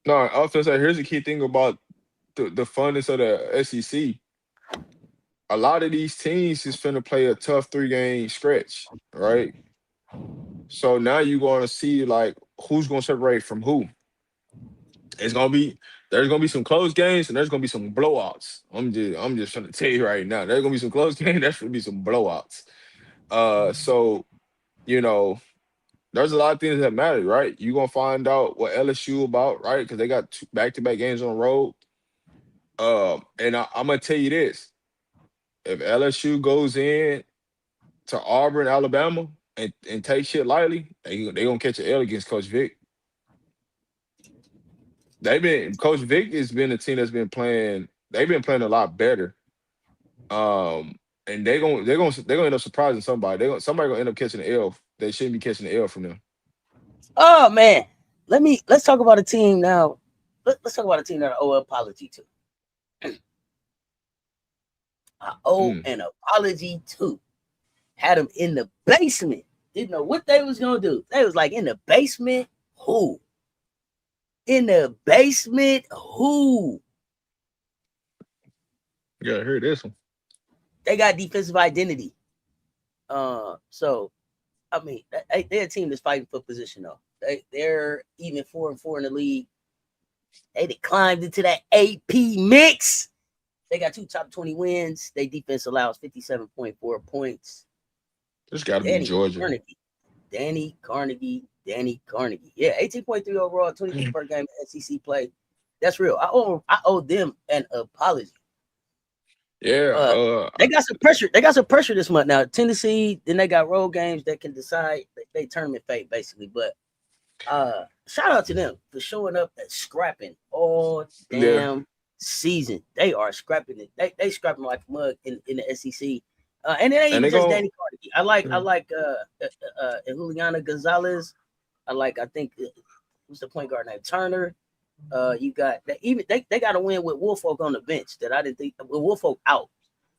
No, I was going to say, here's the key thing about the funness of the SEC. A lot of these teams is finna play a tough 3-game stretch, right? So now you're going to see like who's going to separate from who. There's gonna be some close games and there's gonna be some blowouts. I'm just trying to tell you right now. There's gonna be some close games. There's gonna be some blowouts. So there's a lot of things that matter, right? You're gonna find out what LSU about, right? Because they got 2 back-to-back games on the road. And I'm gonna tell you this: if LSU goes in to Auburn, Alabama, and take shit lightly, they gonna catch an L against Coach Vic. Coach Vic has been a team that's been playing. They've been playing a lot better. And they're gonna end up surprising somebody. Somebody gonna end up catching an L. They shouldn't be catching an L from them. Oh man, let's talk about a team now. Let's talk about a team that I owe an apology to. I owe an apology to. Had them in the basement. Didn't know what they was gonna do. They was like in the basement. Who? In the basement? Who? You gotta hear this one. They got defensive identity. So I mean, they're a team that's fighting for position though. They're even 4-4 in the league. They climbed into that AP mix. They got 2 top 20 wins. Their defense allows 57.4 points. This got to be Georgia. Danny Carnegie. Yeah, 18.3 overall, 22 per game SEC play. That's real. I owe them an apology. Yeah. They got some pressure. They got some pressure this month now. Tennessee, then they got road games that can decide they tournament fate, basically. But shout out to them for showing up and scrapping all damn season, they are scrapping it. They scrapping like mug in the SEC. And it ain't And even they just go. Danny Carnegie. I like Juliana Gonzalez. I think who's the point guard name? Turner. You got that even they got a win with Woolfolk on the bench that I didn't think with Woolfolk out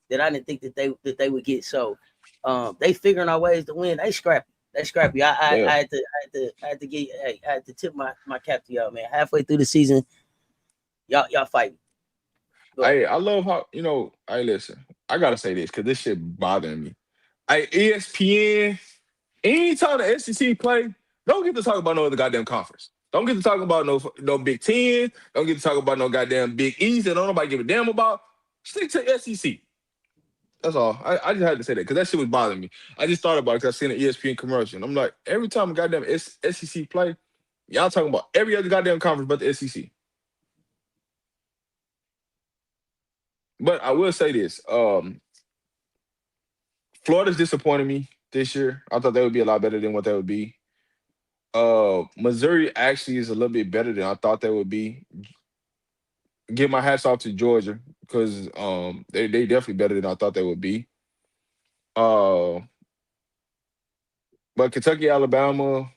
that I didn't think that they would get. So they figuring out ways to win. They scrappy. They scrappy. I had to get I had to tip my cap to y'all, man. Halfway through the season, y'all fighting. Hey, I love how Hey, listen, I gotta say this because this shit bothering me. Hey, ESPN. Anytime the SEC play, don't get to talk about no other goddamn conference. Don't get to talk about no Big Ten. Don't get to talk about no goddamn Big East that don't nobody give a damn about. Stick to SEC. That's all. I just had to say that because that shit was bothering me. I just thought about it because I seen an ESPN commercial. And I'm like, every time a goddamn SEC play, y'all talking about every other goddamn conference but the SEC. But I will say this. Florida's disappointed me this year. I thought they would be a lot better than what they would be. Missouri actually is a little bit better than I thought they would be. Give my hats off to Georgia because they definitely better than I thought they would be. Uh, but Kentucky, Alabama,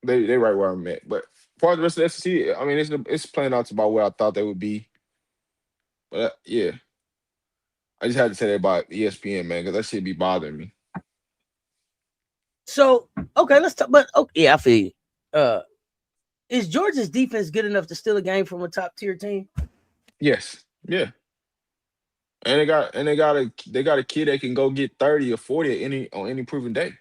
they right where I'm at. But as far as the rest of the SEC, I mean it's playing out to about where I thought they would be. But yeah, I just had to say that about ESPN, man, because that shit be bothering me. So okay, let's talk. But okay, yeah, I feel you. Is Georgia's defense good enough to steal a game from a top tier team? Yes, yeah. And they got a kid that can go get 30 or 40 on any proven day.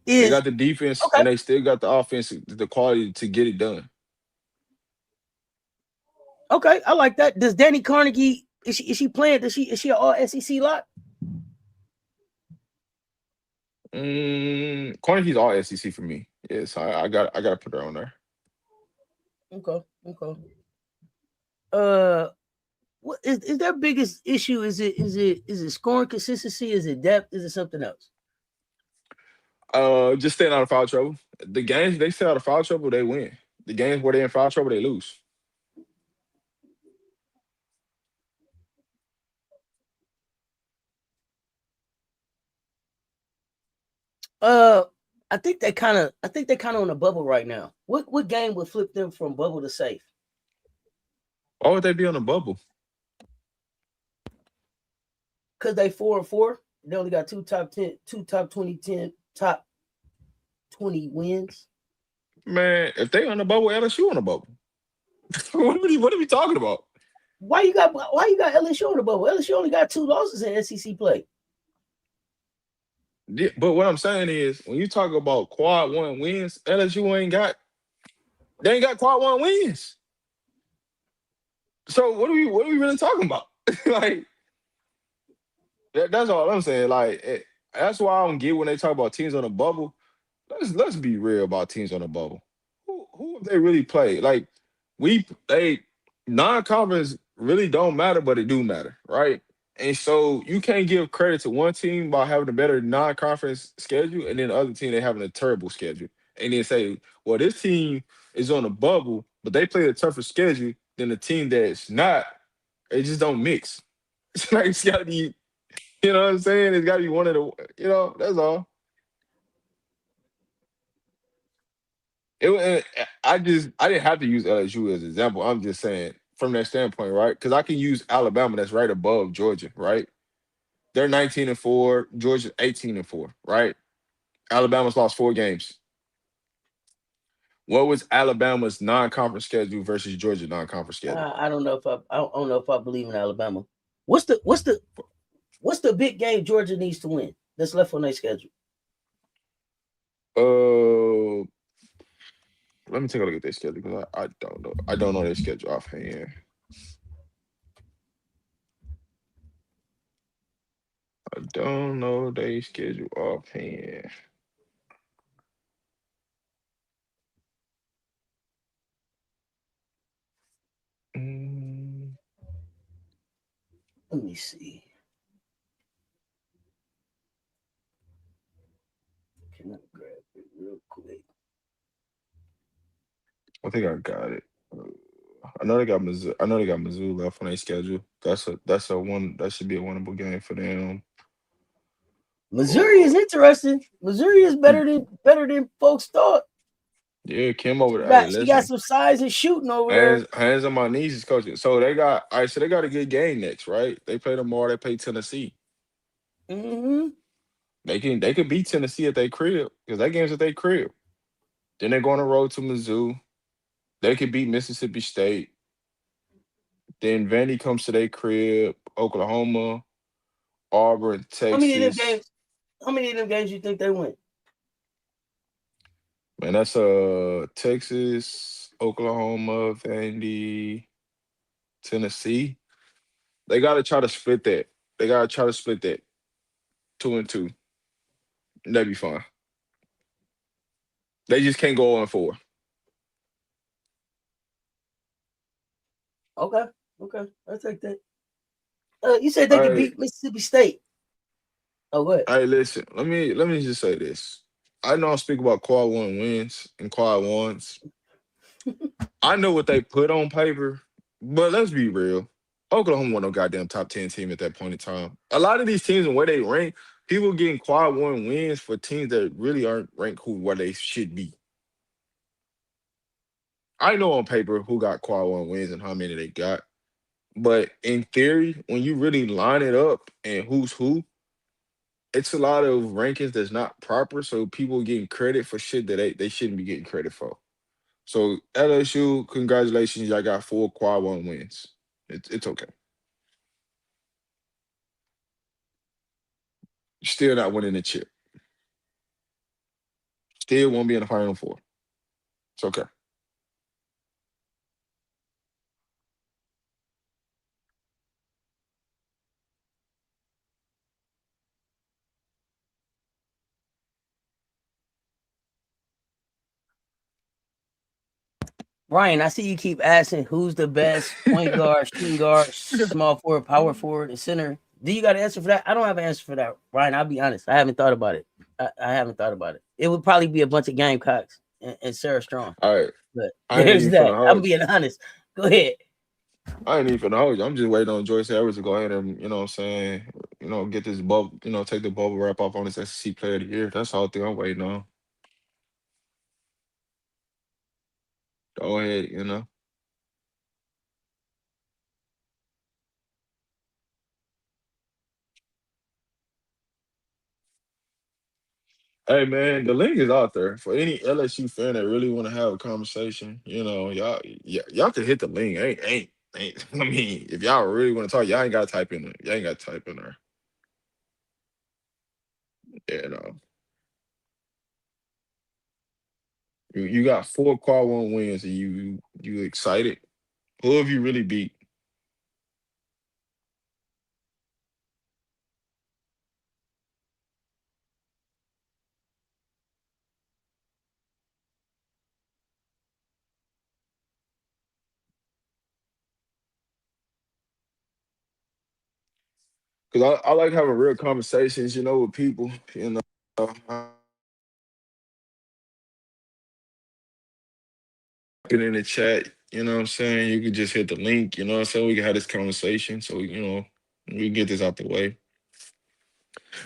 They Is got the defense okay. and they still got the offense, the quality to get it done. Okay, I like that. Does Danny Carnegie is she playing? Is she an all SEC lot? Carnegie's all SEC for me. Yes, I got to put her on there. Okay, okay. What is their biggest issue? Is it scoring consistency? Is it depth? Is it something else? Just staying out of foul trouble. The games they stay out of foul trouble, they win. The games where they're in foul trouble, they lose. Uh, I think they kind of on a bubble right now. What game would flip them from bubble to safe? Why would they be on a bubble? Cause they 4-4. They only got two top 20 wins. Man, if they on the bubble, LSU on the bubble. What are we talking about? Why you got LSU on the bubble? LSU only got 2 losses in SEC play. Yeah, but what I'm saying is, when you talk about quad one wins, LSU they ain't got quad one wins. So what are we really talking about? Like that's all I'm saying. Like that's why I don't get when they talk about teams on the bubble. Let's be real about teams on the bubble. Who have they really played? Like they non-conference really don't matter, but it do matter, right? And so you can't give credit to one team by having a better non-conference schedule, and then the other team they having a terrible schedule, and then say, well, this team is on the bubble, but they play a tougher schedule than the team that's not. It just don't mix. It's like it's gotta be, you know what I'm saying? It's gotta be one of the, that's all. I didn't have to use LSU as an example. I'm just saying from that standpoint, right? Because I can use Alabama that's right above Georgia, right? They're 19-4, Georgia's 18-4, right? Alabama's lost 4 games. What was Alabama's non-conference schedule versus Georgia non-conference schedule? I don't know if I don't know if I believe in Alabama. What's the big game Georgia needs to win that's left on their schedule? Uh, Let me take a look at their schedule because I don't know. I don't know their schedule offhand. I don't know their schedule offhand. Mm, Let me see. Can I grab it real quick? I think I got it. I know they got Mizzou. I know they got Mizzou left on their schedule. That's a one. That should be a winnable game for them. Missouri is Oh, interesting. Missouri is better than folks thought. yeah, Kim over She there. Hey, got she got listen, some size and shooting over there. hands on my knees is coaching. So they got. All right, so they got a good game next, right? They play tomorrow. They play Tennessee. Mm-hmm. They could beat Tennessee at their crib because that game's at their crib. Then they go on the road to Mizzou. They could beat Mississippi State. Then Vandy comes to their crib. Oklahoma, Auburn, How many of them Texas. games? How many of them games you think they win? Man, that's Texas, Oklahoma, Vandy, Tennessee. They gotta try to split that. They gotta try to split that 2-2. That'd be fine. They just can't go on 4. Okay, okay, I'll take that. You said they All could right, beat Mississippi State. Oh, what? all right. Listen, let me just say this. I know I speak about quad one wins and quad ones. I know what they put on paper, but let's be real. Oklahoma won no goddamn top 10 team at that point in time. A lot of these teams and where they rank, people getting quad one wins for teams that really aren't ranked who where they should be. I know on paper who got quad one wins and how many they got. But in theory, when you really line it up and who's who, it's a lot of rankings that's not proper. So people getting credit for shit that they shouldn't be getting credit for. So LSU, congratulations, y'all got 4 quad one wins. It's okay. Still not winning the chip. Still won't be in the final 4. It's okay. Ryan, I see you keep asking who's the best point guard, shooting guard, small forward, power forward, and center. Do you got an answer for that? I don't have an answer for that, Ryan. I'll be honest. I haven't thought about it. I haven't thought about it. It would probably be a bunch of Gamecocks and Sarah Strong. All right. But I ain't there's even finna that. I'm hold you. being honest. Go ahead. I ain't even finna hold you. I'm just waiting on Joyce Edwards to go ahead and, you know what I'm saying, get this bubble, take the bubble wrap off on this SEC player of the year. That's the whole thing I'm waiting on. Go ahead. Hey man, the link is out there for any LSU fan that really want to have a conversation. Y'all can hit the link. Ain't. I mean, if y'all really want to talk, y'all ain't got to type in there. Y'all ain't got to type in there. You know, you got 4 quad one wins, and you excited. Who have you really beat? Because I like having real conversations, with people. Get in the chat. You know what I'm saying? You could just hit the link. You know what I'm saying? We can have this conversation, so we can get this out the way.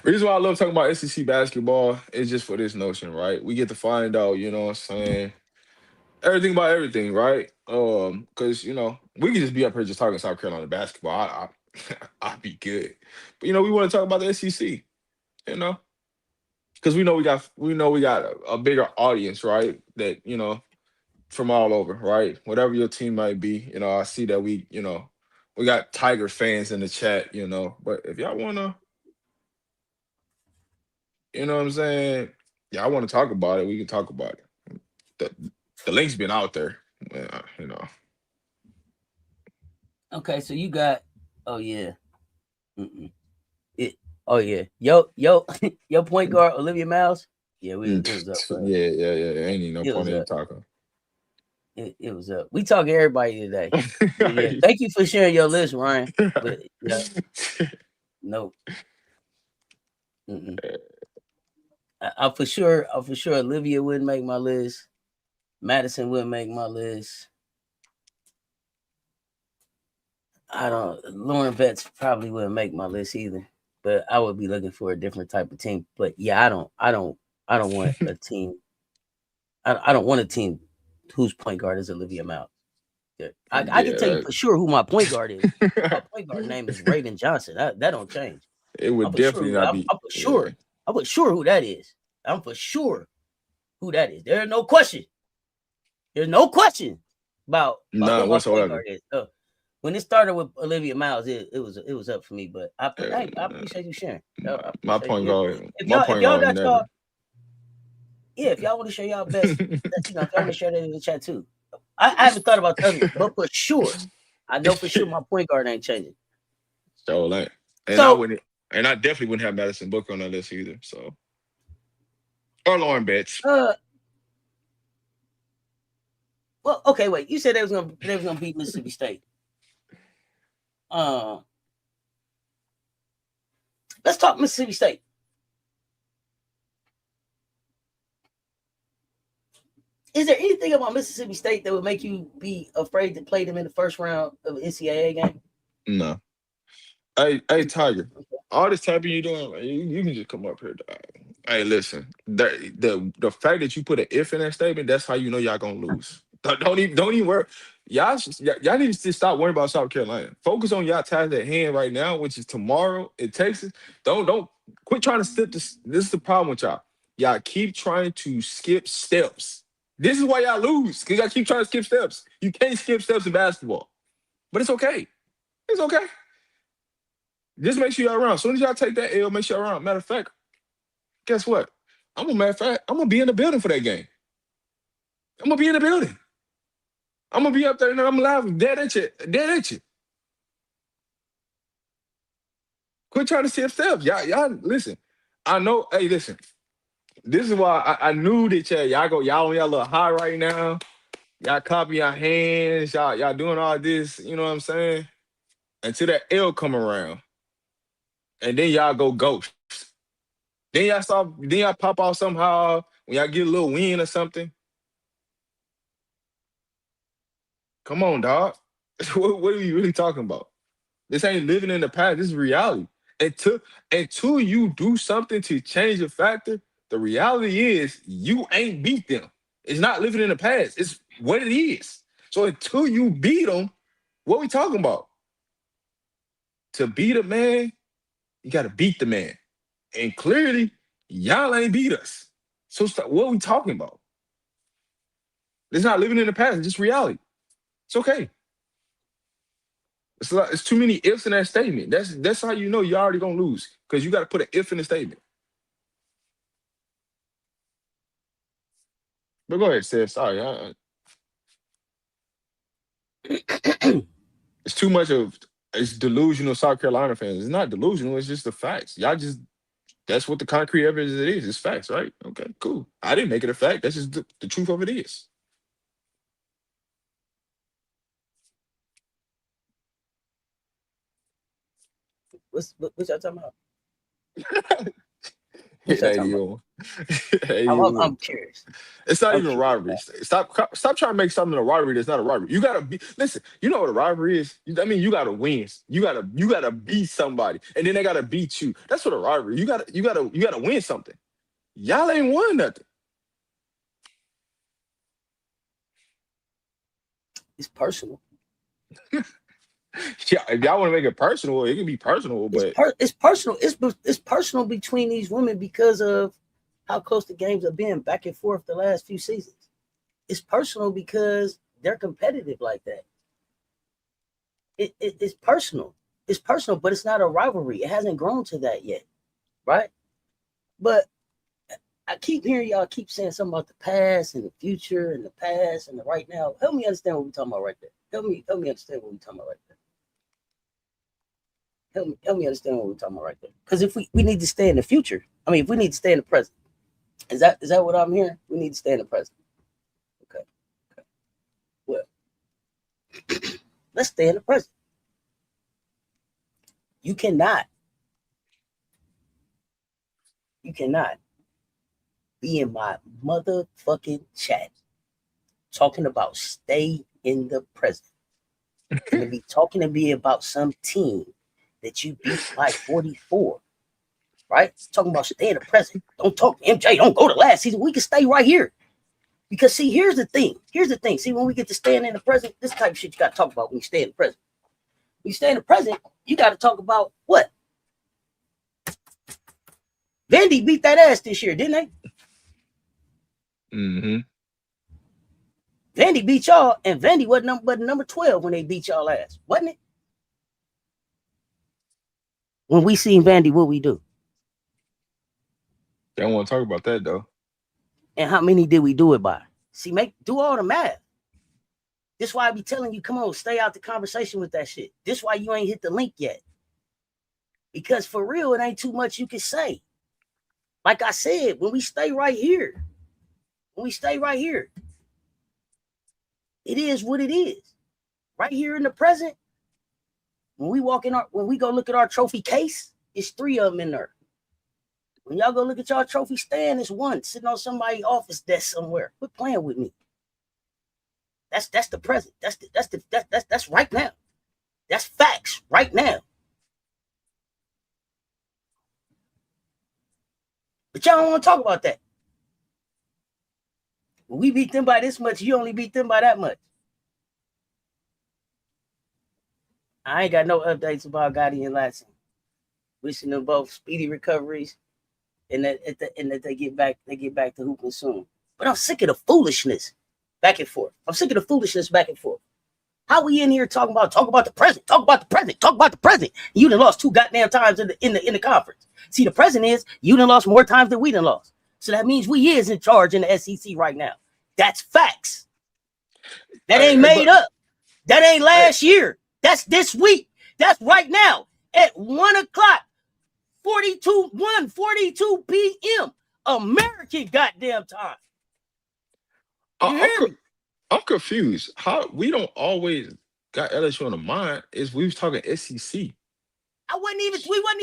Reason why I love talking about SEC basketball is just for this notion, right? We get to find out, what I'm saying, everything about everything, right? Because we could just be up here just talking South Carolina basketball. I'd be good, but we want to talk about the SEC, you know, because we know we got a bigger audience, right? That from all over, right? Whatever your team might be, I see that we got Tiger fans in the chat, but if y'all wanna. You know what I'm saying? Yeah, I want to talk about it. We can talk about it. The link's been out there. You know. Okay, so you got. Oh yeah. Mm-mm. It. Oh yeah. Yo, your point guard Olivia Miles. Yeah, it was up, bro. Yeah. Ain't even no It point was in up. talking. It was up. We talking everybody today. But yeah, thank you for sharing your list, Ryan. But yeah, no. Mm-mm. I for sure Olivia wouldn't make my list. Madison wouldn't make my list. Lauren Betts probably wouldn't make my list either. But I would be looking for a different type of team. But yeah, I don't want a team. I don't want a team whose point guard is Olivia Mouse. I can tell you for sure who my point guard is. My point guard name is Raven Johnson. That don't change. It would definitely not be. I'm for sure. I'm for sure who that is. I'm for sure who that is. There's no question. There's no question about who my point guard is. When it started with Olivia Miles, it was up for me. But I appreciate you sharing. My point guard. If y'all got y'all, if y'all want to share y'all best, if y'all want to share that in the chat too. I haven't thought about the other, but for sure, I know for sure my point guard ain't changing. So I definitely wouldn't have Madison Booker on that list either. So, or Lauren Betts. Well, okay, wait. You said they was gonna beat Mississippi State. Let's talk Mississippi State. Is there anything about Mississippi State that would make you be afraid to play them in the first round of an NCAA game? No. Hey, Tiger. All this typing you doing, you can just come up here. Hey, listen. The fact that you put an if in that statement, that's how you know y'all gonna lose. Don't even worry. Y'all need to stop worrying about South Carolina. Focus on y'all task at hand right now, which is tomorrow in Texas. Don't quit trying to skip this. This is the problem with y'all. Y'all keep trying to skip steps. This is why y'all lose, because y'all keep trying to skip steps. You can't skip steps in basketball. But it's okay. It's okay. Just make sure y'all around. As soon as y'all take that L, make sure y'all around. Matter of fact, guess what? I'm gonna be in the building for that game. I'm gonna be in the building. I'm gonna be up there and I'm live, dead at you. Quit trying to skip steps. Y'all listen. I know, hey, listen. This is why I knew that y'all on y'all little high right now. Y'all clapping your hands, y'all doing all this, you know what I'm saying? Until that L come around. And then y'all go ghost. Then y'all pop out somehow when y'all get a little win or something. Come on, dog. What are you really talking about? This ain't living in the past. This is reality. Until you do something to change the factor, the reality is you ain't beat them. It's not living in the past. It's what it is. So until you beat them, what we talking about? To beat a man, you got to beat the man. And clearly, y'all ain't beat us. So what are we talking about? It's not living in the past. It's just reality. It's okay. It's too many ifs in that statement. That's how you know you're already going to lose, because you got to put an if in the statement. But go ahead, Seth. Sorry. It's too much of it's delusional South Carolina fans. It's not delusional. It's just the facts. That's what the concrete evidence it is. It's facts, right? Okay, cool. I didn't make it a fact. That's just the truth of it is. What y'all talking about? I'm curious. It's not even a robbery. Stop trying to make something a robbery that's not a robbery. You gotta be listen. You know what a robbery is? I mean, you gotta win. You gotta beat somebody, and then they gotta beat you. That's what a robbery. You gotta win something. Y'all ain't won nothing. It's personal. Yeah, if y'all want to make it personal, it can be personal, but it's personal. It's personal between these women because of how close the games have been back and forth the last few seasons. It's personal because they're competitive like that. It's personal. It's personal, but it's not a rivalry. It hasn't grown to that yet, right? But I keep hearing y'all keep saying something about the past and the future and the past and the right now. Help me understand what we're talking about right there. Help me understand what we're talking about right there. Help me understand what we're talking about right there. Because if we need to stay in the future, I mean, if we need to stay in the present, is that what I'm hearing? We need to stay in the present. Okay. Well, let's stay in the present. You cannot be in my motherfucking chat talking about stay in the present. You're gonna be talking to me about some team that you beat by 44, right? Talking about stay in the present. Don't talk MJ. Don't go to last season. We can stay right here. Because see, here's the thing. See, when we get to staying in the present, this type of shit you got to talk about when you stay in the present. When you stay in the present, you got to talk about what? Vandy beat that ass this year, didn't they? Mm-hmm. Vandy beat y'all, and Vandy wasn't but number 12 when they beat y'all ass, wasn't it? When we seen Vandy, what we do? They don't want to talk about that though. And how many did we do it by? See, do all the math. This why I be telling you, come on, stay out the conversation with that shit. This why you ain't hit the link yet. Because for real, it ain't too much you can say. Like I said, when we stay right here, it is what it is. Right here in the present, when we go look at our trophy case, it's 3 of them in there. When y'all go look at y'all trophy stand, it's 1 sitting on somebody's office desk somewhere. Quit playing with me. That's the present. That's right now. That's facts right now. But y'all don't want to talk about that. When we beat them by this much, you only beat them by that much. I ain't got no updates about Gotti and Latson. Wishing them both speedy recoveries, and that they get back to hooping soon. But I'm sick of the foolishness back and forth. How we in here talk about the present? You done lost 2 goddamn times in the conference. See, the present is you done lost more times than we done lost. So that means we is in charge in the SEC right now. That's facts. That ain't made up. That ain't last year. That's this week. That's right now at 1:42 p.m. American goddamn time. I'm confused. How we don't always got LSU on the mind is we was talking SEC. We wasn't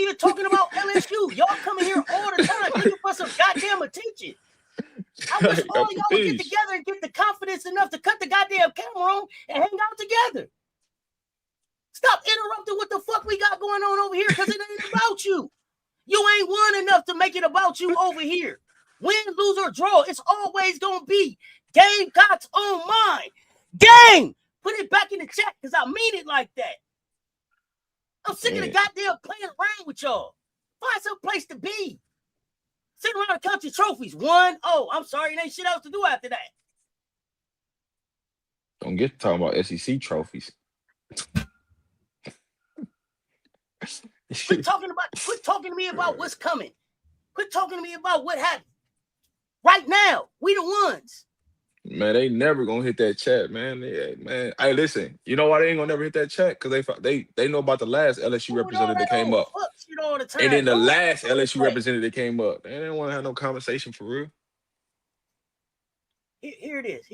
even talking about LSU. Y'all coming here all the time looking for some goddamn attention. I wish all y'all would get together and get the confidence enough to cut the goddamn camera on and hang out together. Stop interrupting what the fuck we got going on over here, because it ain't about you. You ain't won enough to make it about you over here. Win, lose, or draw, it's always going to be Gamecocks on mine. Game! Put it back in the chat, because I mean it like that. I'm sick of the goddamn playing around with y'all. Find some place to be. Sit around and count your trophies. 1, oh, I'm sorry, there ain't shit else to do after that. Don't get to talking about SEC trophies. Quit talking to me about what's coming. Quit talking to me about what happened. Right now, we the ones. Man, they never gonna hit that chat, man. Man, hey, listen. You know why they ain't gonna never hit that chat? Because they know about the last LSU representative that came up, all the time. and then the last LSU representative that came up. They didn't want to have no conversation for real. Here it is.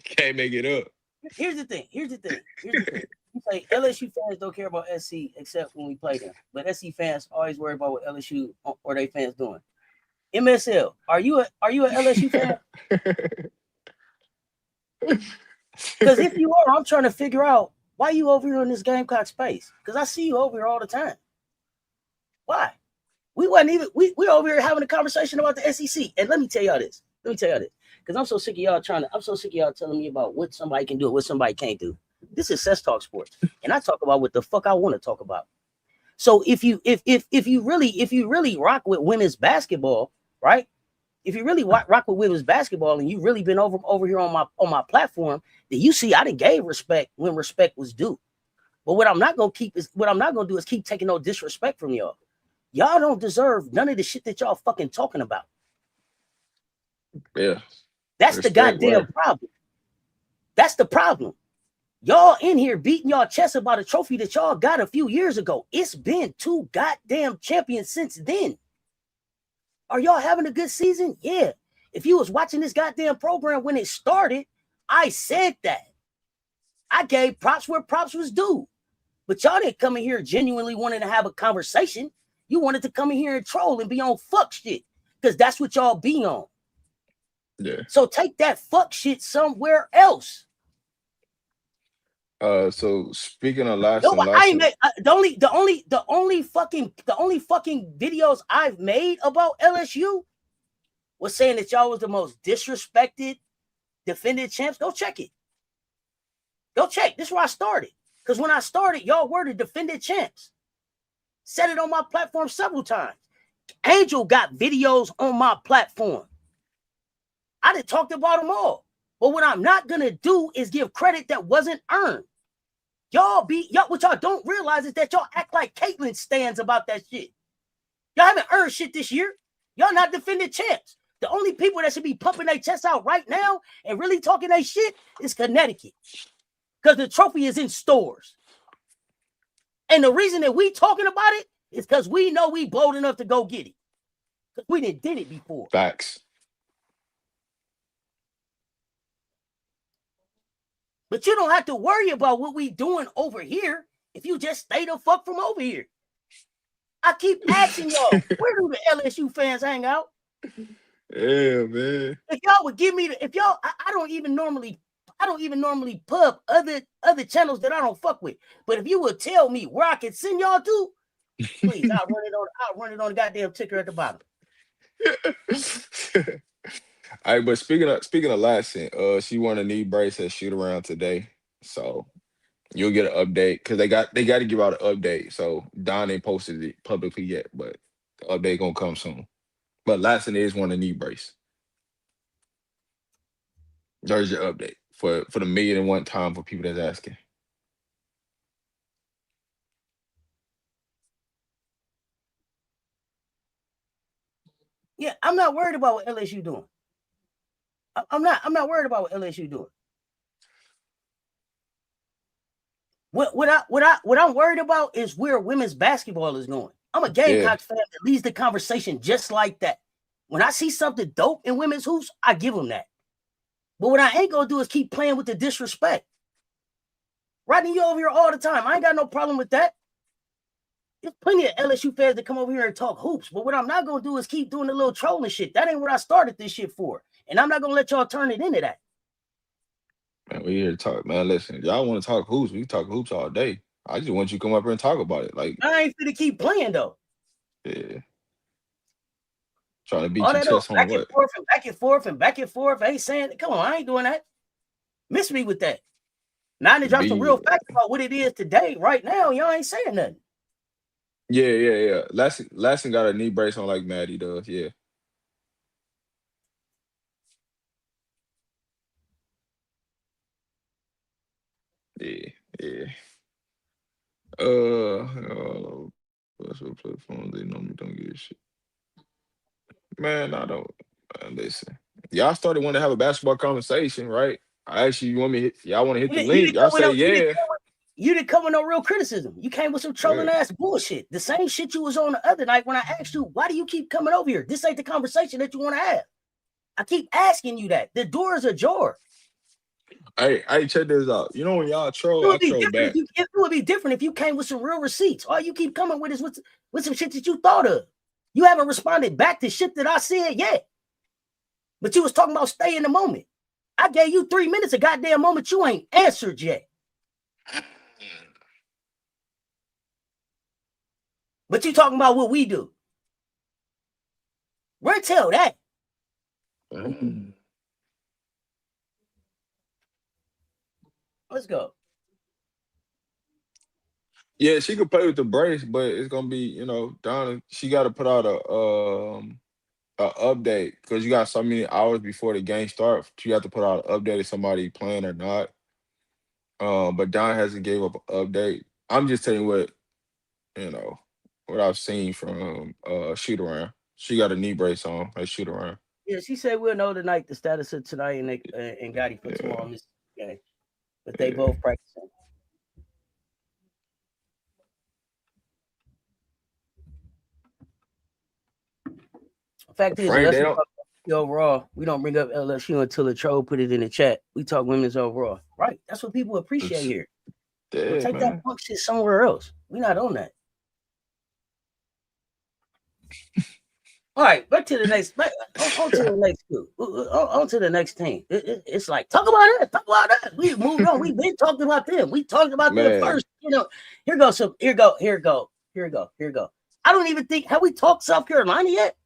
Can't make it up. Here's the thing. You say LSU fans don't care about SC except when we play them, but SC fans always worry about what LSU or they fans doing. MSL, are you a LSU fan? Because if you are, I'm trying to figure out why you over here in this Gamecock space. Because I see you over here all the time. Why? We wasn't even we over here having a conversation about the SEC. And let me tell y'all this. Because I'm so sick of y'all telling me about what somebody can do and what somebody can't do. This is Cess Talk Sports, and I talk about what the fuck I want to talk about. So if you really rock with women's basketball, right? If you really rock with women's basketball and you really been over here on my platform, then you see I done gave respect when respect was due. But what I'm not gonna do is keep taking no disrespect from y'all. Y'all don't deserve none of the shit that y'all fucking talking about. Yeah. That's the goddamn problem. That's the problem. Y'all in here beating y'all chest about a trophy that y'all got a few years ago. It's been 2 goddamn champions since then. Are y'all having a good season? Yeah. If you was watching this goddamn program when it started, I said that. I gave props where props was due. But y'all didn't come in here genuinely wanting to have a conversation. You wanted to come in here and troll and be on fuck shit. Because that's what y'all be on. Yeah. So take that fuck shit somewhere else. So speaking of last No, and I last, ain't made the only fucking videos I've made about LSU was saying that y'all was the most disrespected defended champs. Go check it. Go check. This is where I started. Because when I started, y'all were the defended champs. Said it on my platform several times. Angel got videos on my platform. I done talked about them all. But what I'm not gonna do is give credit that wasn't earned. Y'all what y'all don't realize is that y'all act like Caitlyn stands about that shit. Y'all haven't earned shit this year. Y'all not defending champs. The only people that should be pumping their chests out right now and really talking their shit is Connecticut. Because the trophy is in stores. And the reason that we talking about it is because we know we bold enough to go get it. Because we did it before. facts. But you don't have to worry about what we doing over here if you just stay the fuck from over here. I keep asking y'all, where do the LSU fans hang out? Yeah, man. If y'all would give me I don't even normally pub other channels that I don't fuck with. But if you would tell me where I can send y'all to, please, I'll run it on the goddamn ticker at the bottom. All right, but speaking of Lassie, she won a knee brace at shoot around today, so you'll get an update because they got to give out an update. So Don ain't posted it publicly yet, but the update gonna come soon. But Lassie is won a knee brace. There's your update for the 1,000,001 time for people that's asking. Yeah, I'm not worried about what LSU doing. I'm not worried about what LSU doing. What I'm worried about is where women's basketball is going. I'm a Gamecocks fan that leads the conversation just like that. When I see something dope in women's hoops, I give them that. But what I ain't gonna do is keep playing with the disrespect. Riding you over here all the time. I ain't got no problem with that. There's plenty of LSU fans that come over here and talk hoops. But what I'm not gonna do is keep doing the little trolling shit. That ain't what I started this shit for. And I'm not gonna let y'all turn it into that. Man, we here to talk, man. Listen, if y'all want to talk hoops, we talk hoops all day. I just want you to come up here and talk about it. Like, I ain't finna keep playing though. yeah. Trying to beat All your that chest on back what? and forth and back and forth and back and forth. I ain't saying, come on, I ain't doing that. Miss me with that. Now they drop some real facts about what it is today. Right now, y'all ain't saying nothing. Yeah. Lassie got a knee brace on like Maddie does. Yeah. Yeah. What's what platform they normally don't get shit. Man, I don't listen. Y'all started wanting to have a basketball conversation, right? I actually you want me y'all want to hit the You link. didn't Y'all come with say yeah. you didn't come with no real criticism. You came with some trolling ass bullshit. The same shit you was on the other night when I asked you, why do you keep coming over here? This ain't the conversation that you want to have. I keep asking you that. The door is ajar. Hey, check this out. You know when y'all troll, I troll back. It would be different if you came with some real receipts. All you keep coming with is with some shit that you thought of. You haven't responded back to shit that I said yet. But you was talking about stay in the moment. I gave you 3 minutes of goddamn moment you ain't answered yet. But you talking about what we do. Run tell that. Let's go. Yeah, she could play with the brace, but it's gonna be, Donna. She got to put out a update because you got so many hours before the game starts. You have to put out an update if somebody playing or not. But Don hasn't gave up an update. I'm just telling you what I've seen from shoot around. She got a knee brace on. Like shoot around. Yeah, she said we'll know tonight the status of tonight and Gotti for tomorrow on this game. But they both practicing. Fact is, Frank, they don't. overall, we don't bring up LSU until the troll put it in the chat. We talk women's overall. Right. That's what people appreciate here. We'll take that punk shit somewhere else. We're not on that. All right, back to the next. On to the next school. On to the next team. It's like talk about that. Talk about that. We moved on. We've been talking about them. We talked about them Man, first. Here goes some. Here go. I don't even think have we talked South Carolina yet.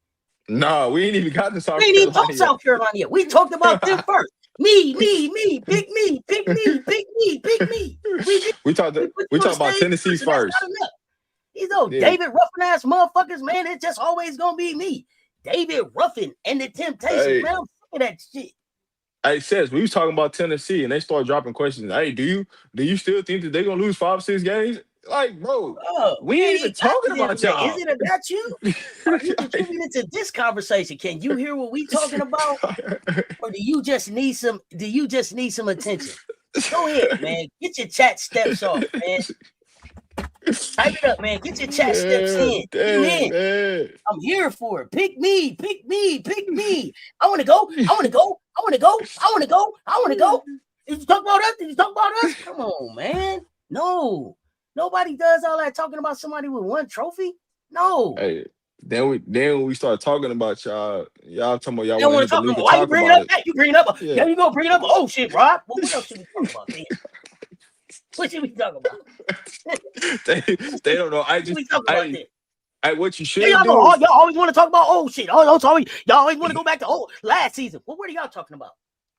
no, we ain't even got to South We ain't even Carolina talked South Carolina yet. We talked about them first. Me, pick me. we talked We put we you on talked the about stage Tennessee first, and that's not first. enough. These old Yeah. David Ruffin ass motherfuckers, man. It's just always gonna be me. David Ruffin and the Temptations, Hey, man. I'm sick of that shit. hey, says we was talking about Tennessee, and they start dropping questions. Hey, do you still think that they're gonna lose 5-6 games? Like, bro, We we ain't ain't even even got talking to them about yet. Is y'all. it about you? Are you contributing to this conversation? Can you hear what we talking about? Or do you just need some attention? Go ahead, man. Get your chat steps off, man. Type it up, man. Get your chat steps in. Get them in. Man. I'm here for it. Pick me. I want to go. Did you talk about us? Come on, man. No. Nobody does all that talking about somebody with one trophy. No. Hey, then we start talking about y'all talking about y'all They don't want to want hit to the talk league about and why you talk bring it about up. it. That you bring it up. Yeah. Yeah, you gonna bring it up. Oh shit, Rob. Well, what else should we talk about then? What should we talk about? they don't know. What should we talk about then? What you Hey, should do y'all is always want to talk about old shit. Y'all always want to go back to last season. Well, what are y'all talking about?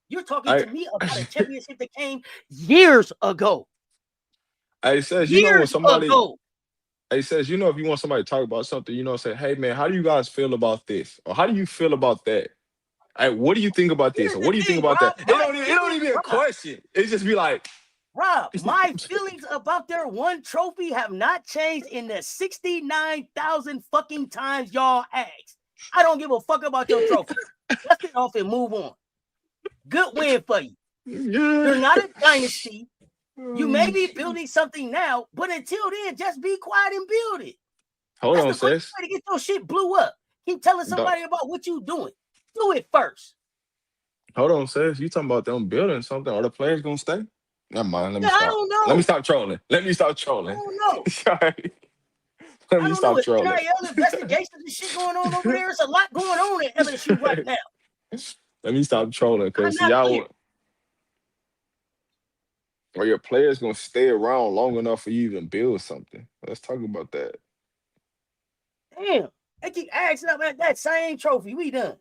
You're talking to me about a championship that came years ago. It says, when somebody it says, if you want somebody to talk about something, say, hey man, how do you guys feel about this? Or how do you feel about that? What do you think about this? Here's Or the what do you think thing, about Rob. that? It don't even be a question. It just be like, Rob, my feelings about their one trophy have not changed in the 69,000 fucking times y'all asked. I don't give a fuck about your trophy. Dust it off and move on. Good win for you. You're not a dynasty. You may be building something now, but until then, just be quiet and build it. Hold That's on, the quickest sis. way to get your shit blew up. Keep telling somebody about what you doing. Do it first. Hold on, sis. You talking about them building something? Are the players gonna stay? Never mind. Let me I stop. don't know. Let me stop trolling. I don't know. Let me stop It's trolling. NIL investigations and shit going on over there. It's a lot going on at LSU right now. Let me stop trolling because I'm not clear. Or your players gonna stay around long enough for you to even build something. Let's talk about that. Damn, they keep asking about that same trophy. We done.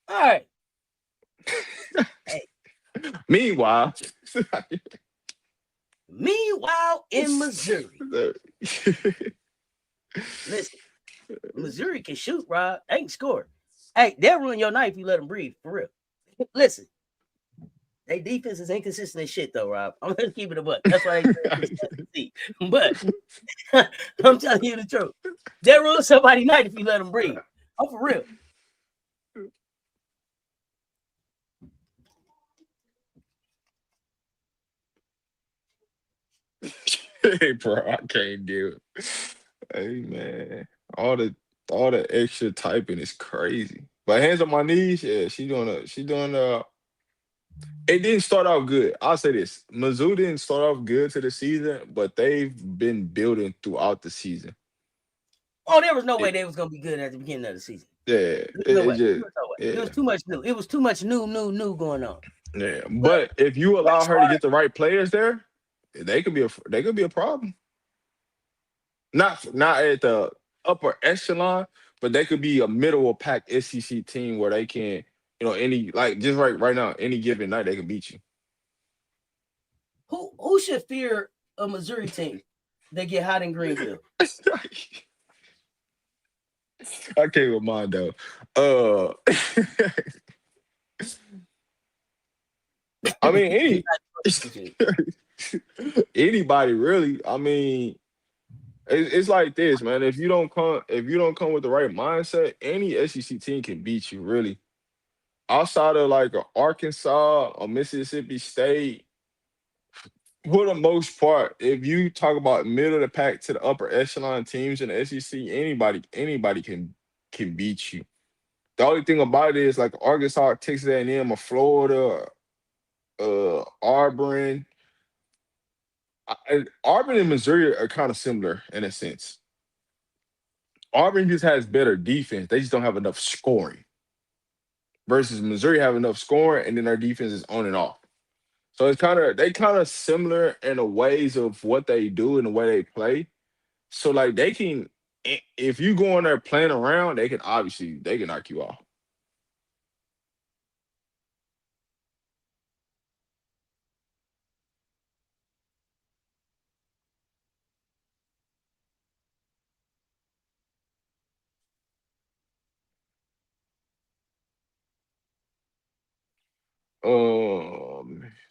All right. Hey. Meanwhile, in Missouri. Listen, Missouri can shoot, Rob. They can score. Hey, they'll ruin your night if you let them breathe, for real. Listen, their defense is inconsistent as shit, though, Rob. I'm gonna keep it a buck. That's why they but I'm telling you the truth. They'll ruin somebody's night if you let them breathe. I'm for real. Hey, bro, I can't do it. Hey, man, all the extra typing is crazy. But hands on my knees, yeah, she doing. It didn't start off good. I'll say this: Mizzou didn't start off good to the season, but they've been building throughout the season. Oh, there was no way they was gonna be good at the beginning of the season. Yeah, it was too much new. It was too much new going on. Yeah, but if you allow her to get the right players there, they could be a problem. Not at the upper echelon, but they could be a middle of pack SEC team where they can, any just right now, any given night they can beat you. Who should fear a Missouri team that get hot in Greenville? I can't with mine though. I mean, anybody really. I mean, it's like this, man. If you don't come with the right mindset, any SEC team can beat you. Really, outside of like a Arkansas or Mississippi State, for the most part, if you talk about middle of the pack to the upper echelon teams in the SEC, anybody can beat you. The only thing about it is like Arkansas, Texas A&M, or Florida, Auburn. Auburn and Missouri are kind of similar in a sense. Auburn just has better defense. They just don't have enough scoring. Versus Missouri have enough scoring, and then their defense is on and off. So it's kind of similar in the ways of what they do and the way they play. So like they can, if you go in there playing around, they can knock you off.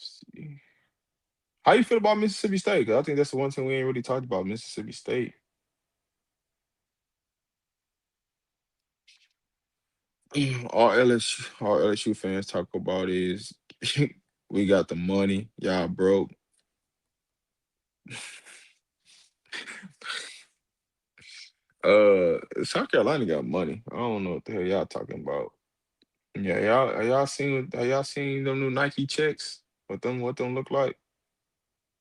Let's see. How you feel about Mississippi State? 'Cause I think that's the one thing we ain't really talked about. Mississippi State. All LSU fans talk about is we got the money, y'all broke. South Carolina got money. I don't know what the hell y'all talking about. Yeah, y'all seen them new Nike checks? What them look like?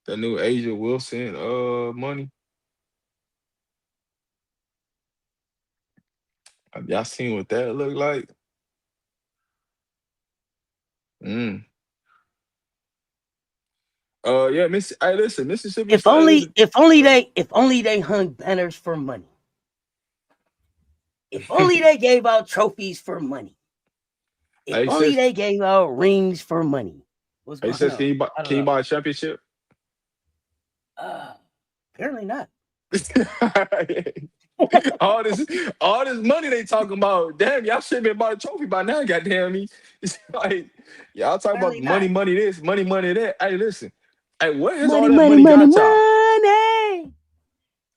That new Asia Wilson money. Have y'all seen what that look like? Mm. Yeah, hey, listen, Mississippi If State is only, the if only uh, they, if only they hung banners for money. If only they gave out trophies for money. If hey only sis, they gave out rings for money. What's hey going sis, on? I don't can you know. buy a championship? Apparently not. all this all this money they talking about. Damn, y'all should have been bought a trophy by now, goddamn me. It's like y'all talking about Apparently not. money this, money that. Hey, listen. Hey, where has all Money, that money, money money, got y'all? money,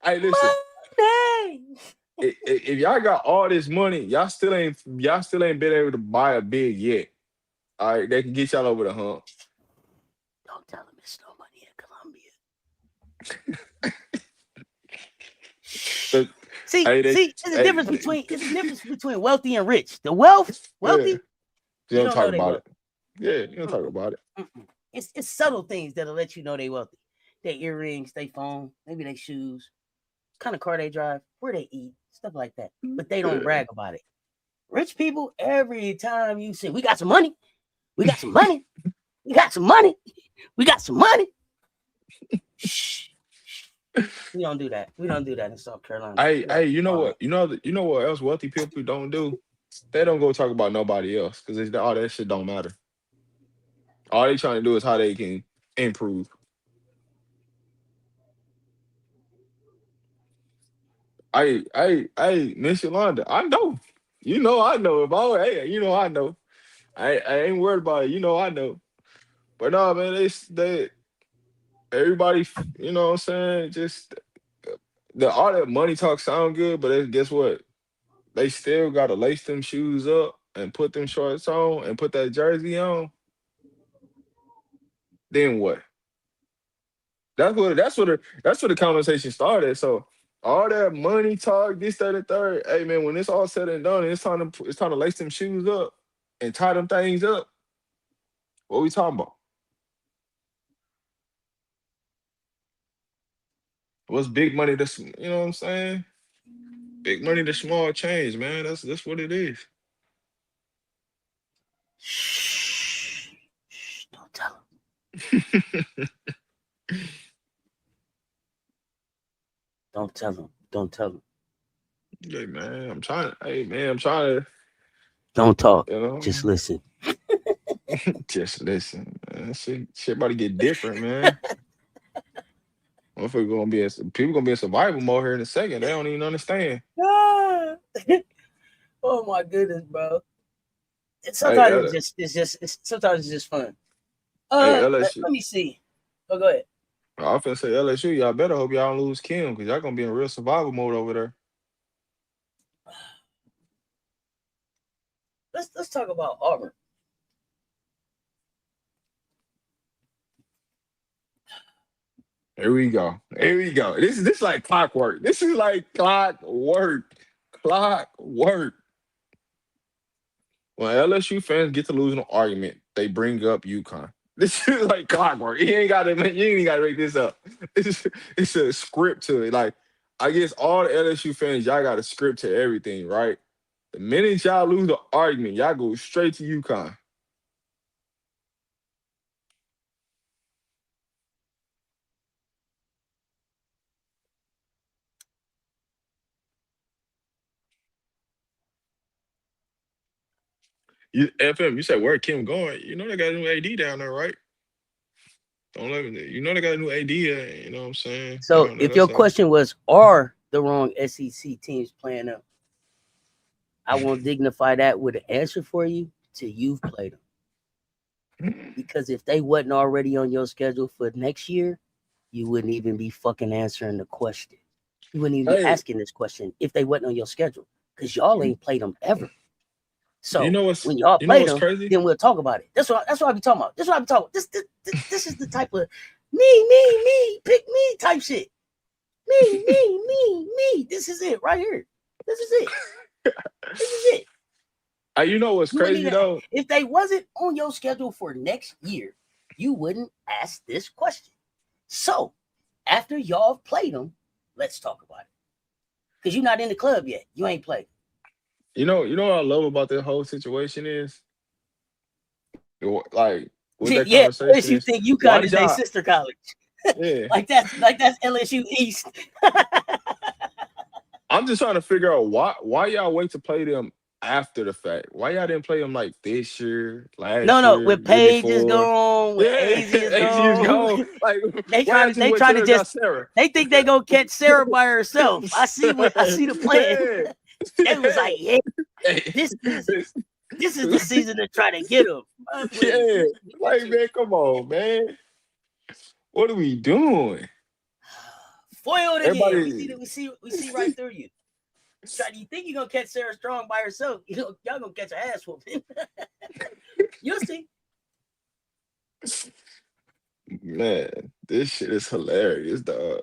Hey, listen. money. If y'all got all this money, y'all still ain't been able to buy a big yet. All right, they can get y'all over the hump. Don't tell them it's no money in Colombia. But, See, hey, it's a hey, difference between wealthy and rich. The wealthy, yeah, you you don't don't talk know they about it. wealthy. Yeah, you don't talk Mm-mm, about it. mm-mm. It's subtle things that'll let you know they wealthy. Their earrings, their phone, maybe their shoes, kind of car they drive, where they eat, stuff like that. But they don't Yeah. brag about it. Rich people, every time you say, we got some money, we got some money, we got some money, we got some money. Shh. We don't do that. We don't do that in South Carolina. We are You know what? quiet. You know what else wealthy people don't do? They don't go talk about nobody else because all that shit don't matter. All they trying to do is how they can improve. Miss Yolanda, I know. You know I know. If I hey, you know I know. I ain't worried about it. You know I know. But no, man, they everybody, you know what I'm saying? Just all that money talk sound good, but guess what? They still gotta lace them shoes up and put them shorts on and put that jersey on. Then what? That's what the conversation started. So all that money talk, this, that, and third. Hey man, when it's all said and done, it's time to lace them shoes up and tie them things up. What we talking about? What's big money to you know what I'm saying? Big money to small change, man. That's what it is. Shh. Shh. Don't tell them. Don't tell them. Don't tell them. Hey man, I'm trying. Hey man, I'm trying to. Don't talk. You Just know, listen. just listen. Man. Shit about to get different, man. Motherfucker gonna be people gonna be in survival mode here in a second. They don't even understand. Ah. Oh my goodness, bro. Hey, Sometimes sometimes it's just fun. LSU. Let me see. Oh, go ahead. I finna say LSU. Y'all better hope y'all don't lose Kim because y'all gonna be in real survival mode over there. Let's talk about Auburn. Here we go. Here we go. This is like clockwork. This is like clockwork. Clockwork. When LSU fans get to lose an argument, they bring up UConn. This is like clockwork. You ain't gotta make this up. It's a script to it. Like I guess all the LSU fans, y'all got a script to everything, right? The minute y'all lose the argument, y'all go straight to UConn. You, FM, you said where Kim going? You know they got a new AD down there, right? Don't let me. You know they got a new AD. You know what I'm saying? So Down there, if your that's all. question was, are the wrong SEC teams playing them? I won't dignify that with an answer for you till you've played them. Because if they wasn't already on your schedule for next year, you wouldn't even be fucking answering the question. You wouldn't even be Hey, asking this question if they wasn't on your schedule. Because y'all ain't played them ever. you So know what's when y'all you know play what's them, crazy? then we'll talk about it. That's what I be talking about. This is what I be talking about. This is the type of me, pick me type shit. Me. This is it right here. This is it. This is it. You know what's You wouldn't crazy even, though? if they wasn't on your schedule for next year, you wouldn't ask this question. So after y'all played them, let's talk about it. Because you're not in the club yet. You ain't played. You know what I love about this whole situation is, like, what that Yeah, conversation unless you is. think Why UConn did is their y'all? sister college. Yeah, like that's LSU East. I'm just trying to figure out why y'all wait to play them after the fact. Why y'all didn't play them like this year, last No, year, with year Paige is before? gone, with Yeah, AZ is AC is gone. gone. Like, they why trying did to you they wait trying till to they got just Sarah? they think they gonna catch Sarah by herself. I see the plan. Yeah. They was like, yeah, this is the season to try to get him. Yeah, like, man, come on, man. What are we doing? Foiled again. Everybody, We see right through you. You think you're gonna catch Sarah Strong by herself? Y'all gonna catch her ass whooping. You'll see. man, this shit is hilarious, dog.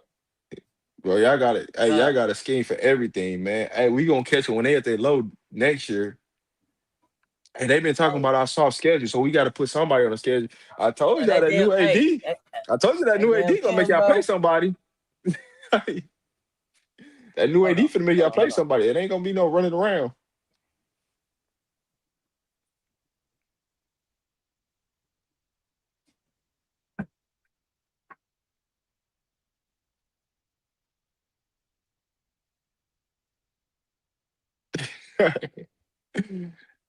Bro, y'all got it. Hey, y'all got a scheme for everything, man. Hey, we gonna catch it when they at their low next year. And they've been talking about our soft schedule, so we got to put somebody on the schedule. I told y'all That that damn new AD. I told you that that new damn AD gonna make Kim, y'all play bro. somebody. That new AD Hold on, finna make y'all play hold on. somebody. It ain't gonna be no running around.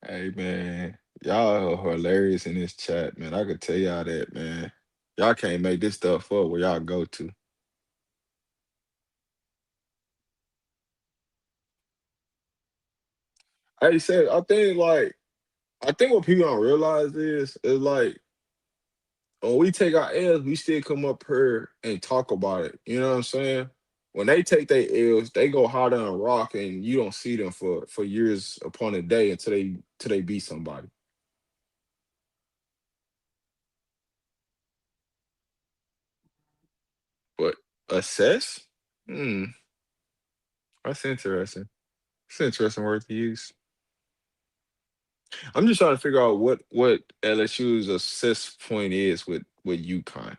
Hey man, y'all are hilarious in this chat, man. I could tell y'all that, man. Y'all can't make this stuff up where y'all go to. Hey, said I think what people don't realize is like when we take our L's, we still come up here and talk about it. You know what I'm saying? When they take their L's, they go hard on a rock, and you don't see them for years upon a day until they beat somebody. But assess, hmm, that's interesting. It's an interesting word to use. I'm just trying to figure out what LSU's assess point is with UConn,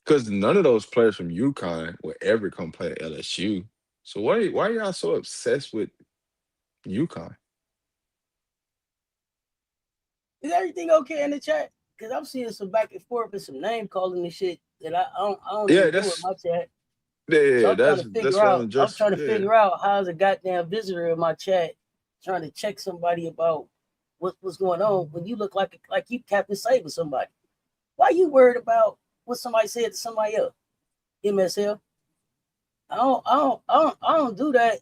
because none of those players from UConn would ever come play at LSU. So why y'all so obsessed with UConn? Is everything okay in the chat? Because I'm seeing some back and forth and some name calling and shit that I don't Yeah, even do in that's my chat. yeah, So yeah, I'm trying to that's figure what I'm out. I'm just trying to yeah. figure out how's a goddamn visitor in my chat trying to check somebody about what's going on when you look like you Captain Saving somebody. Why you worried about what somebody said to somebody else? MSL. I don't do that.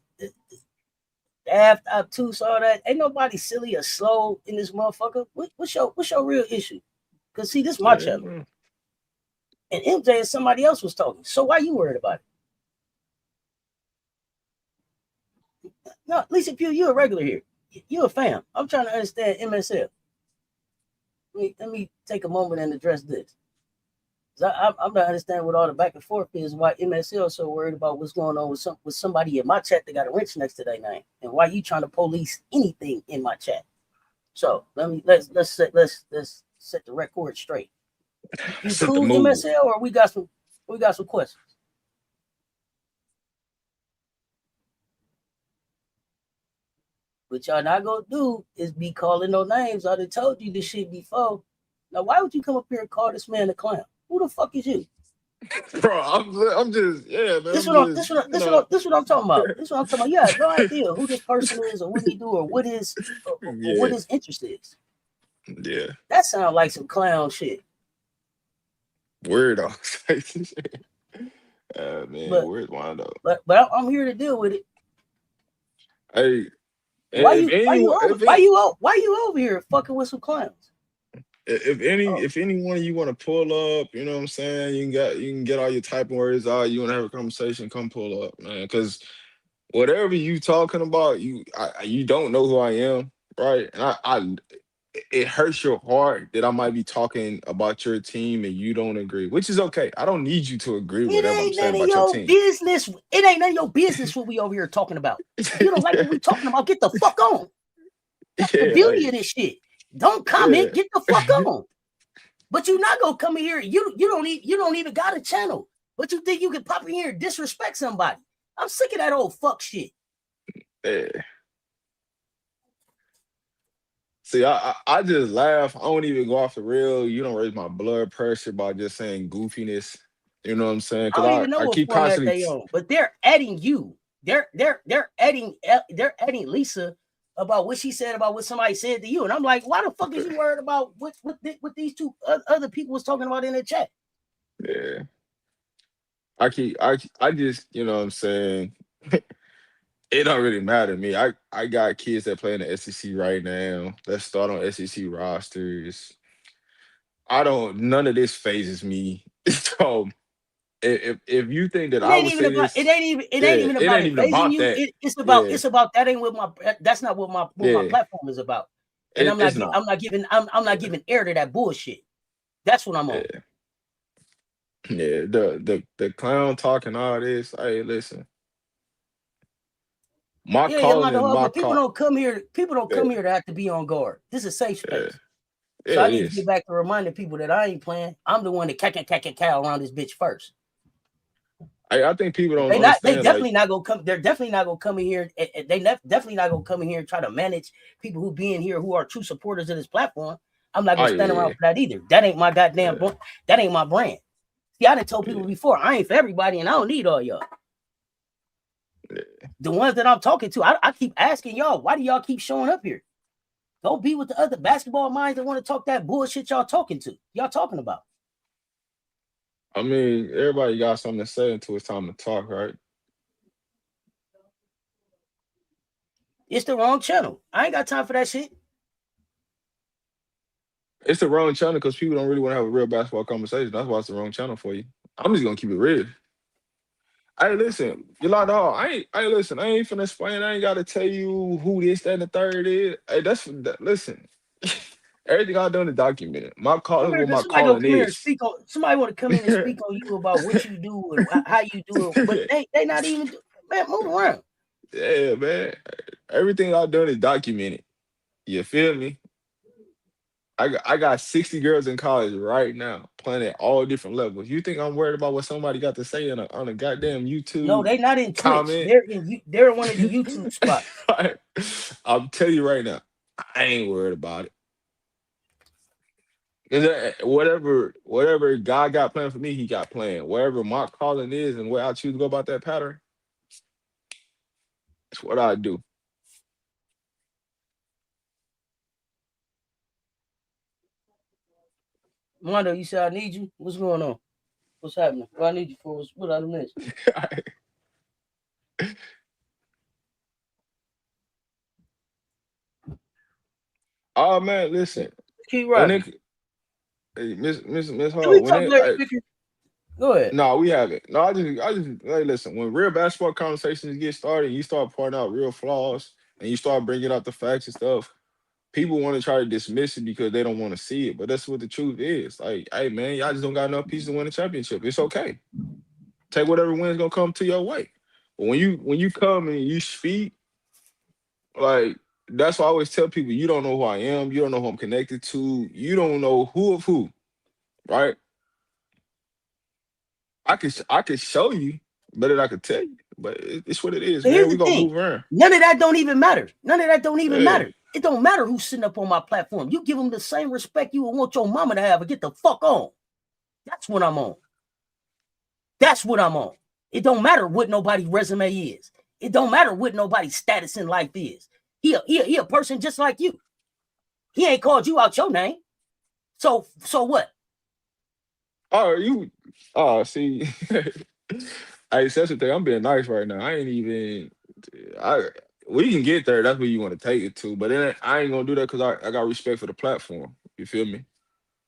After I two saw that, ain't nobody silly or slow in this motherfucker. What's your real issue? Cause see, this is my channel, Yeah. and MJ and somebody else was talking. So why you worried about it? No, at least if you a regular here, you a fan. I'm trying to understand MSL. Let me take a moment and address this. I'm not understanding what all the back and forth is. Why MSL is so worried about what's going on with somebody in my chat that got a wrench next to their name, and why you trying to police anything in my chat. So let's set the record straight. You Set the cool mood. MSL or we got some? We got some questions. What y'all not gonna do is be calling no names. I done told you this shit before. Now, why would you come up here and call this man a clown? Who the fuck is you? Bro, I'm just, yeah, man. This I'm what just, I'm talking about. This what I'm talking about. You have no idea who this person is or what he do or what his yeah, interest is. yeah. That sounds like some clown shit. Weirdo. Man, But where's Wando? but I'm here to deal with it. Hey, Why if you over here fucking with some clowns? if any one of you want to pull up, you know what I'm saying, you can get all your typing words out. You want to have a conversation, come pull up, man. Because whatever you talking about, you don't know who I am, right? And it hurts your heart that I might be talking about your team and you don't agree, which is okay. I don't need you to agree with whatever I'm saying about your team. Business. It ain't none of your business what we over here talking about. If you don't like what we talking about, get the fuck on. That's the beauty of this shit. Don't comment, get the fuck on. But you not gonna come in here. You don't even got a channel. But you think you can pop in here and disrespect somebody. I'm sick of that old fuck shit. Yeah. See, I just laugh. I don't even go off the real. You don't raise my blood pressure by just saying goofiness. You know what I'm saying? I don't even know I what keep format constantly. they on, but they're adding you. They're adding Lisa about what she said about what somebody said to you, and I'm like, why the fuck is you worried about what these two other people was talking about in the chat? Yeah. I just, you know what I'm saying? It don't really matter to me. I got kids that play in the SEC right now. Let's start on SEC rosters. None of this phases me. So if you think that It I ain't would even say about this, it ain't even it about ain't it even phasing about you. that. It's about that ain't what that's not what my Yeah, platform is about. And it's not. I'm not giving air to that bullshit. That's what I'm on. Yeah, the clown talking all this. Hey, listen. My Yeah, I'm calling not the is hug, my but people call. don't come here. People don't Yeah, come here to have to be on guard. This is a safe yeah, space. yeah, So I it need to get is. back to reminding people that I ain't playing. I'm the one that cow around this bitch first. I think people don't They understand. Like, definitely not gonna come. They're definitely not gonna come in here. Definitely not gonna come in here and try to manage people who be in here who are true supporters of this platform. I'm not gonna stand around for that either. That ain't my goddamn. That ain't my brand. See, I done told people before, I ain't for everybody, and I don't need all y'all. The ones that I'm talking to, I keep asking y'all, why do y'all keep showing up here? Go be with the other basketball minds that want to talk that bullshit y'all talking about. I mean, everybody got something to say until it's time to talk, right? It's the wrong channel. I ain't got time for that shit. It's the wrong channel because people don't really want to have a real basketball conversation. That's why it's the wrong channel for you. I'm just gonna keep it real. Hey, listen, you like dog. Listen. I ain't finna explain. I ain't gotta tell you who this, that, and the third is. Hey, listen. Everything I done is documented. My call is what my Somebody gonna calling come here and is. speak on. Somebody want to come in and speak on you about what you do and how you do it, but they not even. Man, move around. Yeah, man. Everything I done is documented. You feel me? I got 60 girls in college right now playing at all different levels. You think I'm worried about what somebody got to say on a goddamn YouTube No, they not in Twitch. comment? They're in one of the YouTube spots. I'm telling you right now, I ain't worried about it. Whatever God got planned for me, he got planned. Wherever my calling is and where I choose to go about that pattern, it's what I do. Mondo, you said I need you. What's going on? What's happening? What I need you for? What I miss? Oh man, listen. Keep When rocking. Miss Can we Hall, talk Larry Picker? Go ahead. no, we haven't. No, I just hey, listen. When real basketball conversations get started, you start pointing out real flaws and you start bringing out the facts and stuff. People want to try to dismiss it because they don't want to see it, but that's what the truth is. Like, hey man, y'all just don't got enough pieces to win a championship. It's okay. Take whatever win's gonna come to your way. But when you come and you speak, like that's why I always tell people, you don't know who I am, you don't know who I'm connected to, you don't know who of who, right? I could show you better than I could tell you, but it's what it is, But man. here's We the gonna thing. move around. None of that don't even matter. None of that don't even Yeah. matter. It don't matter who's sitting up on my platform. You give them the same respect you would want your mama to have, and get the fuck on. That's what I'm on. That's what I'm on. It don't matter what nobody's resume is. It don't matter what nobody's status in life is. He a person just like you. He ain't called you out your name. So what? See. Hey, that's the thing. I'm being nice right now. I ain't even. I We can get there. That's where you want to take it to. But then I ain't gonna do that because I got respect for the platform. You feel me?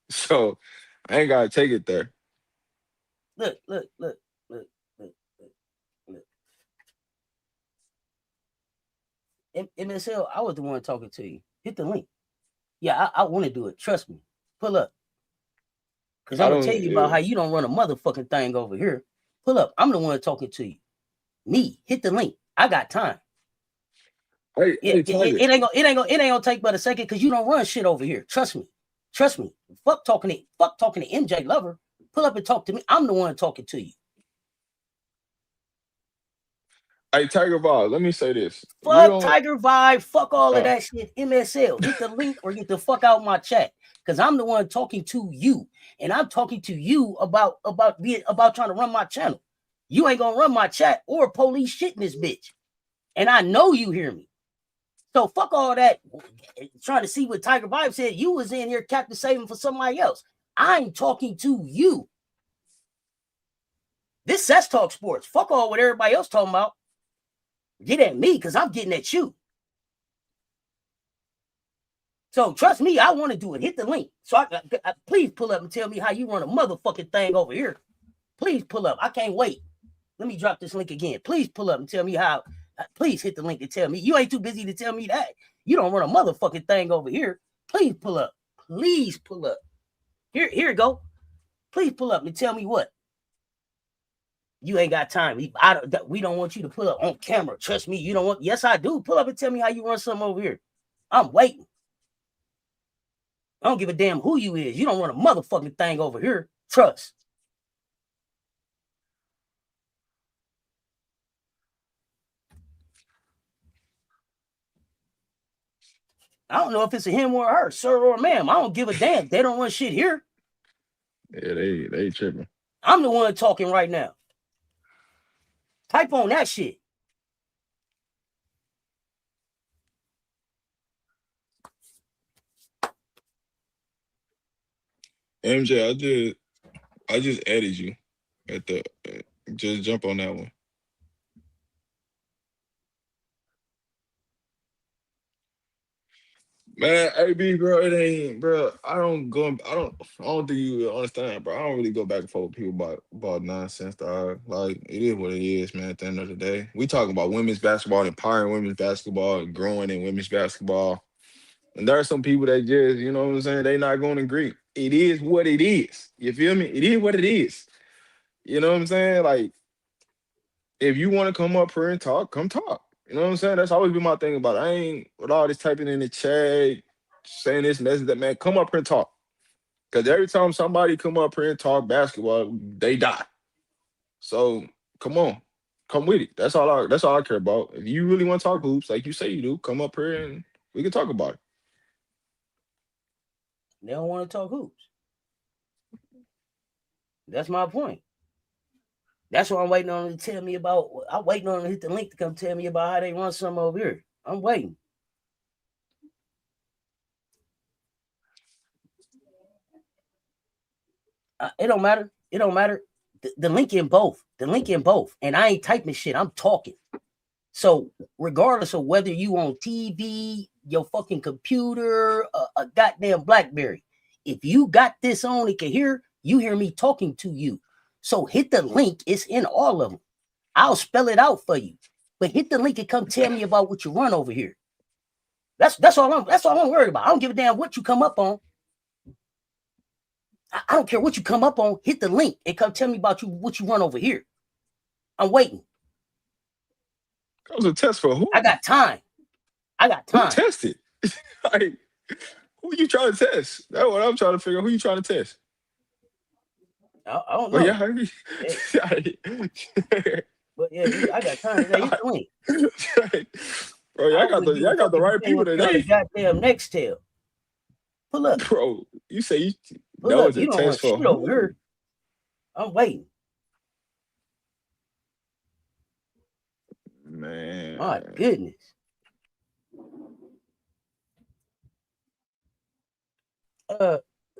So I ain't gotta take it there. Look. MSL, I was the one talking to you. Hit the link. Yeah, I want to do it. Trust me. Pull up. Because I'm going to tell you about how you don't run a motherfucking thing over here. Pull up. I'm the one talking to you. Me. Hit the link. I got time. It ain't gonna take but a second because you don't run shit over here. Trust me. Fuck talking to MJ Lover. Pull up and talk to me. I'm the one talking to you. Hey, Tiger Vibe, let me say this. Fuck Tiger Vibe. Fuck all of that shit. MSL. Hit the link or get the fuck out my chat. Because I'm the one talking to you. And I'm talking to you about trying to run my channel. You ain't gonna run my chat or police shit in this bitch. And I know you hear me. So fuck all that trying to see what Tiger Vibe said. You was in here Captain Saving for somebody else. I'm talking to you. This Cess Talk Sports. Fuck all what everybody else talking about. Get at me because I'm getting at you. So trust me, I want to do it. Hit the link. So I please pull up and tell me how you run a motherfucking thing over here. Please pull up. I can't wait. Let me drop this link again. Please pull up and tell me how. Please hit the link and tell me. You ain't too busy to tell me that. You don't run a motherfucking thing over here. Please pull up. Please pull up. Here you go. Please pull up and tell me what. You ain't got time. We don't want you to pull up on camera. Trust me, you don't want. Yes, I do. Pull up and tell me how you run something over here. I'm waiting. I don't give a damn who you is. You don't run a motherfucking thing over here. Trust. I don't know if it's a him or a her, sir or ma'am. I don't give a damn. They don't run shit here. Yeah, they tripping. I'm the one talking right now. Type on that shit. MJ, I just added you at the. Just jump on that one. Man, AB, bro, it ain't, bro. I don't think you understand, bro. I don't really go back and forth with people about nonsense, dog. Like, it is what it is, man. At the end of the day, we talking about women's basketball, empowering women's basketball, and growing in women's basketball. And there are some people that just, you know what I'm saying, they not going to agree. It is what it is. You feel me? It is what it is. You know what I'm saying? Like, if you want to come up here and talk, come talk. You know what I'm saying? That's always been my thing about it. I ain't with all this typing in the chat, saying this message that, man. Come up here and talk. Because every time somebody come up here and talk basketball, they die. So come on. Come with it. That's all I care about. If you really want to talk hoops, like you say you do, come up here and we can talk about it. They don't want to talk hoops. That's my point. That's what I'm waiting on them to tell me about. I'm waiting on them to hit the link to come tell me about how they run something over here. I'm waiting. It don't matter. It don't matter. The link in both. The link in both. And I ain't typing shit. I'm talking. So regardless of whether you on TV, your fucking computer, a goddamn BlackBerry, if you got this on, it can hear. You hear me talking to you. So hit the link. It's in all of them. I'll spell it out for you. But hit the link and come tell me about what you run over here. That's all I'm worried about. I don't give a damn what you come up on. I don't care what you come up on. Hit the link and come tell me about what you run over here. I'm waiting. That was a test for who? I got time. Who tested? Like, who you trying to test? That's what I'm trying to figure out. Who you trying to test? I don't Well, know. yeah. But yeah, I got time today. Hit the link. Bro, y'all got the right people on the today. goddamn next tail. Pull up. Bro, you say you Pull that up. was You a don't want test for shit over who? here. I'm waiting. Man. My goodness.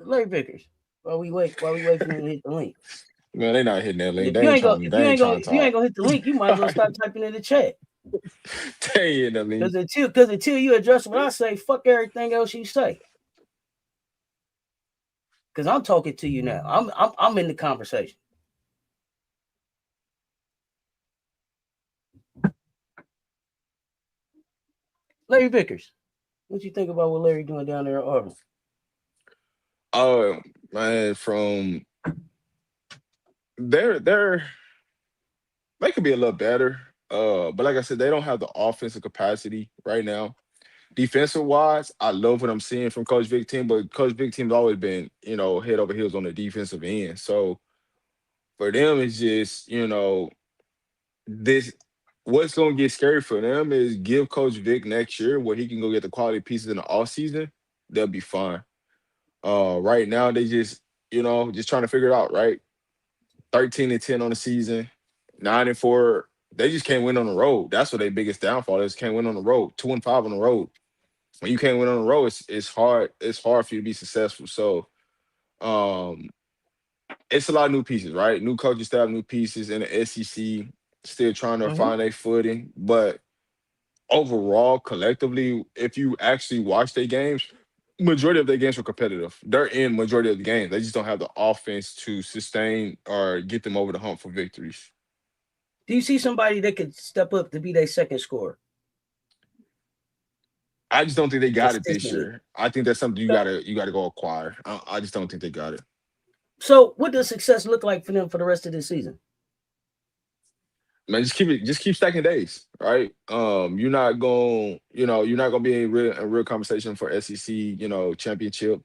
Larry Vickers. While we wait for him to hit the link. Man, they not hitting that link. If They you ain't ain't trying gonna hit the link, you might as well start typing in the chat. They ain't hitting that link. Because until you address what I say, fuck everything else you say. Because I'm talking to you now. I'm in the conversation. Larry Vickers, what you think about what Larry doing down there at Auburn? Oh man, from they could be a little better. But like I said, they don't have the offensive capacity right now. Defensive wise, I love what I'm seeing from Coach Vic team, but Coach Vic team's always been, head over heels on the defensive end. So for them, it's just, this what's gonna get scary for them is give Coach Vic next year where he can go get the quality pieces in the off season. They'll be fine. Right now they just trying to figure it out, right? 13-10 on the season, 9-4. They just can't win on the road. That's what their biggest downfall is. Can't win on the road. 2-5 on the road. When you can't win on the road, it's hard. It's hard for you to be successful. So, um, it's a lot of new pieces, right? New coaching staff, new pieces in the SEC. Still trying to find their footing, but overall, collectively, if you actually watch their games, majority of their games were competitive. They're in majority of the games. They just don't have the offense to sustain or get them over the hump for victories. Do you see somebody that could step up to be their second scorer? I just don't think they got it this year. I think that's something you gotta go acquire. I just don't think they got it. So, what does success look like for them for the rest of this season? Man, just keep stacking days, right? You're not gonna be in real conversation for SEC, championship.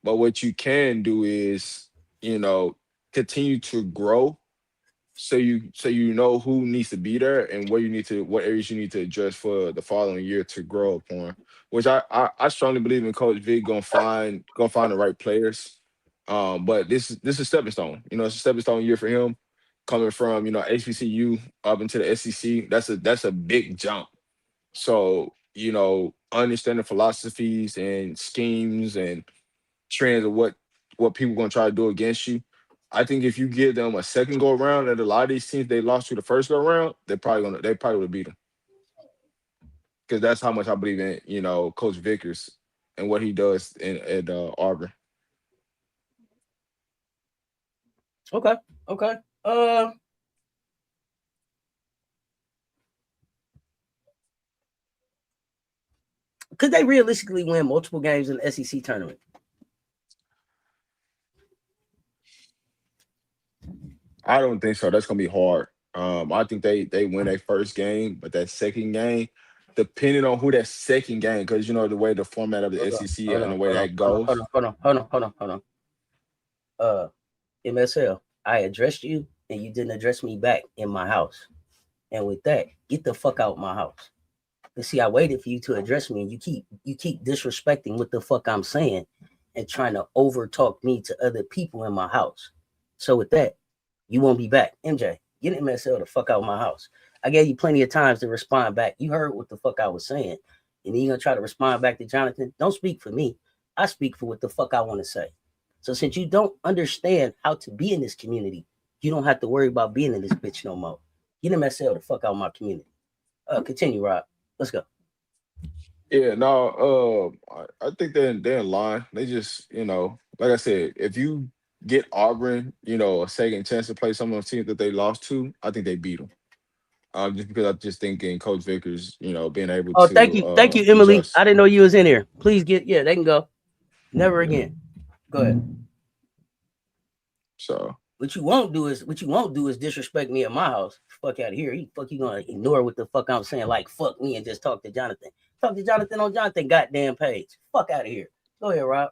But what you can do is, you know, continue to grow so you know who needs to be there and what areas you need to adjust for the following year to grow upon. Which I strongly believe in Coach Vic gonna find the right players. But this is stepping stone. It's a stepping stone year for him coming from HBCU up into the SEC. That's a big jump. So understanding philosophies and schemes and trends of what people gonna try to do against you. I think if you give them a second go around, and a lot of these teams they lost to the first go around, they probably would beat them because that's how much I believe in Coach Vickers and what he does at Auburn. Okay. Could they realistically win multiple games in the SEC tournament? I don't think so. That's gonna be hard. I think they win a first game, but that second game, depending on who that second game, because the way the format of the SEC and the way that goes. Hold on. MSL, I addressed you and you didn't address me back in my house. And with that, get the fuck out my house. But see, I waited for you to address me, and you keep disrespecting what the fuck I'm saying and trying to overtalk me to other people in my house. So with that, you won't be back. MJ, get MSL the fuck out of my house. I gave you plenty of times to respond back. You heard what the fuck I was saying. And then you're gonna try to respond back to Jonathan. Don't speak for me. I speak for what the fuck I want to say. So since you don't understand how to be in this community, you don't have to worry about being in this bitch no more. Get MSL the fuck out of my community. Continue, Rob. Let's go. Yeah, no, I think they're in line. They just, like I said, if you get Auburn, a second chance to play some of the teams that they lost to, I think they beat them. Just because I just think in Coach Vickers, being able Oh, to thank you, Emily. adjust. I didn't know you was in here. Please they can go. Never again. Go ahead. So What you won't do is disrespect me at my house. Fuck out of here. You gonna ignore what the fuck I'm saying, like fuck me and just talk to Jonathan. Talk to Jonathan on Jonathan goddamn page. Fuck out of here. Go ahead, Rob.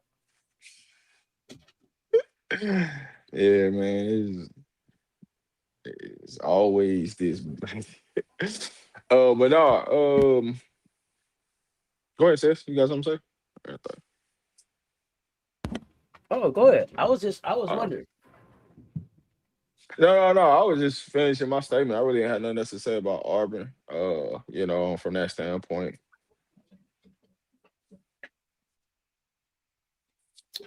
Yeah, man. It's always this. But no, go ahead, sis. You got something to say? I thought- Oh, go ahead. I was uh, wondering. no. I was just finishing my statement. I really ain't had nothing else to say about Auburn. From that standpoint,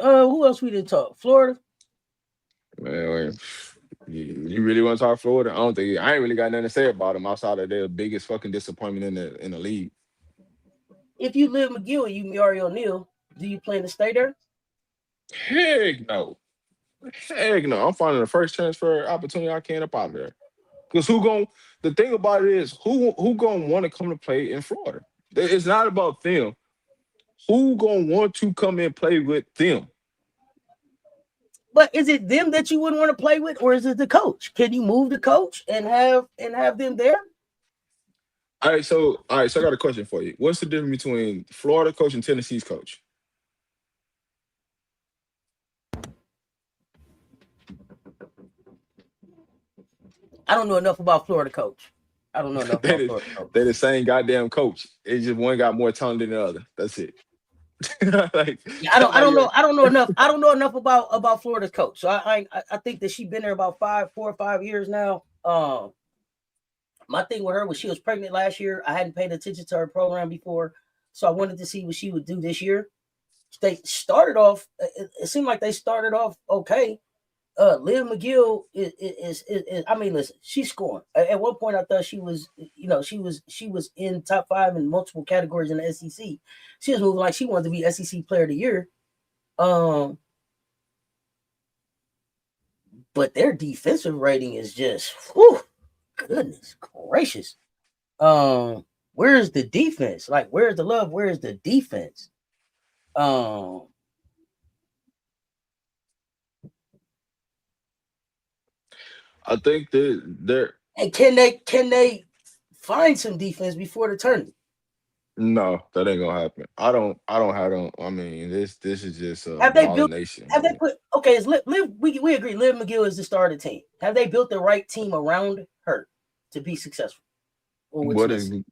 Who else we didn't talk? Florida. man. You really want to talk Florida? I ain't really got nothing to say about them outside of their biggest fucking disappointment in the league. If you live McGill and you Mary O'Neal, do you plan to stay there? Heck no. Heck no. I'm finding the first transfer opportunity I can up out of there. Because the thing about it is who gonna want to come to play in Florida? It's not about them. Who gonna want to come and play with them? But is it them that you wouldn't want to play with, or is it the coach? Can you move the coach and have them there? All right, so I got a question for you. What's the difference between Florida coach and Tennessee's coach? I don't know enough about Florida coach. I don't know enough they about the, Florida coach. they the same goddamn coach. It's just one got more talent than the other. That's it. Like Yeah, that's I all don't you know. got. I don't know enough. I don't know enough about Florida's coach. So I think that she's been there about 4 or 5 years now. My thing with her was she was pregnant last year. I hadn't paid attention to her program before, so I wanted to see what she would do this year. They started off. It seemed like they started off okay. Liv McGill is I mean, listen, she's scoring. At one point, I thought she was, she was in top 5 in multiple categories in the SEC. She was moving like she wanted to be SEC Player of the Year. Um, but their defensive rating is just, whew, goodness gracious. Where's the defense? Like, where's the love? Where's the defense? Um, I think that they're and can they find some defense before the tournament? no, that ain't gonna happen. I don't have them. I mean, this is just a Have they ball built? nation, Have they man. put? Okay, is Liv, we agree. Liv McGill is the star of the team. Have they built the right team around her to be successful? Or what's What is missing?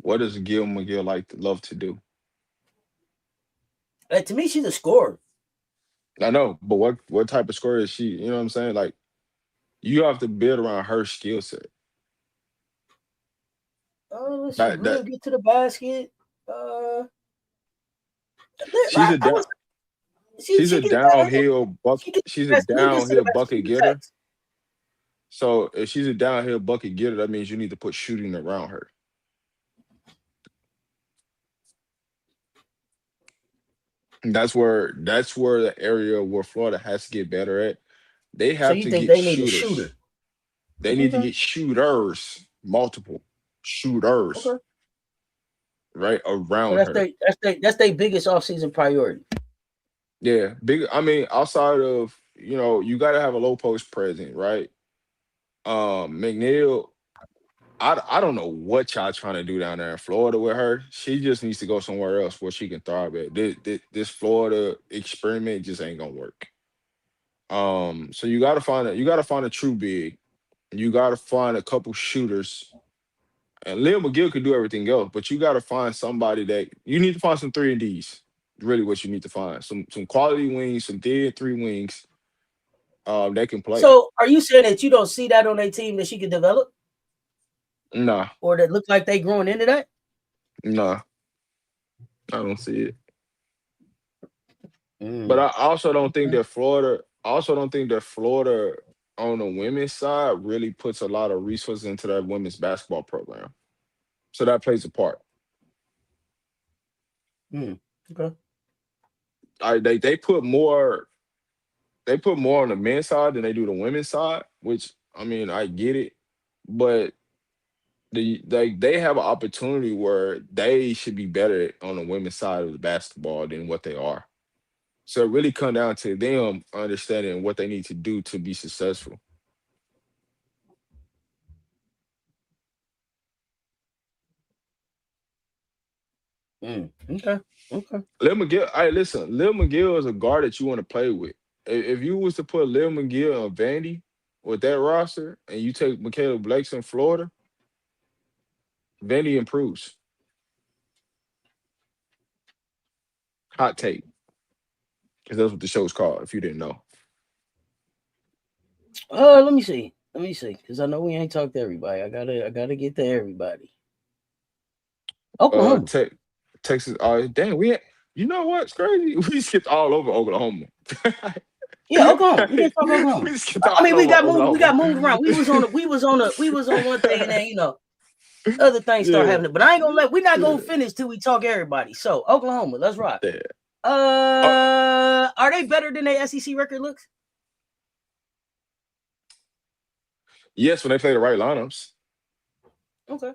what does Gil McGill love to do? Like, to me, she's a scorer. I know, but what type of scorer is she? You know what I'm saying? Like you have to build around her skill set. Let's see. That Liv get to the basket. she's a I down was she get that. She get she's a the basket. Liv gets to the downhill basket. She bucket gets getter. that. So if she's a downhill bucket getter, that means you need to put shooting around her. And that's where the area where Florida has to get better at. They So have you to think get they need a shooters. shooter? They need to Okay. get shooters, multiple shooters, Okay. right So around her. that's their biggest offseason priority. Yeah, big. I mean, outside of you got to have a low post present, right? McNeil. I don't know what y'all trying to do down there in Florida with her. She just needs to go somewhere else where she can thrive at. This Florida experiment just ain't gonna work. So you gotta find a true big. You gotta find a couple shooters. And Lil McGill could do everything else, but you gotta find somebody that you need to find some 3 and Ds. Really, what you need to find some quality wings, some D and 3 wings. That can play. So are you saying that you don't see that on a team that she could develop, Nah, or that look like they growing into that? nah, I don't see it. But Mm, I also don't think okay. that Florida. I also don't think that Florida on the women's side really puts a lot of resources into that women's basketball program. So that plays a part. Mm, okay. They put more on the men's side than they do the women's side, which I mean I get it, but they have an opportunity where they should be better on the women's side of the basketball than what they are. So it really come down to them understanding what they need to do to be successful. Okay. Okay. Lil McGill, listen, Lil McGill is a guard that you want to play with. If you was to put Lil McGill and Vandy with that roster, and you take Michaela Blakes in Florida, Vandy improves. Hot take, because that's what the show's called. If you didn't know, Let me see. Let me see, because I know we ain't talked to everybody. I gotta get to everybody. Oklahoma. Tech, Texas. Damn, you know what's crazy? We skipped all over Oklahoma. Yeah, Oklahoma. We didn't talk Oklahoma. We skipped I all mean, we over got moved. We got Oklahoma. moved around. We was on one thing, and then other things start Yeah, happening. But I ain't gonna we're not gonna finish till we talk everybody. So Oklahoma, let's rock. yeah. Uh, Are they better than their SEC record looks? yes, when they play the right lineups. Okay.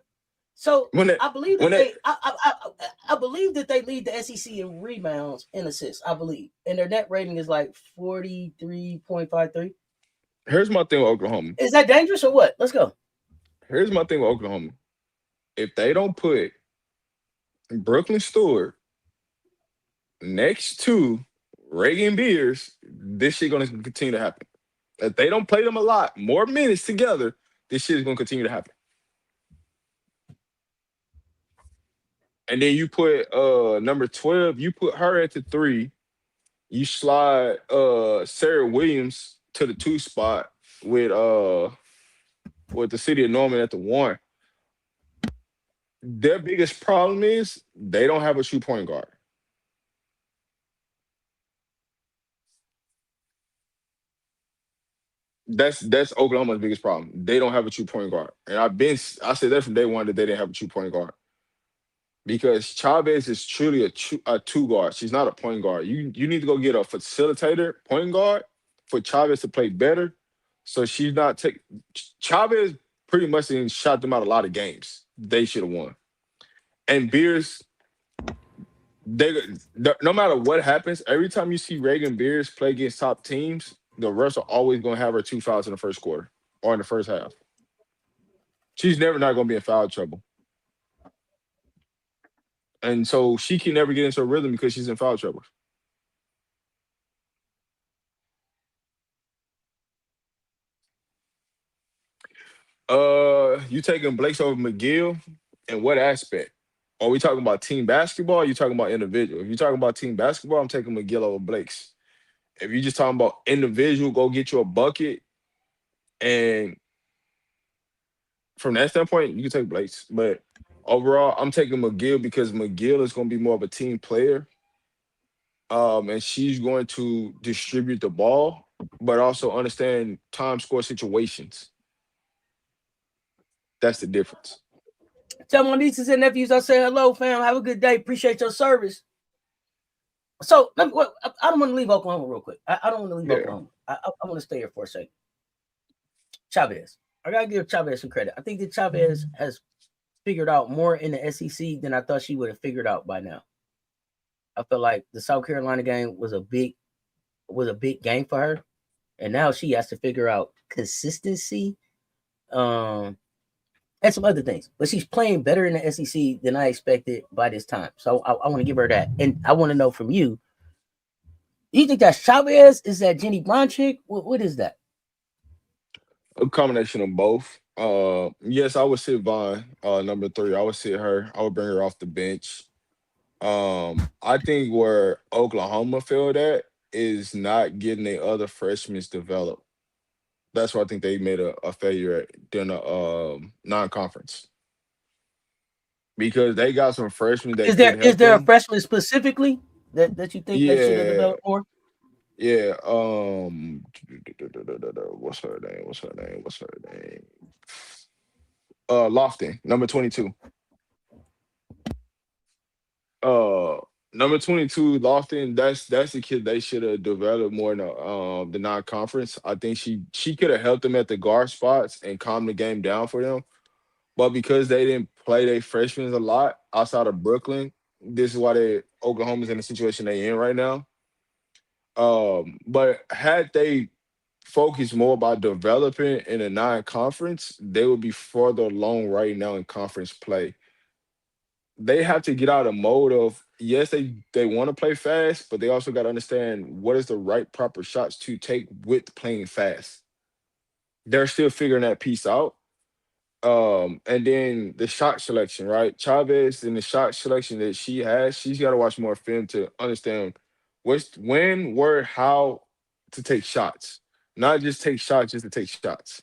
So When they I believe when that they I believe that they lead the SEC in rebounds and assists. I believe, and their net rating is like 43.53. here's my thing with Oklahoma. Is that dangerous or what? Let's go. Here's my thing with Oklahoma. If they don't put Brooklyn Stewart next to Reagan Beers, this shit gonna continue to happen. If they don't play them a lot, more minutes together, this shit is gonna continue to happen. And then you put number 12, you put her at the 3, you slide Sarah Williams to the 2 spot with the city of Norman at the 1. Their biggest problem is they don't have a true point guard. That's Oklahoma's biggest problem. They don't have a true point guard. And I said that from day one that they didn't have a true point guard. Because Chavez is truly a two guard. She's not a point guard. You need to go get a facilitator point guard for Chavez to play better. So she's not take Chavez pretty much shot them out a lot of games. They should have won. And Beers, no matter what happens, every time you see Reagan Beers play against top teams, the refs are always going to have her 2 fouls in the first quarter or in the first half. She's never not going to be in foul trouble. And so she can never get into a rhythm because she's in foul trouble. You taking Blake's over McGill? In what aspect? Are we talking about team basketball? Or are you talking about individual? If you're talking about team basketball, I'm taking McGill over Blake's. If you're just talking about individual, go get you a bucket. And from that standpoint, you can take Blake's. But overall, I'm taking McGill because McGill is going to be more of a team player. And she's going to distribute the ball, but also understand time score situations. That's the difference. Tell my nieces and nephews I say hello, fam. Have a good day. Appreciate your service. So I don't want to leave Oklahoma real quick. I don't want to leave Oklahoma. I want to stay here for a second. Chavez. I gotta give Chavez some credit. I think that Chavez has figured out more in the SEC than I thought she would have figured out by now. I feel like the South Carolina game was a big game for her, and now she has to figure out consistency, and some other things. But she's playing better in the SEC than I expected by this time. So I want to give her that, and I want to know from you. Do you think that's Chavez? Is that Jenny Bronchick? What is that? A combination of both. Yes, I would sit Vaughn, number 3. I would sit her. I would bring her off the bench. I think where Oklahoma failed at is not getting the other freshmen developed. That's where I think they made a failure at during the non-conference because they got some freshmen that could Is help there a them. freshman specifically that you think they should have Yeah, developed more? yeah. What's her name? What's her name? What's her name? Lofton, number 22. Uh, Number 22, Lofton. That's the kid they should have developed more in the non-conference. I think she could have helped them at the guard spots and calmed the game down for them. But because they didn't play their freshmen a lot outside of Brooklyn, this is why Oklahoma's in the situation they in right now. But had they focused more about developing in a non-conference, they would be further along right now in conference play. They have to get out of mode of yes, they want to play fast, but they also got to understand what is the right proper shots to take with playing fast. They're still figuring that piece out. And then the shot selection, right? Chavez and the shot selection that she has, she's got to watch more film to understand what's when, where, how to take shots. Not just take shots just to take shots.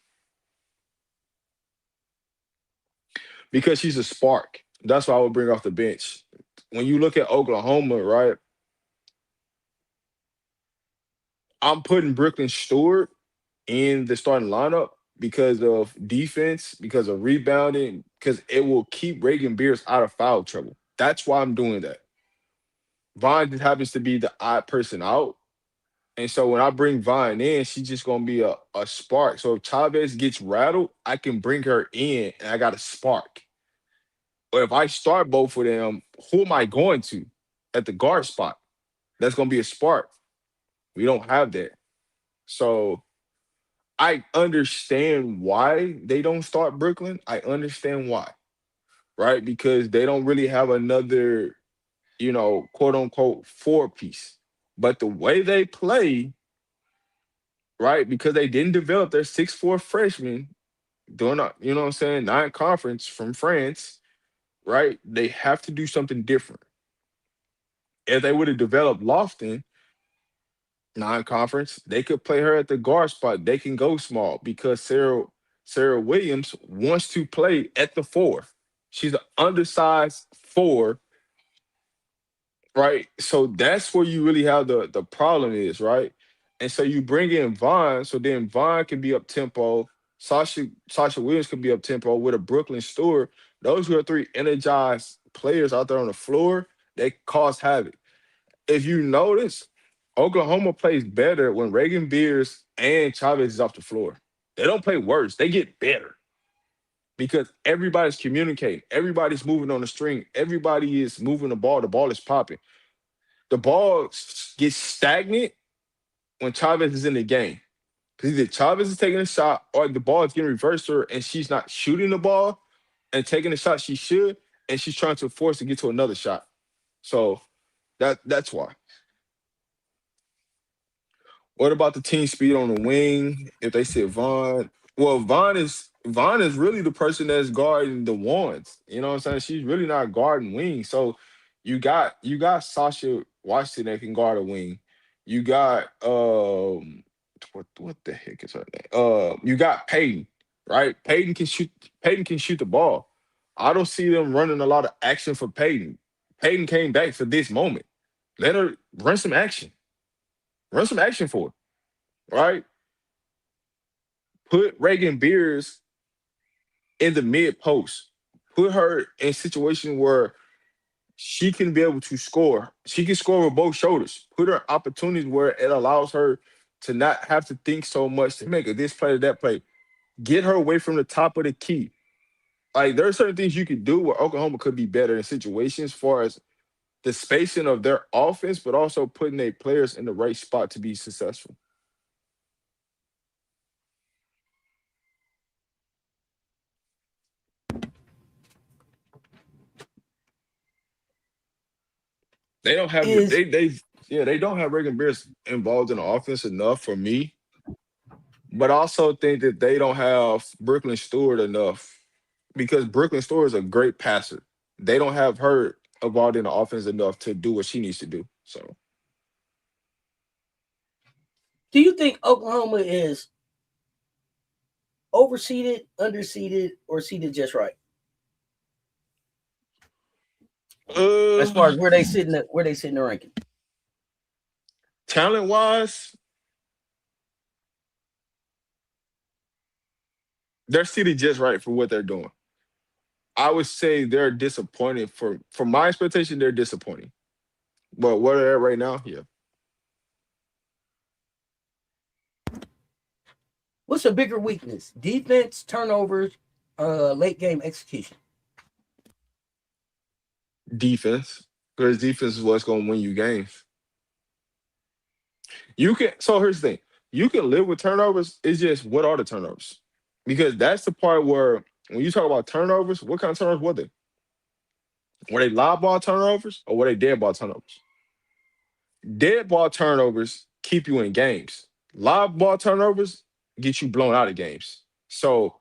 Because she's a spark. That's why I would bring off the bench. When you look at Oklahoma, right? I'm putting Brooklyn Stewart in the starting lineup because of defense, because of rebounding, because it will keep Reagan Beers out of foul trouble. That's why I'm doing that. Vaughn just happens to be the odd person out. And so when I bring Vaughn in, she's just gonna be a spark. So if Chavez gets rattled, I can bring her in and I got a spark. Or if I start both of them, who am I going to at the guard spot? That's gonna be a spark. We don't have that. So I understand why they don't start Brooklyn. I understand why, right? Because they don't really have another, quote unquote, four piece. But the way they play, right? Because they didn't develop their 6'4" freshmen doing, what I'm saying, non-conference from France, right? They have to do something different. If they would have developed Lofton, non-conference, they could play her at the guard spot. They can go small because Sarah Williams wants to play at the four. She's an undersized four, right? So that's where you really have the problem is, right? And so you bring in Vaughn, so then Vaughn can be up tempo. Sasha Williams can be up tempo with a Brooklyn Stewart. Those are three energized players out there on the floor. They cause havoc. If you notice, Oklahoma plays better when Reagan Beers and Chavez is off the floor. They don't play worse. They get better because everybody's communicating. Everybody's moving on the string. Everybody is moving the ball. The ball is popping. The ball gets stagnant when Chavez is in the game. Because either Chavez is taking a shot or the ball is getting reversed to her and she's not shooting the ball and taking the shot she should, and she's trying to force to get to another shot. So that's why. What about the team speed on the wing? If they said Vaughn, well, Vaughn is really the person that's guarding the ones. You know what I'm saying? She's really not guarding wing. So you got Sasha Washington that can guard a wing. You got what the heck is her name? You got Peyton, right? Peyton can shoot the ball. I don't see them running a lot of action for Peyton. Peyton came back for this moment. Let her run some action. Run some action for her, right? Put Reagan Beers in the mid post. Put her in a situation where she can be able to score. She can score with both shoulders. Put her opportunities where it allows her to not have to think so much to make a this play or that play. Get her away from the top of the key. Like there are certain things you could do where Oklahoma could be better in situations as far as the spacing of their offense, but also putting their players in the right spot to be successful. They don't have Is they don't have Reagan Beers involved in the offense enough for me, but I also think that they don't have Brooklyn Stewart enough because Brooklyn Stewart is a great passer. They don't have her involved in the offense enough to do what she needs to do. So do you think Oklahoma is overseeded, underseeded, or seeded just right? As uh far as where they sit in the ranking. talent wise, they're seated just right for what they're doing. I would say they're disappointed for my expectation, they're disappointing. But where they're at right now, yeah. What's a bigger weakness? Defense, turnovers, late game execution. Defense. Because defense is what's gonna win you games. You can so here's the thing. You can live with turnovers. It's just what are the turnovers? Because that's the part where when you talk about turnovers, what kind of turnovers were they? Were they live ball turnovers or were they dead ball turnovers? Dead ball turnovers keep you in games. Live ball turnovers get you blown out of games. So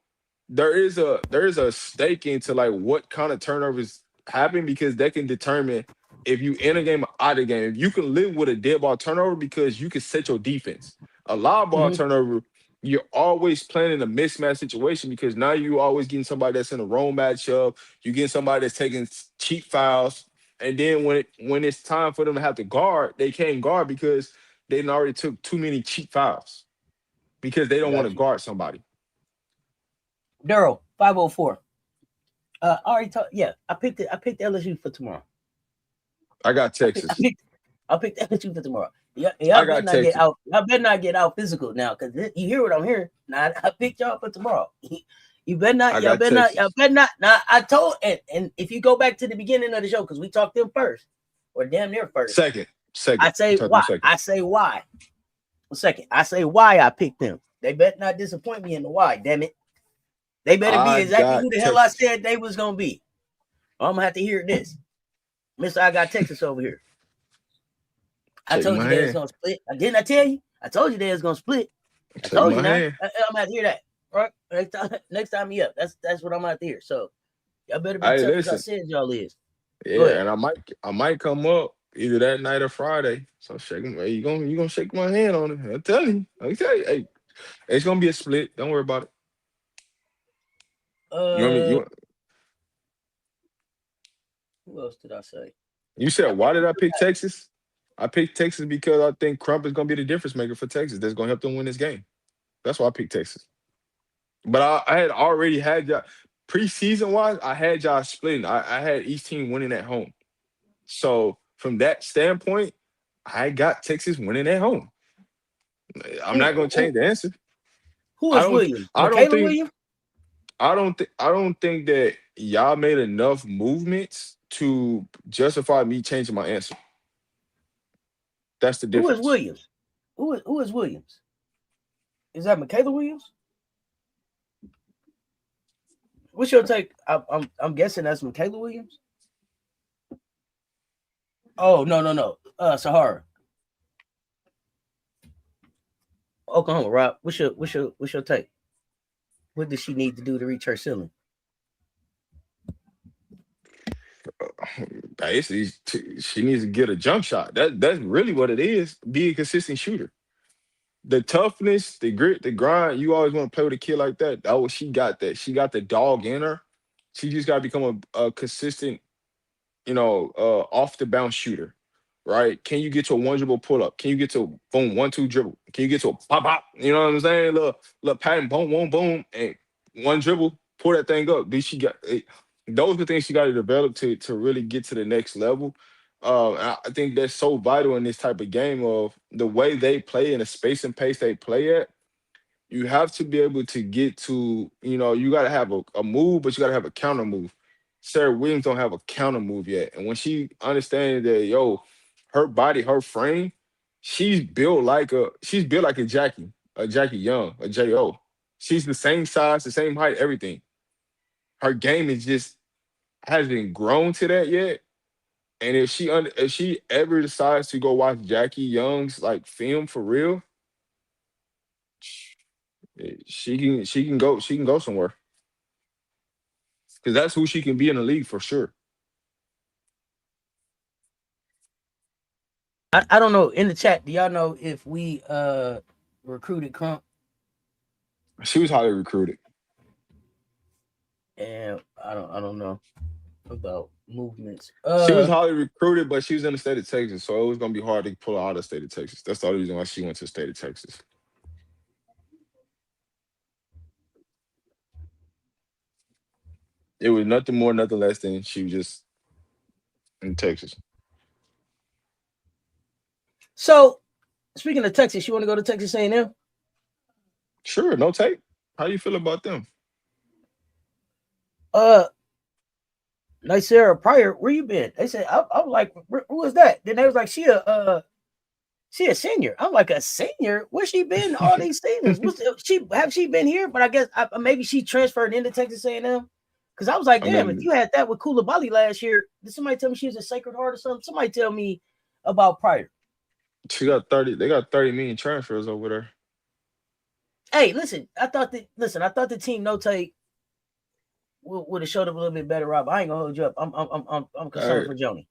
there is a stake into like what kind of turnovers happen because that can determine if you in a game or out of the game. If you can live with a dead ball turnover because you can set your defense. A live ball Mhm. turnover, you're always playing in a mismatch situation because now you always getting somebody that's in a wrong matchup. You getting somebody that's taking cheap fouls. And then when it's time for them to have to guard, they can't guard because they done already took too many cheap fouls because they don't want Got to you. guard somebody. Daryl, 504. I already told. Yeah, I picked it. I picked LSU for tomorrow. I got I Texas. picked LSU for tomorrow. Y'all I better got not get Texas. out. Y'all better not get out physical now, because you hear what I'm hearing. Now I picked y'all for tomorrow. You better not. I Y'all got better not. Y'all Texas. better not. Now I told, and if you go back to the beginning of the show, because we talked them first, or damn near first. Second. I say We talked them why. second. I say why. Second. I say why I picked them. They better not disappoint me in the why. Damn it. They better be I exactly got who the hell I Texas. said they was gonna be. I'm gonna have to hear this, Mister. I got Texas over here. I Shake told my you they was hand. gonna split. Didn't I tell you? I told you they was gonna split. I Shake told you my now. hand. I'm gonna have to hear that. Right? Next time you up. That's what I'm gonna have to hear. So y'all better be Hey, tough as I listen. said y'all is. Go Yeah, ahead. and I might come up either that night or Friday. So shake him. Hey, you gonna shake my hand on it. I'll tell you. I'll tell you. Hey, it's gonna be a split. Don't worry about it. You want me? Uh, who else did I say? You I said why picked did them I for pick that. Texas? I picked Texas because I think Crump is gonna be the difference maker for Texas. That's gonna help them win this game. That's why I picked Texas. But I had already had y'all preseason wise. I had y'all splitting. I had each team winning at home. So from that standpoint, I got Texas winning at home. I'm not gonna change the answer. Who I is don't. Williams? I don't Michaela think. Williams? I don't think that y'all made enough movements to justify me changing my answer. That's the Who is difference. Williams? Who is Williams? Is that Michaela Williams? What's your take? I'm guessing that's Michaela Williams. Oh no. Sahara, Oklahoma. Rob, what's your take? What does she need to do to reach her ceiling? Basically, she needs to get a jump shot. That's really what it is. Be a consistent shooter. The toughness, the grit, the grind. You always want to play with a kid like that. That was she got that. She got the dog in her. She just got to become a consistent off the bounce shooter, right? Can you get to a one dribble pull up? Can you get to a boom, 1-2 dribble? Can you get to a pop pop? You know what I'm saying? Little pattern, boom, boom, boom, and one dribble, pull that thing up. Did she got it? Those are things she got to develop to really get to the next level. I think that's so vital in this type of game of the way they play and the space and pace they play at. You have to be able to get to, you got to have a move, but you got to have a counter move. Sarah Williams don't have a counter move yet. And when she understands that, her body, her frame, she's built like a Jackie Young, a J.O. She's the same size, the same height, everything. Her game is just hasn't grown to that yet. And if she ever decides to go watch Jackie Young's like film for real, she can go somewhere. Because that's who she can be in the league for sure. I don't know. In the chat, do y'all know if we recruited Crump? She was highly recruited. And I don't know about movements. She was highly recruited, but she was in the state of Texas, so it was gonna be hard to pull her out of the state of Texas. That's the only reason why she went to the state of Texas. It was nothing more, nothing less than she was just in Texas. So speaking of Texas, you want to go to Texas A&M? Sure, no tape. How you feel about them? Uh, Ny'Ceara Pryor, where you been? They said I was like, who is that? Then they was like, she a senior. I'm like, a senior? Where's she been all these seasons? She been here? But I guess maybe she transferred into Texas A&M. Because I was like, I damn, mean, if you had that with Koulibaly last year, did somebody tell me she was a Sacred Heart or something? Somebody tell me about Pryor. she got 30. They got 30 million transfers over there. Hey, listen, I thought the team no take would have showed up a little bit better, Rob. I ain't gonna hold you up. I'm concerned for Joni.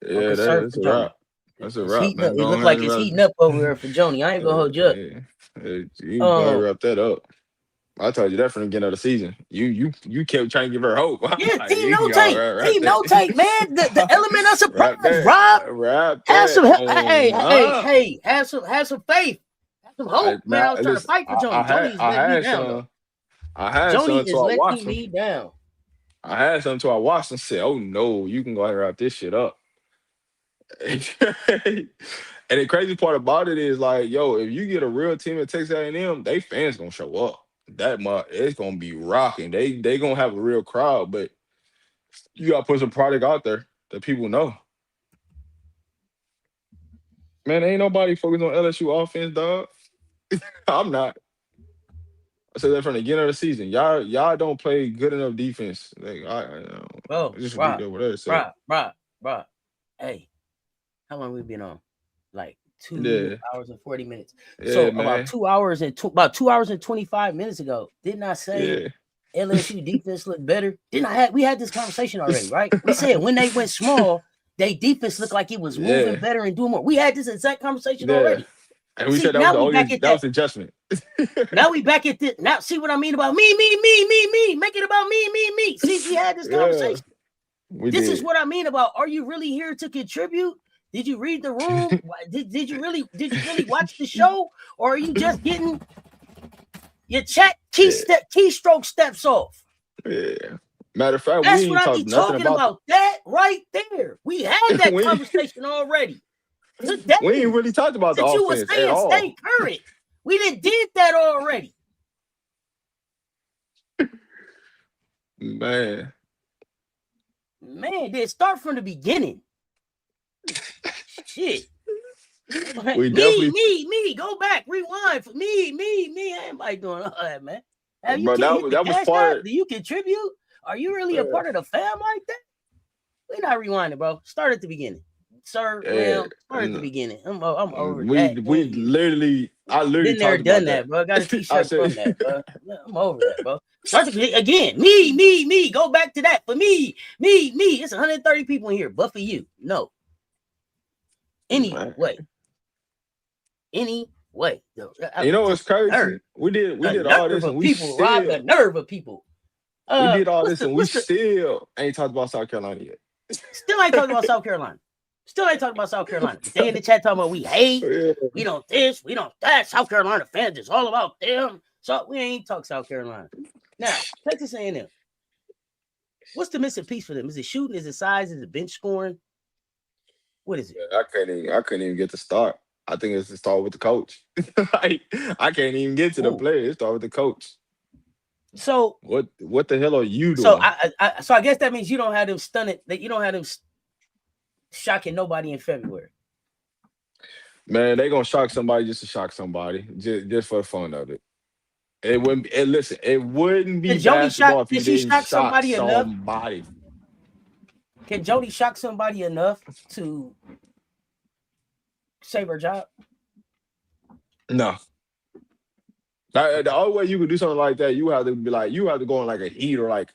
I'm Yeah, concerned that's for a Joni. wrap. That's a It's wrap, heating up. man. It Go looked ahead like and it's wrap. heating up over there for Joni. I ain't gonna hold you up. You go ahead and wrap that up. I told you that from the beginning of the season. You kept trying to give her hope. I'm Yeah, like, team you no can go take. wrap Team no that. take, man. The element of surprise, Wrap that. Rob. Wrap Have that some on up. hey, have some faith. Have some hope. Man, I was trying to Listen, fight for Joni. Joni is letting me down though. I had Joni some, is so I watched letting them. me down. I had some, so I watched and said, "Oh no, you can go ahead and wrap this shit up." And the crazy part about it is like, yo, if you get a real team at Texas A&M, they fans gonna show up. That much, it's gonna be rocking. They gonna have a real crowd, but you gotta put some product out there that people know. Man, ain't nobody focused on LSU offense, dog. I'm not. I said that from the beginning of the season. Y'all don't play good enough defense. Like Oh, I just repeat Rob, that what I said. Rob. Hey, how long we been on? Like 2 Yeah, hours and 40 minutes. yeah, So about man. 2 hours and about 2 hours and 25 minutes ago, didn't I say Yeah. LSU defense looked better? We had this conversation already, right? We said when they went small, they defense looked like it was moving Yeah, better and doing more. We had this exact conversation yeah. already. And we See, said that was now the we only back at that that. was adjustment. Now we back at this. Now see what I mean about me. Make it about me. See, we had this Yeah, conversation. we This is did. what I mean about, are you really here to contribute? Did you read the room? Did you really watch the show? Or are you just getting your chat keystroke steps off? Yeah. Matter of fact, we That's what ain't I be talked nothing talking about about. That right there. We had that we conversation already today. we ain't really talked about the That you were offense at saying all. stay current. We did that already. Man. Man, did start from the beginning. Shit. We definitely Me. Go back, rewind for me. Ain't nobody doing all that, man. Have you bro, hit the that was cash part app? Do you contribute? Are you really a of part of the fam like that? We're not rewinding, bro. Start at the beginning, sir. yeah. Ma'am, start at the beginning. I'm over We that. we literally I literally Been there, talked done about that, that. bro. Got a I t-shirt said from that, bro. I'm over that, bro. Start again. Me. Go back to that for me. It's 130 people in here, but for you, no. Anyway. You know what's crazy? We did all this and we people, Rob, the nerve of people. we did all this and we What's the still ain't talked about South Carolina yet. still ain't talking about South Carolina. They in the chat talking about we hate, Yeah. we don't this, we don't that. South Carolina fans, it's all about them. So we ain't talk South Carolina. Now, Texas A&M. What's the missing piece for them? Is it shooting? Is it size? Is it bench scoring? What is it? I couldn't even get to start. I think it's to start with the coach. Like, I can't even get to the player. It start with the coach. So what the hell are you doing? So I guess that means you don't have them stunning, that you don't have them shocking nobody in February. Man, they gonna shock somebody just to shock somebody, just for the fun of it. It wouldn't. Listen, it wouldn't be basketball if you didn't shock somebody. Enough? Can Jody shock somebody enough to save her job? No. The only way you could do something like that, you have to go on like a heat, or like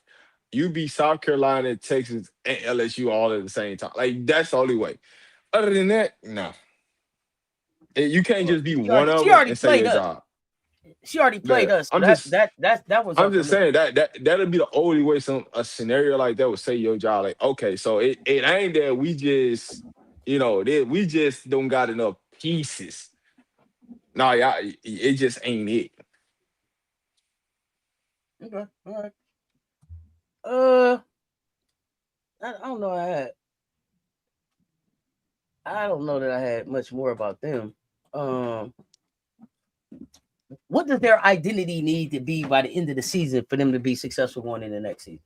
you be South Carolina, Texas, and LSU all at the same time. Like that's the only way. Other than that, no. You can't just be one of them and say your job. She already played us. So that was. I'm just saying that'll be the only way a scenario like that would say your job. Like, okay, so it ain't that we just we just don't got enough pieces. No, y'all, it just ain't it. Okay, all right. I don't know. I don't know that I had much more about them. What does their identity need to be by the end of the season for them to be successful going in the next season?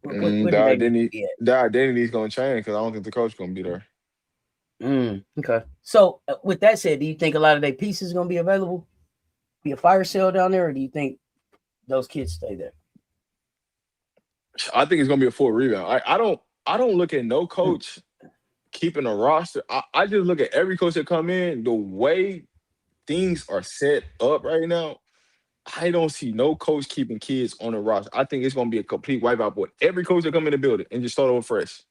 Their identity is going to change because I don't think the coach is going to be there. Okay. So with that said, do you think a lot of their pieces are going to be available? Be a fire sale down there, or do you think those kids stay there? I think it's gonna be a full rebound. I don't look at no coach keeping a roster. I just look at every coach that come in, the way things are set up right now. I don't see no coach keeping kids on the roster. I think it's gonna be a complete wipeout board. Every coach that come in the building and just start over fresh.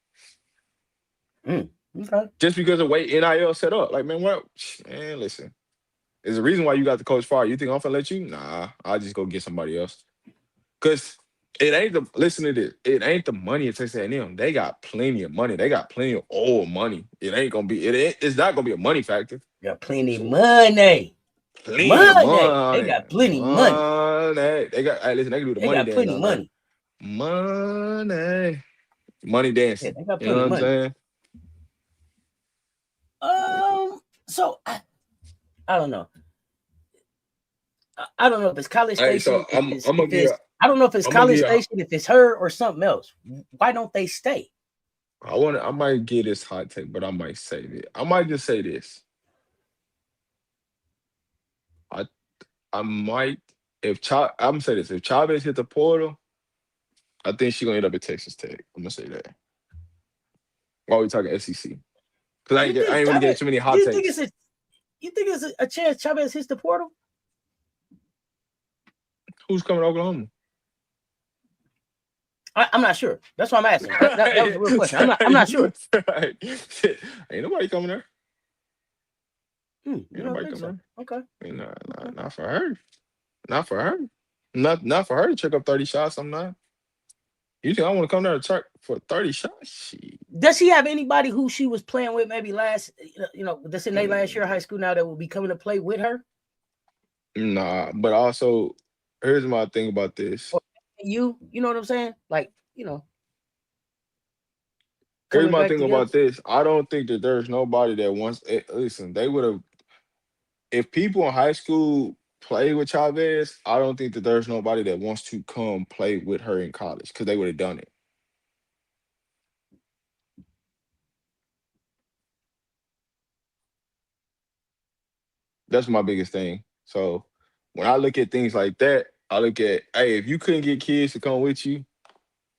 Okay. Just because of the way NIL set up. Like, man, what man, listen. There's a reason why you got the coach fired. You think I'm gonna let you? Nah, I'll just go get somebody else. Cause it ain't the listen to this. It ain't the money it takes A&M. They got plenty of money. They got plenty of old money. It ain't gonna be. It's not gonna be a money factor. Got plenty money. Plenty of They money. got plenty money. They got. Hey, listen. They can do the They money got dance. plenty Down there. money. Money Yeah, dancing. they got You know plenty what I'm money. saying? So I don't know. I don't know if it's College Hey, Station. so I'm gonna give. I don't know if it's I'm gonna College give. Station, if it's her or something else. Why don't they stay? I might get this hot take, but I might save it. I might just say this. I I might I'm gonna say this. If Chavez hit the portal, I think she's gonna end up at Texas Tech. I'm gonna say that. While we talking SEC. Because You I think ain't really Chavez? getting too many Do hot you think takes. it's a chance Chavez hits the portal? Who's coming to Oklahoma? I'm not sure. That's why I'm asking. That was a real question. I'm not sure. Ain't nobody coming there. You Ain't don't nobody think so? coming Okay. there. Ain't Okay. not for her. Not for her. Not for her to check up 30 shots. I'm not. You think I want to come there to check for 30 shots? Shit. Does she have anybody who she was playing with maybe that's in their last year of high school now that will be coming to play with her? Nah, but also, here's my thing about this. Or you know what I'm saying? Like, Here's coming my back thing together. about this. I don't think that there's nobody that wants it. Listen, they would have, if people in high school play with Chavez, I don't think that there's nobody that wants to come play with her in college because they would have done it. That's my biggest thing. So when I look at things like that, I look at, hey, if you couldn't get kids to come with you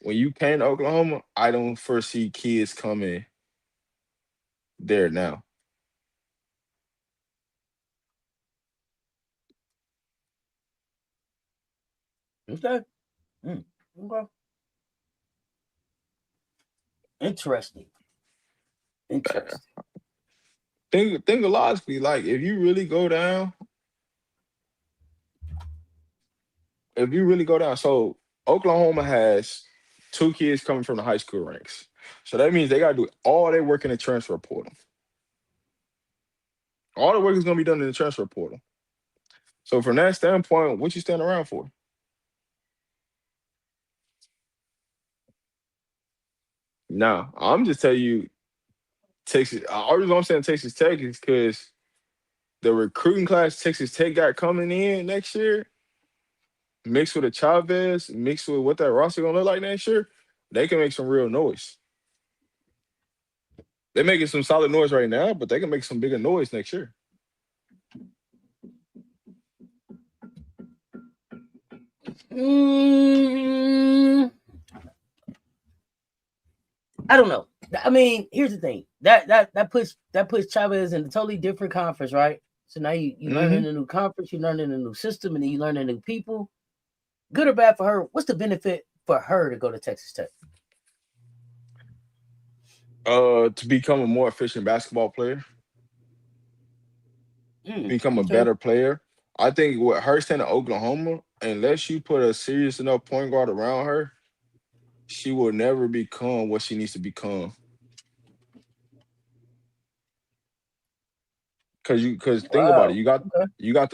when you came to Oklahoma, I don't foresee kids coming there now. Okay. Okay. Interesting. Think logically, like if you really go down, so Oklahoma has two kids coming from the high school ranks. So that means they gotta do all their work in the transfer portal. All the work is gonna be done in the transfer portal. So from that standpoint, what you stand around for? Now, I'm just telling you, Texas. All reason I'm saying Texas Tech is because the recruiting class Texas Tech got coming in next year, mixed with a Chavez, mixed with what that roster gonna look like next year, they can make some real noise. They're making some solid noise right now, but they can make some bigger noise next year. I don't know. I mean, here's the thing. That puts Chavez in a totally different conference, right? So now you learn in a new conference, you learn in a new system, and then you learn in new people. Good or bad for her? What's the benefit for her to go to Texas Tech? To become a more efficient basketball player, become a Okay. better player. I think with her staying in Oklahoma, unless you put a serious enough point guard around her, she will never become what she needs to become. Cause think about it, Wow. Okay. you got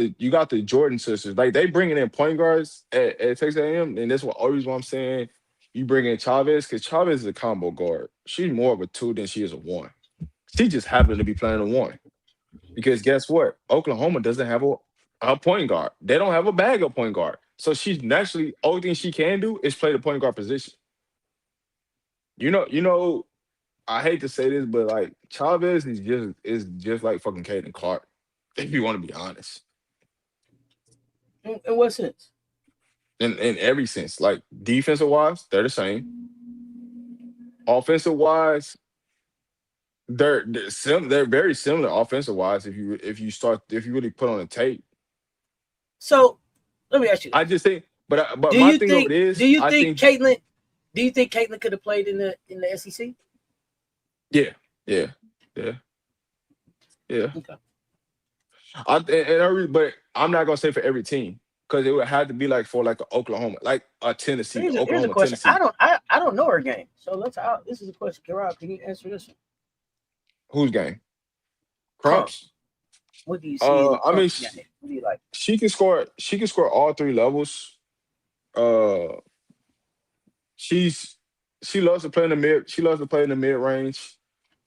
the Jordan sisters. Like they bringing in point guards at Texas A&M, and that's what always what I'm saying. You bring in Chavez because Chavez is a combo guard. She's more of a two than she is a one. She just happened to be playing a one. Because guess what? Oklahoma doesn't have a point guard. They don't have a backup point guard. So she's naturally only thing she can do is play the point guard position. I hate to say this, but like Chavez is just like fucking Caden Clark, if you want to be honest. In what sense? In every sense. Like defensive wise, they're the same. offensive wise, they're very similar offensive wise. If you really put on a tape, So let me ask you I this: just think. But Do my you thing of it think? Do is, you I think think Caitlin? Do you think Caitlin could have played in the SEC? yeah, yeah, yeah, yeah. Okay. But I'm not gonna say for every team because it would have to be like for like a Oklahoma, like a So Tennessee, here's a Oklahoma, question. I Tennessee. don't I don't know her game. So this is a question. Rob, can you answer this one? Whose game? Crump. Crumps. What do you see in I mean, Crump's game? What do you like? she can score. She can score all three levels. Uh, she's she loves to play in the mid. She loves to play in the mid range.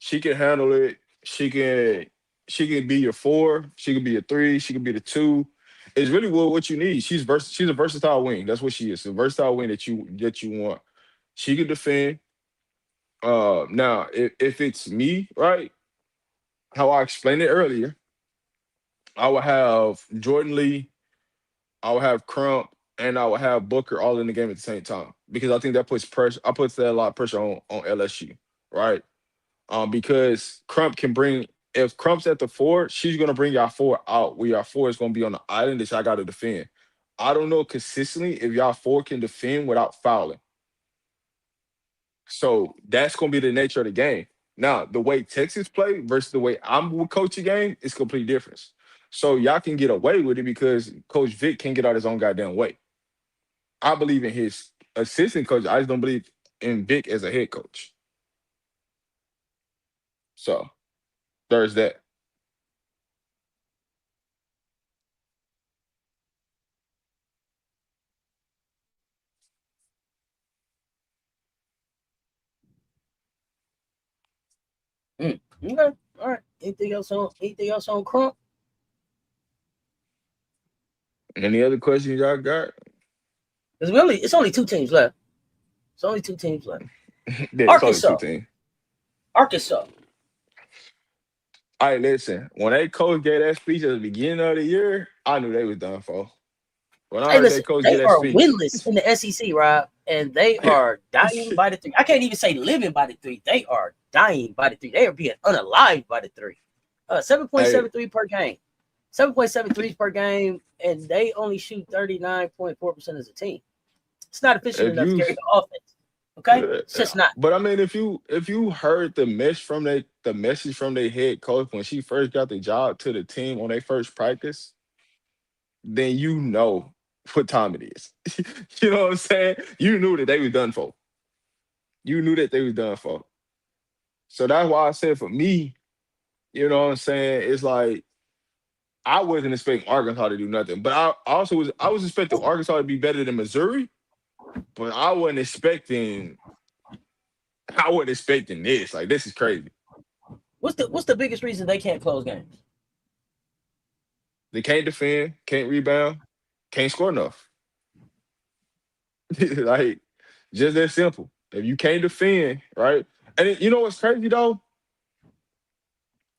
She can handle it. She can be your four. She can be a three. She can be the two. It's really what you need. She's a versatile wing. That's what she is. A versatile wing that you want. She can defend. Now if it's me, right? How I explained it earlier, I would have Jordan Lee, I would have Crump, and I would have Booker all in the game at the same time because I think that puts pressure. I puts that a lot of pressure on LSU, right? Because Crump can bring if Crump's at the four, she's gonna bring y'all four out where y'all four is gonna be on the island that y'all got to defend. I don't know consistently if y'all four can defend without fouling. So that's gonna be the nature of the game. Now, the way Texas play versus the way I'm would coach a game is complete difference. So y'all can get away with it because Coach Vic can't get out his own goddamn way. I believe in his assistant coach. I just don't believe in Vic as a head coach. So there's that. Okay. All right. Anything else on Crump? Any other questions y'all got? Because it's only two teams left. It's only two teams left. Yeah, it's only two Arkansas. teams. Arkansas. All right, listen. When that coach gave that speech at the beginning of the year, I knew they was done for. When I Hey, heard listen, that coach they get that are speech, winless in the SEC, Rob, and they are dying by the three. I can't even say living by the three. They are dying by the three. They are being unalived by the three. hey, 7.73 per game. 7.73 per game, and they only shoot 39.4% as a team. It's not efficient if enough to you, carry the offense. Okay? It's just not. but I mean, if you heard the message from their head coach when she first got the job to the team on their first practice, then you know what time it is. You know what I'm saying? You knew that they was done for. You knew that they was done for. So that's why I said for me, you know what I'm saying? It's like I wasn't expecting Arkansas to do nothing, but I was expecting Arkansas to be better than Missouri, but I wasn't expecting this. Like this is crazy. What's the biggest reason they can't close games? They can't defend, can't rebound, can't score enough. Like just that simple. If you can't defend, right? And you know what's crazy though?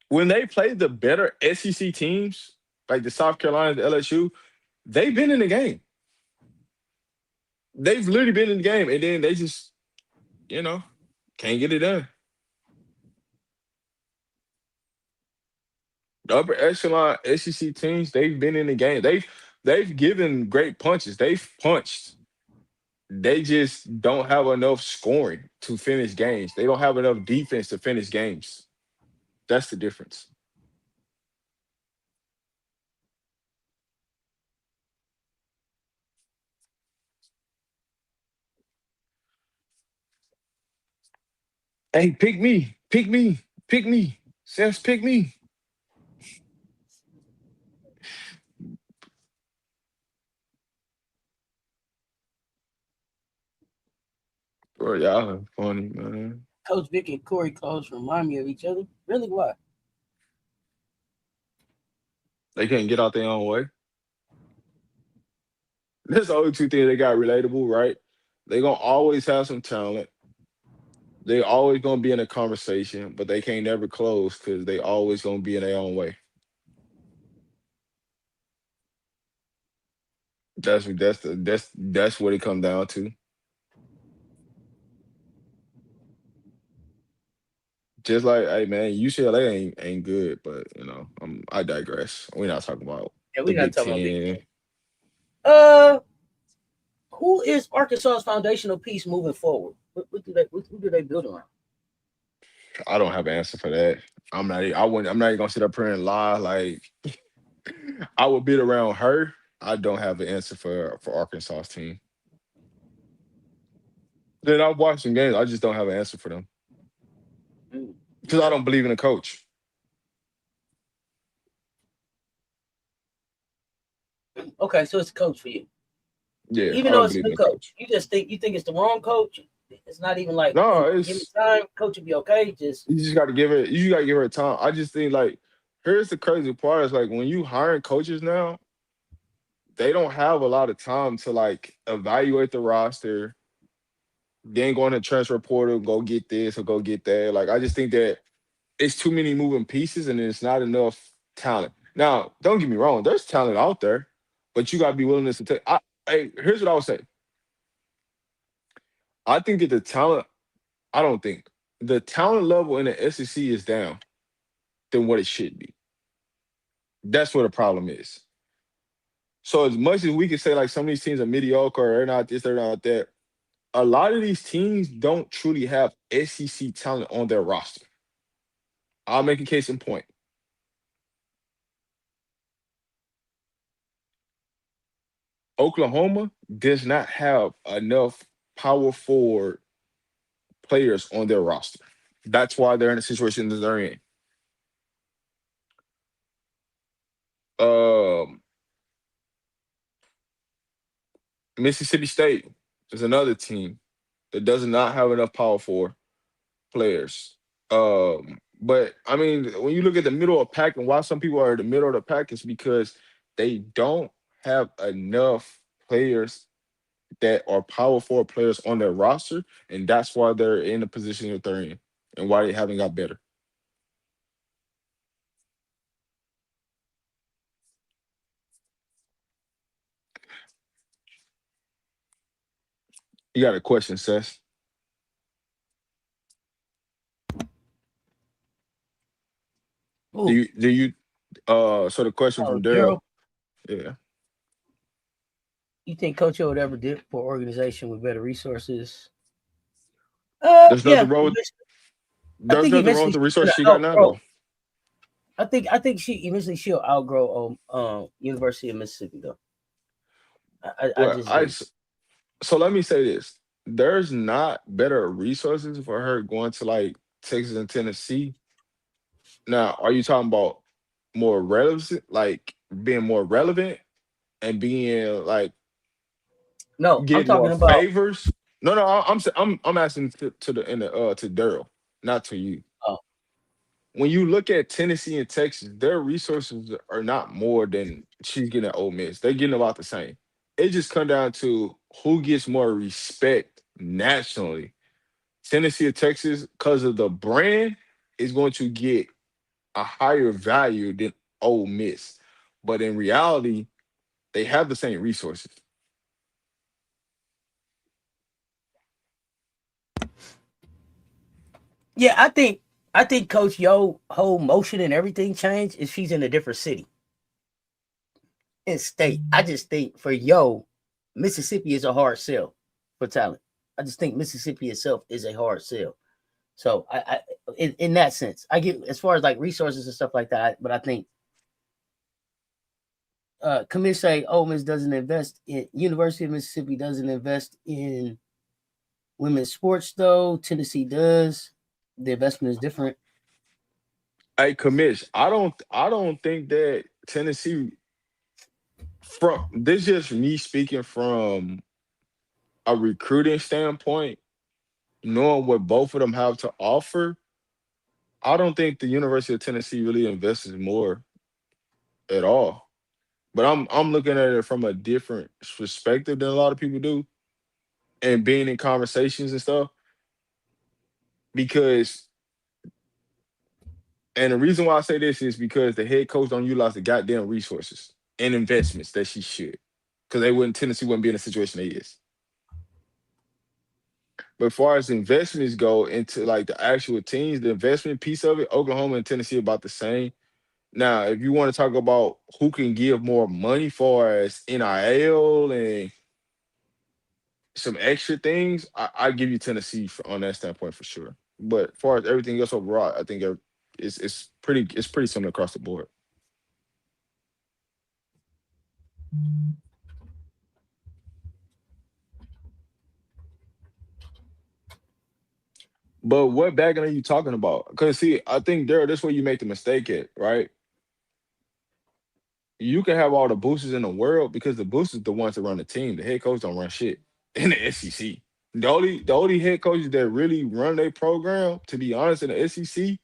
When they play the better SEC teams, like the South Carolina, the LSU, they've been in the game. They've literally been in the game, and then they just, you know, can't get it done. The upper echelon SEC teams, they've been in the game. They've given great punches. They've punched. They just don't have enough scoring to finish games. They don't have enough defense to finish games. That's the difference. Hey, pick me, pick me, pick me. Cess, pick me. Bro, y'all are funny, man. Coach Vic and Corey Close remind me of each other. Really? Why? They can't get out their own way. That's the only two things they got relatable, right? They gonna always have some talent. They always gonna be in a conversation, but they can't never close because they always gonna be in their own way. That's what it comes down to. Just like, hey man, UCLA ain't good, but I digress. We're not talking about Yeah, the we're not Big talking about Big Ten. Ten. Uh, who is Arkansas's foundational piece moving forward? Who do they build around? I don't have an answer for that. I wouldn't. I'm not even gonna sit up here and lie. Like I would beat around her. I don't have an answer for Arkansas's team. Then I've watched some games. I just don't have an answer for them Mm, because I okay. don't believe in a coach. Okay, so it's a coach for you. Yeah, Even I though don't it's a believe in new a coach, coach. you think it's the wrong coach. It's not even like No, give me it's time, coach will be okay. Just you just got to give it. You got to give her time. I just think like here's the crazy part is like when you hiring coaches now, they don't have a lot of time to like evaluate the roster, then go on the transfer portal, go get this or go get that. Like I just think that it's too many moving pieces and it's not enough talent. Now, don't get me wrong, there's talent out there, but you gotta be willing to take. Here's what I would say. I think that the talent. I don't think the talent level in the SEC is down than what it should be. That's where the problem is. So as much as we can say like some of these teams are mediocre, or they're not this, they're not that. A lot of these teams don't truly have SEC talent on their roster. I'll make a case in point. Oklahoma does not have enough power forward players on their roster. That's why they're in the situation that they're in. Um, Mississippi State is another team that does not have enough power forward players. But I mean, when you look at the middle of the pack and why some people are in the middle of the pack, it's because they don't have enough players that are power forward players on their roster, and that's why they're in the position that they're in, and why they haven't got better. You got a question, Seth? Do ooh, you do you so the question oh from Daryl, Daryl, yeah. you think Coach O would ever dip for an organization with better resources? There's Yeah, nothing wrong with I there's think nothing wrong with eventually the she's resource gonna she got now outgrow. though. I think she eventually she'll outgrow University of Mississippi though. I Well, just do. so let me say this. There's not better resources for her going to like Texas and Tennessee. Now, are you talking about more relevant, like being more relevant and being like No, I'm getting more talking about. favors? No, no, I'm asking to the in the to Daryl, not to you. Oh, When you look at Tennessee and Texas, their resources are not more than she's getting at Ole Miss. They're getting about the same. It just comes down to who gets more respect nationally. Tennessee or Texas, because of the brand, is going to get a higher value than Ole Miss. But in reality, they have the same resources. yeah, I think Coach Yo whole motion and everything changed if she's in a different city and state. I just think for Yo, Mississippi is a hard sell for talent. I just think Mississippi itself is a hard sell. So in that sense, I get as far as like resources and stuff like that. But I think committee say Ole Miss doesn't invest in University of Mississippi doesn't invest in women's sports though. Tennessee does. The investment is different. Hey, commish, I don't think that Tennessee from this just me speaking from a recruiting standpoint, knowing what both of them have to offer, I don't think the University of Tennessee really invests more at all. But I'm looking at it from a different perspective than a lot of people do, and being in conversations and stuff. Because, and the reason why I say this is because the head coach don't utilize the goddamn resources and investments that she should. Because they wouldn't Tennessee wouldn't be in the situation they is. But as far as investments go into like the actual teams, the investment piece of it, Oklahoma and Tennessee about the same. Now, if you want to talk about who can give more money for as NIL and some extra things, I give you Tennessee on that standpoint for sure. But as far as everything else overall, I think it's pretty similar across the board. But what bagging are you talking about? Because see, I think there this where you make the mistake at, right? You can have all the boosters in the world because the boosters the ones that run the team. The head coach don't run shit in the SEC. The only head coaches that really run their program, to be honest, in the SEC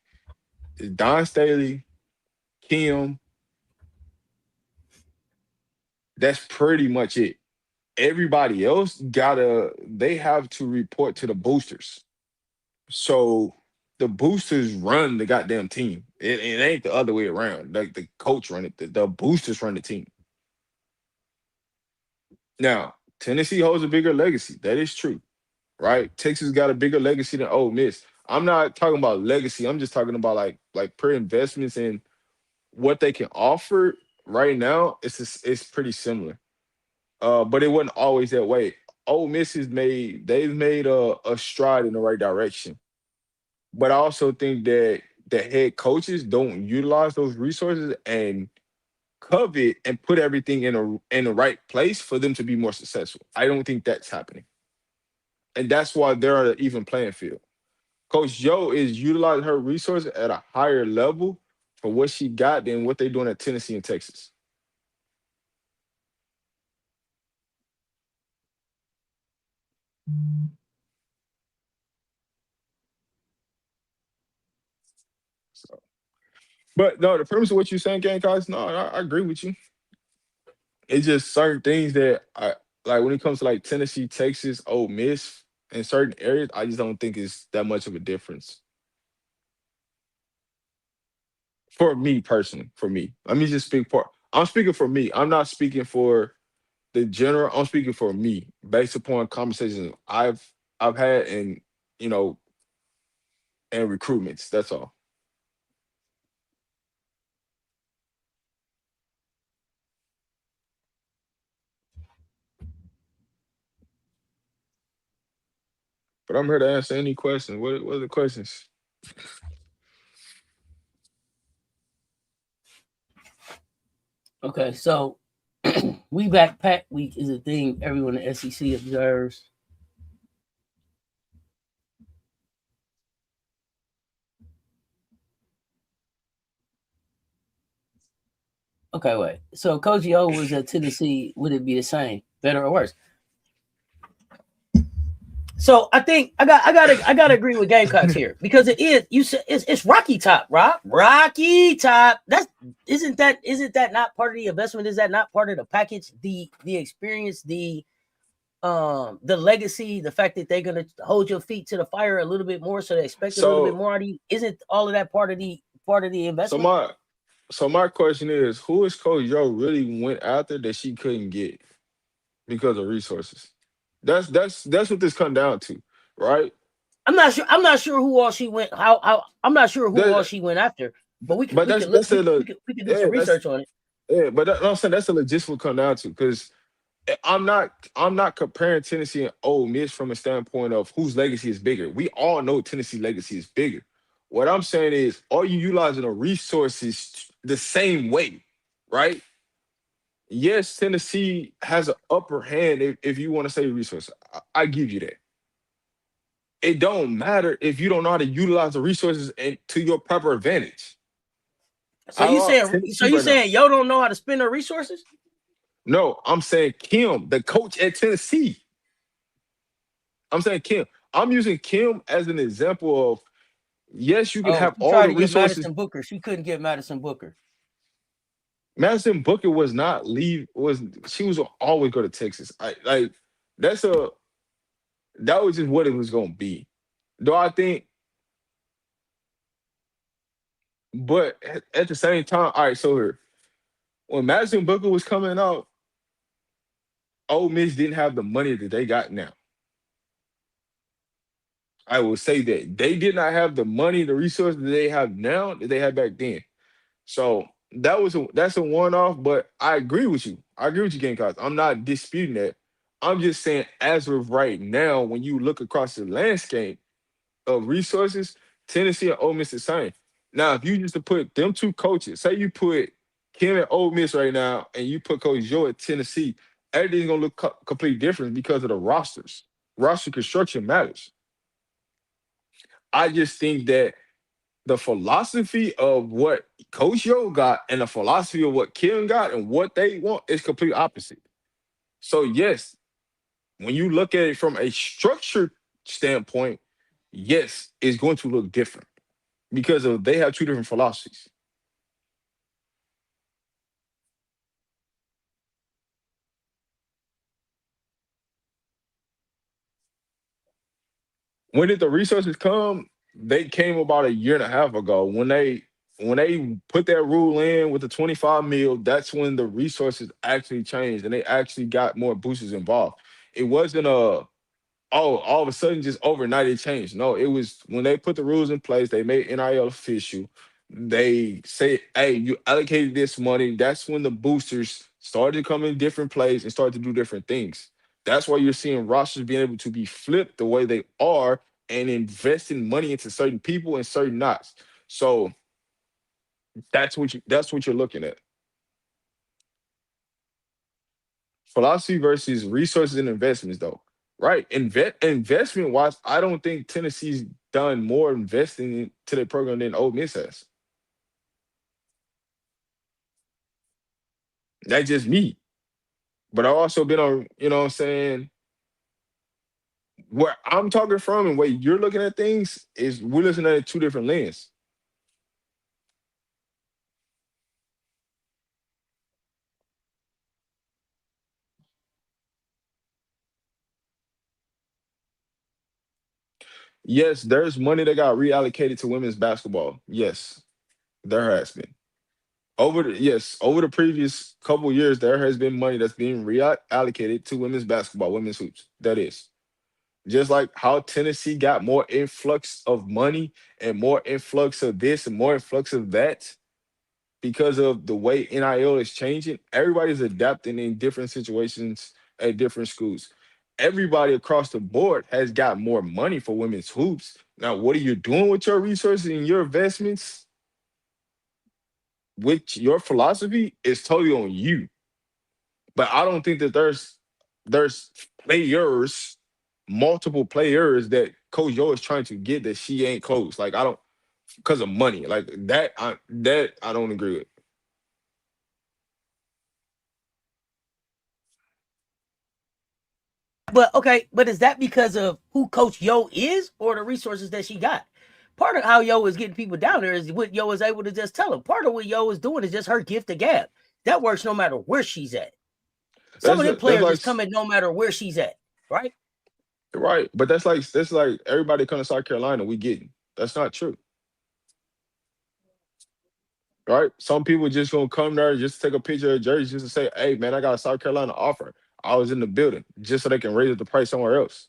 is Don Staley, Kim. That's pretty much it. Everybody else they have to report to the boosters. So the boosters run the goddamn team. It ain't the other way around. Like the coach run it. The boosters run the team. Now, Tennessee holds a bigger legacy. That is true, right? Texas got a bigger legacy than Ole Miss. I'm not talking about legacy. I'm just talking about like per investments and what they can offer right now. It's pretty similar. But it wasn't always that way. Ole Miss they've made a stride in the right direction. But I also think that the head coaches don't utilize those resources and covet and put everything in the right place for them to be more successful. I don't think that's happening. And that's why they're on an even playing field. Coach Joe is utilizing her resources at a higher level for what she got than what they're doing at Tennessee and Texas. So, but no, the premise of what you're saying, Gamecocks, no, I agree with you. It's just certain things that I like when it comes to like Tennessee, Texas, Ole Miss, in certain areas. I just don't think it's that much of a difference for me personally. For me, let me just speak for. I'm speaking for me. I'm not speaking for the general. I'm speaking for me based upon conversations I've had and you know and recruitments. That's all. But I'm here to answer any questions. What are the questions? Okay, so we backpack week is a thing everyone in the SEC observes. Okay, wait. So Coach O was at Tennessee. Would it be the same, better or worse? So I think I gotta agree with Gamecocks here because it is you said it's Rocky Top, Rob. Rocky Top. That's isn't that not part of the investment? Is that not part of the package? The experience, the legacy, the fact that they're gonna hold your feet to the fire a little bit more, so they expect a little bit So more out of you. Isn't all of that part of the so investment? my so my question is, who is Coach Joe really went after that she couldn't get because of resources? That's what this come down to, right? I'm not sure. I'm not sure who all she went. How I'm not sure who all That, she went after. But we could but we that's could look that's a we could do yeah some that's research on it. yeah. But I'm saying that's a legit what come down to because I'm not comparing Tennessee and Ole Miss from a standpoint of whose legacy is bigger. We all know Tennessee legacy is bigger. What I'm saying is, are you utilizing the resources the same way, right? Yes, Tennessee has an upper hand if you want to say resources. I give you that. It don't matter if you don't know how to utilize the resources to your proper advantage. So I you love saying so Tennessee you right now. saying yo don't know how to spend their resources? No, I'm saying Kim, the coach at Tennessee. I'm saying Kim. I'm using Kim as an example of yes, you can Oh, have she all tried the to get resources. Madison Booker. She couldn't get Madison Booker. Madison Booker was not leave was she was always go to Texas. Like that's a that was just what it was gonna be. Though I think, but at the same time, all right, so here when Madison Booker was coming out, Ole Miss didn't have the money that they got now. I will say that they did not have the money, the resources that they have now that they had back then. So that's a one off. But I agree with you. I agree with you, Gamecocks. I'm not disputing that. I'm just saying, as of right now, when you look across the landscape of resources, Tennessee and Ole Miss the same. Now, if you just to put them two coaches, say you put Kim at Ole Miss right now, and you put Coach Joe at Tennessee, everything's gonna look completely different because of the rosters. Roster construction matters. I just think that the philosophy of what Coach Yo got and the philosophy of what Kim got and what they want is complete opposite. So yes, when you look at it from a structured standpoint, yes, it's going to look different because of they have two different philosophies. When did the resources come? They came about a year and a half ago when they put that rule in with the 25 mil. That's when the resources actually changed and they actually got more boosters involved. It wasn't a all of a sudden just overnight it changed. No, it was when they put the rules in place, they made NIL official. They say, hey, you allocated this money. That's when the boosters started to come in different plays and started to do different things. That's why you're seeing rosters being able to be flipped the way they are and investing money into certain people and certain knots. So that's what you're looking at. Philosophy versus resources and investments, though. Right. Investment wise, I don't think Tennessee's done more investing into their program than Ole Miss has. That's just me. But I've also been on, what I'm saying, where I'm talking from and where you're looking at things is we're looking at it two different lenses. Yes, there's money that got reallocated to women's basketball. Yes, there has been. Over the previous couple years, there has been money that's being reallocated to women's basketball, women's hoops. That is. Just like how Tennessee got more influx of money and more influx of this and more influx of that because of the way NIL is changing, everybody's adapting in different situations at different schools. Everybody across the board has got more money for women's hoops. Now, what are you doing with your resources and your investments? With your philosophy is totally on you. But I don't think that there's players, multiple players that Coach Yo is trying to get that she ain't close. Like I don't because of money. Like that I don't agree with. But okay, but is that because of who Coach Yo is or the resources that she got? Part of how Yo is getting people down there is what Yo is able to just tell them. Part of what Yo is doing is just her gift of gab. That works no matter where she's at. Some of them That's players like is coming no matter where she's at, right? right, but that's like everybody come to South Carolina, we getting. That's not true. Right? Some people just gonna come there just to take a picture of jersey just to say, hey man, I got a South Carolina offer. I was in the building just so they can raise up the price somewhere else.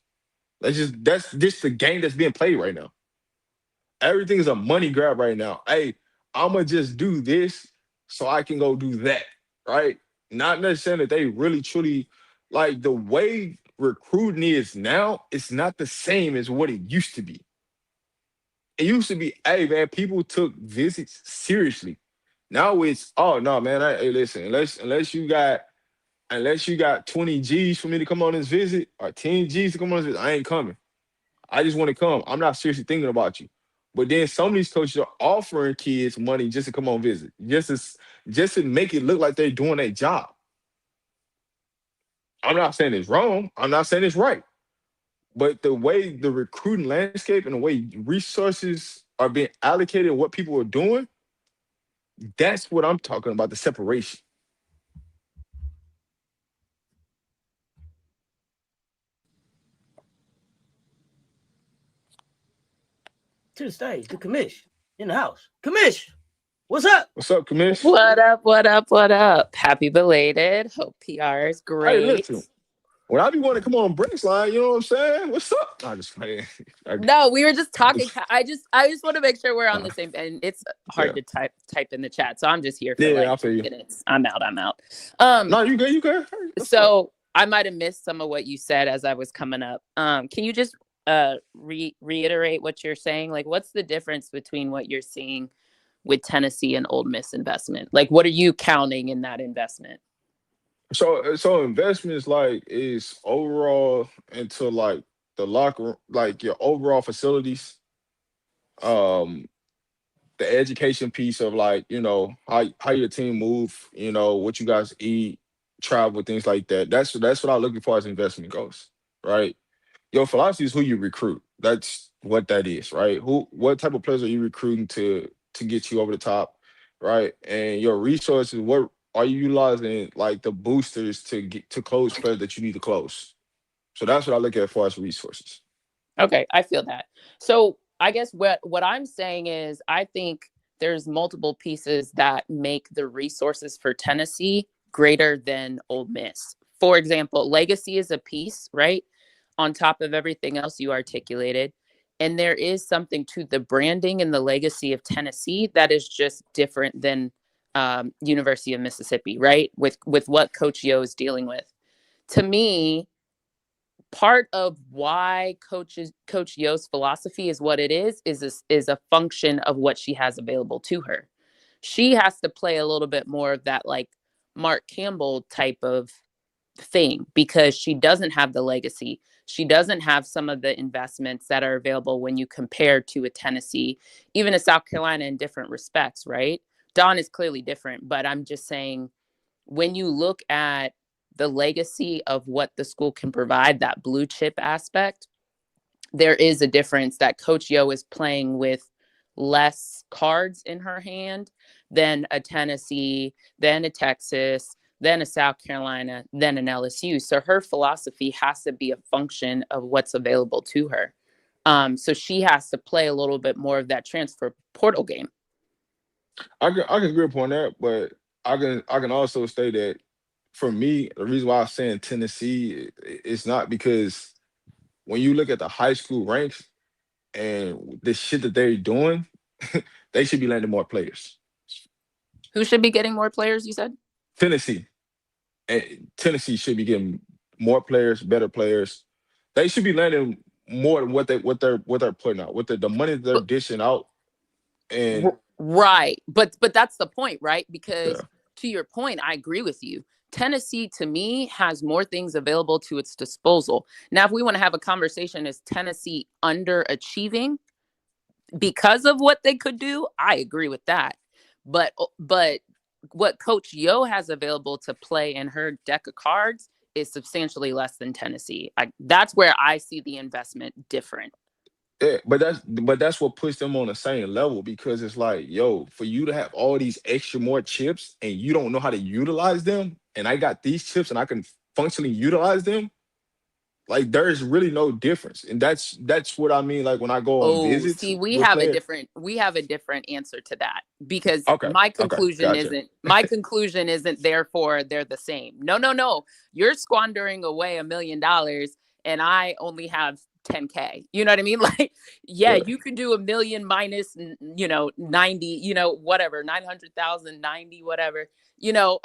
That's just the game that's being played right now. Everything is a money grab right now. Hey, I'm gonna just do this so I can go do that, right? Not necessarily that they really truly like the way recruiting is now. It's not the same as what it used to be. It used to be, hey man, people took visits seriously. Now it's, oh no, man. Hey, listen, unless you got 20 G's for me to come on this visit or 10 G's to come on this visit, I ain't coming. I just want to come. I'm not seriously thinking about you. But then some of these coaches are offering kids money just to come on visit, just to make it look like they're doing a job. I'm not saying it's wrong. I'm not saying it's right. But the way the recruiting landscape and the way resources are being allocated and what people are doing, that's what I'm talking about, the separation. To the stage, the commish in the house. Commish, what's up? What's up, Commish? What up? What up? What up? Happy belated. Hope PR is Hey, listen. great. When I be wanting to come on breaks line, you know what I'm saying? What's up? I just playing. No, we were just talking. I just want to make sure we're on the same. And it's hard Yeah. to type in the chat, so I'm just here for Yeah, I like feel 2 you. minutes. I'm out. No, you good, you good. So I might have missed some of what you said as I was coming up. Can you just reiterate what you're saying? Like, what's the difference between what you're seeing with Tennessee and Ole Miss investment? Like, what are you counting in that investment? So investments like is overall into like the locker room, like your overall facilities, um, the education piece of like, how your team move, what you guys eat, travel, things like that. That's what I'm looking for as investment goes, right? Your philosophy is who you recruit. That's what that is, right? What type of players are you recruiting to get you over the top, right? And your resources, what are you utilizing like the boosters to get to close players that you need to close? So that's what I look at as far as resources. Okay, I feel that. So I guess what I'm saying is I think there's multiple pieces that make the resources for Tennessee greater than Ole Miss. For example, legacy is a piece, right? On top of everything else you articulated. And there is something to the branding and the legacy of Tennessee that is just different than University of Mississippi, right? With what Coach Yo is dealing with. To me, part of why Coach Yo's philosophy is what it is a function of what she has available to her. She has to play a little bit more of that like Mark Campbell type of thing because she doesn't have the legacy. She doesn't have some of the investments that are available when you compare to a Tennessee, even a South Carolina in different respects, right? Dawn is clearly different, but I'm just saying when you look at the legacy of what the school can provide, that blue chip aspect, there is a difference that Coach Yo is playing with less cards in her hand than a Tennessee, than a Texas, than a South Carolina, than an LSU. So her philosophy has to be a function of what's available to her. So she has to play a little bit more of that transfer portal game. I can agree upon that, but I can also say that for me, the reason why I'm saying Tennessee is not because when you look at the high school ranks and the shit that they're doing, they should be landing more players. Who should be getting more players, you said? Tennessee. And Tennessee should be getting more players, better players. They should be landing more than what they're putting out, with the money that they're dishing out. And right. But that's the point, right? Because yeah, to your point, I agree with you. Tennessee, to me, has more things available to its disposal. Now, if we want to have a conversation, is Tennessee underachieving because of what they could do? I agree with that. But what Coach Yo has available to play in her deck of cards is substantially less than Tennessee. That's where I see the investment different. yeah, but that's what puts them on the same level, because it's like, yo, for you to have all these extra more chips and you don't know how to utilize them, and I got these chips and I can functionally utilize them. Like there's really no difference, and that's what I mean. Like when I go on Oh, visits see, we with have a players. different answer to that because Okay, okay, gotcha. my conclusion isn't therefore they're the same. No. You're squandering away $1 million and I only have 10K. You know what I mean? Like, yeah, Yeah, you could do 1 million minus 90, whatever, 900,000, 90, whatever. You know,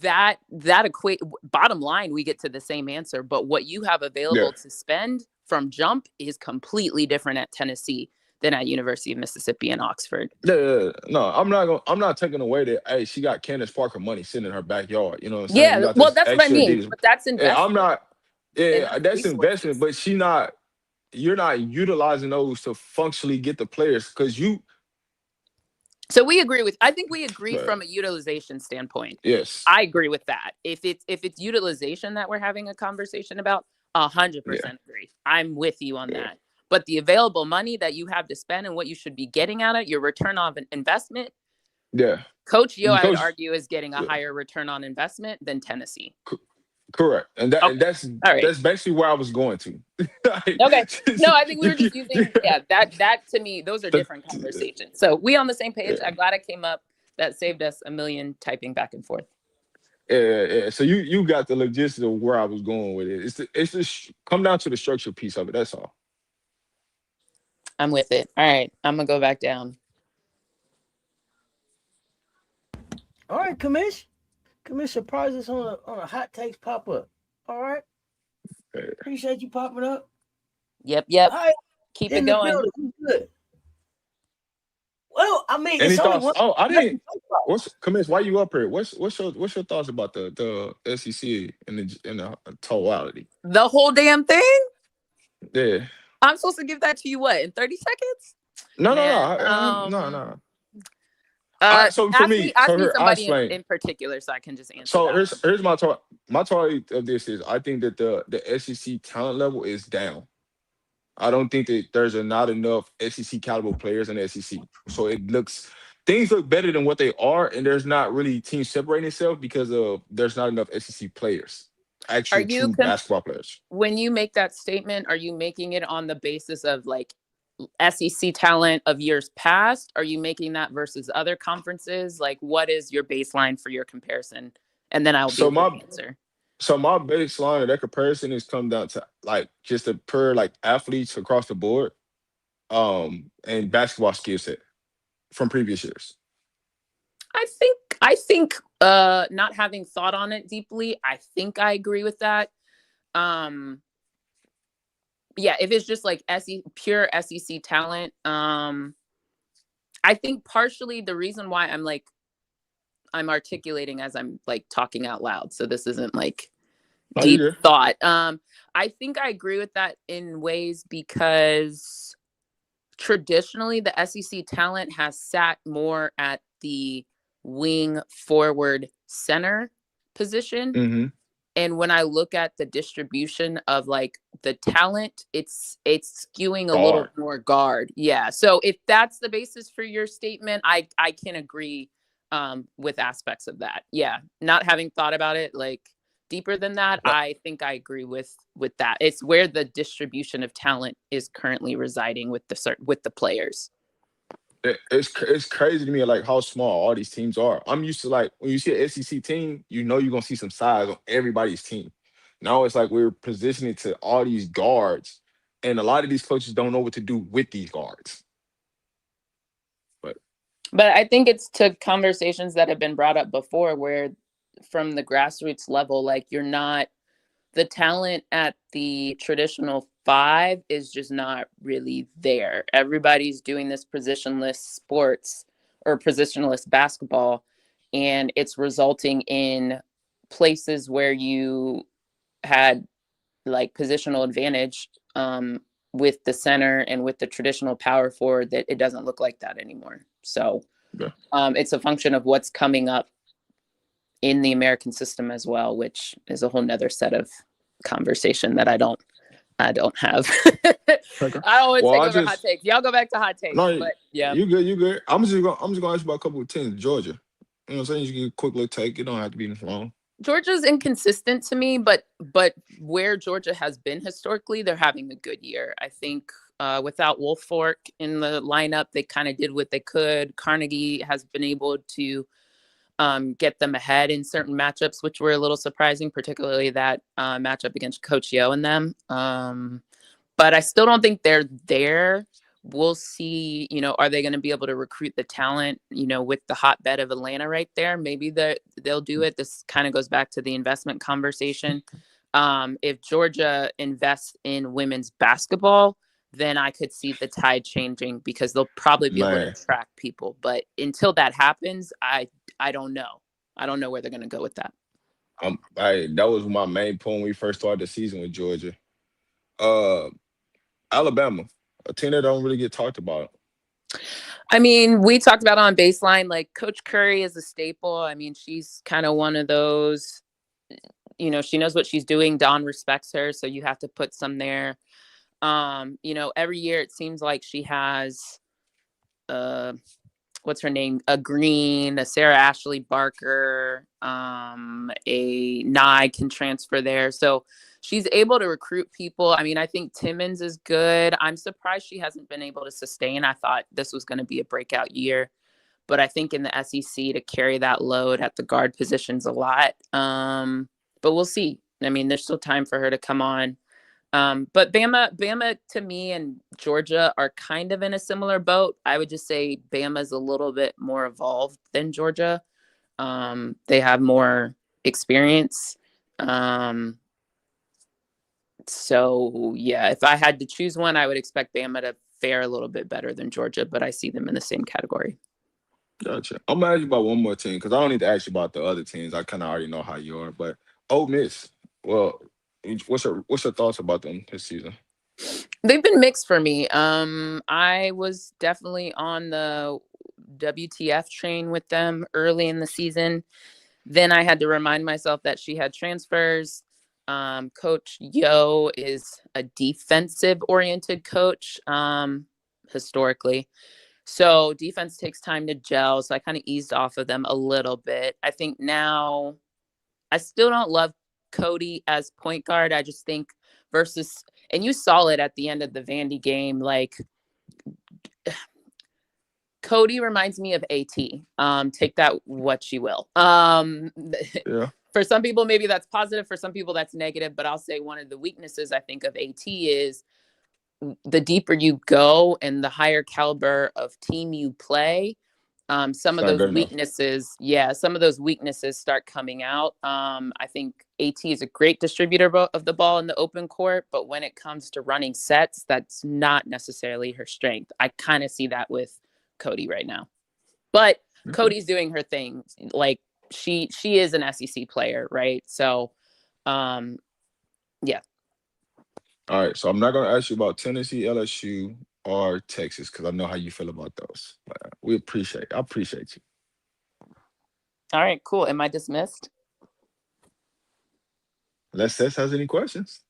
that equate bottom line, we get to the same answer, but what you have yeah. available to spend from jump is completely different at Tennessee than at University of Mississippi and Oxford. Yeah. No, I'm not taking away that. Hey, she got Candace Parker money sitting in her backyard. You know what I'm saying? You Yeah, got well, this that's what I extra mean, Adidas. but that's Yeah, I'm investment not. and Yeah, that's that's investment, resources. but she not. You're not utilizing those to functionally get the players, because you. So I think we agree Right. from a utilization standpoint. Yes. I agree with that. If it's utilization that we're having a conversation about, 100% Yeah. agree. I'm with you on Yeah. that. But the available money that you have to spend and what you should be getting out of your return on investment, Yeah. Coach Yo, I would Coach. argue, is getting a Yeah. higher return on investment than Tennessee. Correct, and that and Okay. that's All right. that's basically where I was going to. Like, Okay. No, I think we were just using, yeah, that to me, those are that- different conversations. So we on the same page. yeah. I'm glad it came up. That saved us a million typing back and forth. Yeah. So you got the logistics of where I was going with it. It's come down to the structure piece of it. That's all. I'm with it. All right, I'm gonna go back down. All right, Commish. Commish surprised us on a hot takes pop up. All right. Yeah. Appreciate you popping up. Yep. All right. Keep In it the going. building. We good. Well, I mean, Any it's only thoughts? one. Oh, I didn't. What's Commiss? Why you up here? What's your thoughts about the SEC in the totality? The whole damn thing? Yeah. I'm supposed to give that to you what in 30 seconds? No, no, Man, no. No, no. So for ask me, me ask so me here I somebody explain. in particular so I can just answer So that. here's my thought. My thought of this is I think that the SEC talent level is down. I don't think that there's not enough SEC caliber players in the SEC. So things look better than what they are, and there's not really teams separating itself because of there's not enough SEC players, Are actual you true basketball players. when you make that statement, are you making it on the basis of like SEC talent of years past? Are you making that versus other conferences? Like, what is your baseline for your comparison? And then I'll be So able to my answer. so my baseline of that comparison is come down to like just the per like athletes across the board, and basketball skill set from previous years. I think not having thought on it deeply, I think I agree with that. Yeah, if it's just like pure SEC talent, I think partially the reason why I'm articulating as I'm like talking out loud, so this isn't like Oh, you deep good? thought. I think I agree with that in ways because traditionally the SEC talent has sat more at the wing, forward, center position. Mm-hmm. And when I look at the distribution of like the talent, it's skewing a little Guard. more guard. Yeah. So if that's the basis for your statement, I can agree with aspects of that. Yeah. Not having thought about it like deeper than that, I think I agree with that. It's where the distribution of talent is currently residing with the players. It's crazy to me like how small all these teams are. I'm used to like when you see an SEC team, you know you're gonna see some size on everybody's team. Now it's like we're positioning to all these guards, and a lot of these coaches don't know what to do with these guards. But But I think it's to conversations that have been brought up before where from the grassroots level, like the talent at the traditional five is just not really there. Everybody's doing this positionless sports or positionless basketball, and it's resulting in places where you had like positional advantage with the center and with the traditional power forward that it doesn't look like that anymore. So yeah. it's a function of what's coming up in the American system as well, which is a whole nother set of conversation that I don't have. Okay. I don't want to Well, take over hot takes. Y'all go back to hot takes. no, But yeah. you good, you good. I'm just gonna ask you about a couple of teams. Georgia. You know what I'm saying? You can get a quick little take. It don't have to be long. Georgia's inconsistent to me, but where Georgia has been historically, they're having a good year. I think without Wolfork in the lineup, they kind of did what they could. Carnegie has been able to get them ahead in certain matchups, which were a little surprising, particularly that matchup against Coach Yo and them. But I still don't think they're there. We'll see, are they going to be able to recruit the talent, with the hotbed of Atlanta right there? Maybe they'll do it. This kind of goes back to the investment conversation. If Georgia invests in women's basketball, then I could see the tide changing because they'll probably be able to attract people. But until that happens, I don't know. I don't know where they're going to go with that. That was my main point when we first started the season with Georgia. Alabama, a team that don't really get talked about. I mean, we talked about on baseline, like Coach Curry is a staple. I mean, she's kind of one of those, she knows what she's doing. Dawn respects her. So you have to put some there. Every year it seems like she has, what's her name? A Green, a Sarah Ashley Barker, a Nye can transfer there. So she's able to recruit people. I mean, I think Timmons is good. I'm surprised she hasn't been able to sustain. I thought this was going to be a breakout year. But I think in the SEC to carry that load at the guard position's a lot. But we'll see. I mean, there's still time for her to come on. But Bama to me and Georgia are kind of in a similar boat. I would just say Bama's a little bit more evolved than Georgia. They have more experience. So yeah, if I had to choose one, I would expect Bama to fare a little bit better than Georgia, but I see them in the same category. Gotcha. I'm gonna ask you about one more team because I don't need to ask you about the other teams. I kind of already know how you are. But Ole Miss, well, what's your thoughts about them this season? They've been mixed for me. I was definitely on the WTF train with them early in the season. Then I had to remind myself that she had transfers. Coach Yo is a defensive-oriented coach, historically. So defense takes time to gel. So I kind of eased off of them a little bit. I think now I still don't love Cody as point guard. I just think versus, and you saw it at the end of the Vandy game, like Cody reminds me of AT. Take that what you will. Yeah. For some people, maybe that's positive. For some people, that's negative. But I'll say one of the weaknesses I think of AT is the deeper you go and the higher caliber of team you play, some of those weaknesses, some of those weaknesses start coming out. I think AT is a great distributor of the ball in the open court, but when it comes to running sets, that's not necessarily her strength. I kind of see that with Cody right now. But Cody's doing her thing. Like she is an SEC player, right? So, yeah. All right, so I'm not gonna ask you about Tennessee, LSU, or Texas because I know how you feel about those. But I appreciate you. All right, cool. Am I dismissed? Unless Cess has any questions.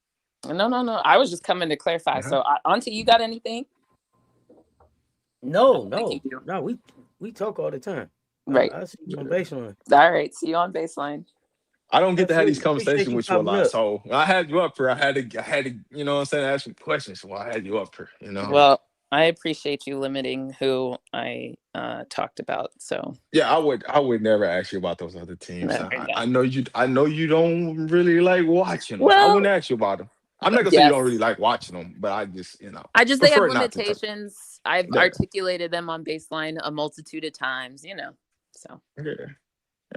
No. I was just coming to clarify. So, Auntie, you got anything? No. We talk all the time. Right. I'll see you on baseline. All right. See you on baseline. I don't get to have these conversations with you a lot, so I had you up here. I had to, you know what I'm saying, ask you questions. So I had you up here, you know. Well, I appreciate you limiting who I talked about. So yeah, I would never ask you about those other teams. I know you don't really like watching them. Well, I wouldn't ask you about them. I'm not gonna say you don't really like watching them, but I just, they have limitations. I've articulated them on baseline a multitude of times, So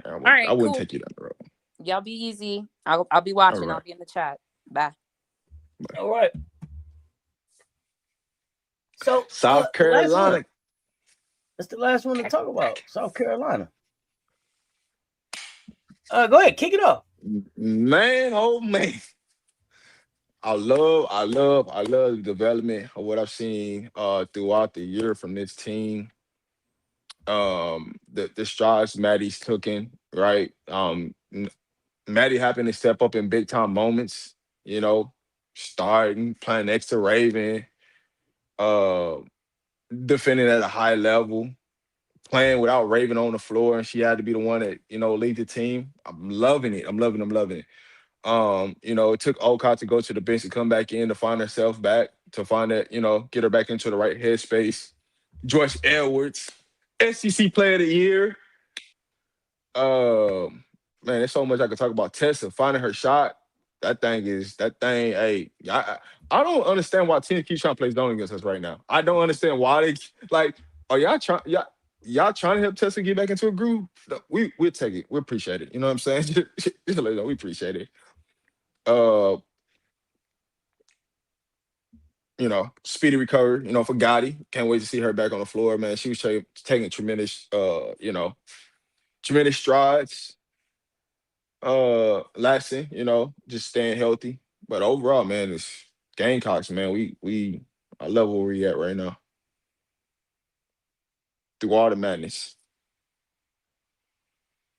all right, I wouldn't take you down the road. Y'all be easy. I'll be watching. Right. I'll be in the chat. Bye. All right. So South Carolina. That's the last one to talk about. South Carolina. Go ahead, kick it off. Man, oh man. I love the development of what I've seen throughout the year from this team. The strides Maddie's taken, right? Maddie happened to step up in big time moments, starting, playing next to Raven, defending at a high level, playing without Raven on the floor, and she had to be the one that, lead the team. I'm loving it. I'm loving it. It took Olcott to go to the bench to come back in to find herself back, to find that, get her back into the right headspace. Joyce Edwards, SEC Player of the Year. Man, there's so much I could talk about. Tessa finding her shot. That thing. Hey, I don't understand why teams keep trying to play zone against us right now. I don't understand why they are y'all trying to help Tessa get back into a groove. We'll take it. We appreciate it. You know what I'm saying? Just let you know, we appreciate it. Speedy recovery. For Gotti. Can't wait to see her back on the floor, man. She was taking tremendous, tremendous strides. Lasting, just staying healthy. But overall, man, it's Gamecocks, man. I love where we at right now. Through all the madness.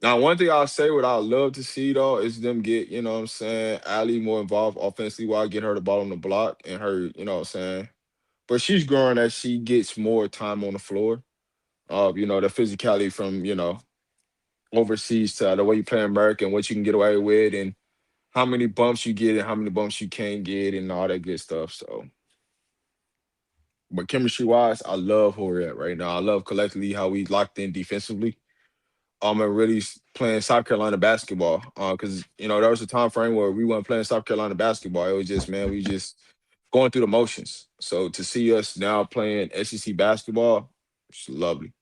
Now, one thing I'll say, what I'd love to see though, is them get, Allie more involved offensively while I get her the ball on the block and her, But she's growing as she gets more time on the floor. The physicality from, overseas to the way you play America and what you can get away with and how many bumps you get and how many bumps you can't get and all that good stuff. So But chemistry wise, I love who we're at right now. I love collectively how we locked in defensively. And really playing South Carolina basketball. Because there was a time frame where we weren't playing South Carolina basketball. It was just, man, we just going through the motions. So to see us now playing SEC basketball, it's lovely.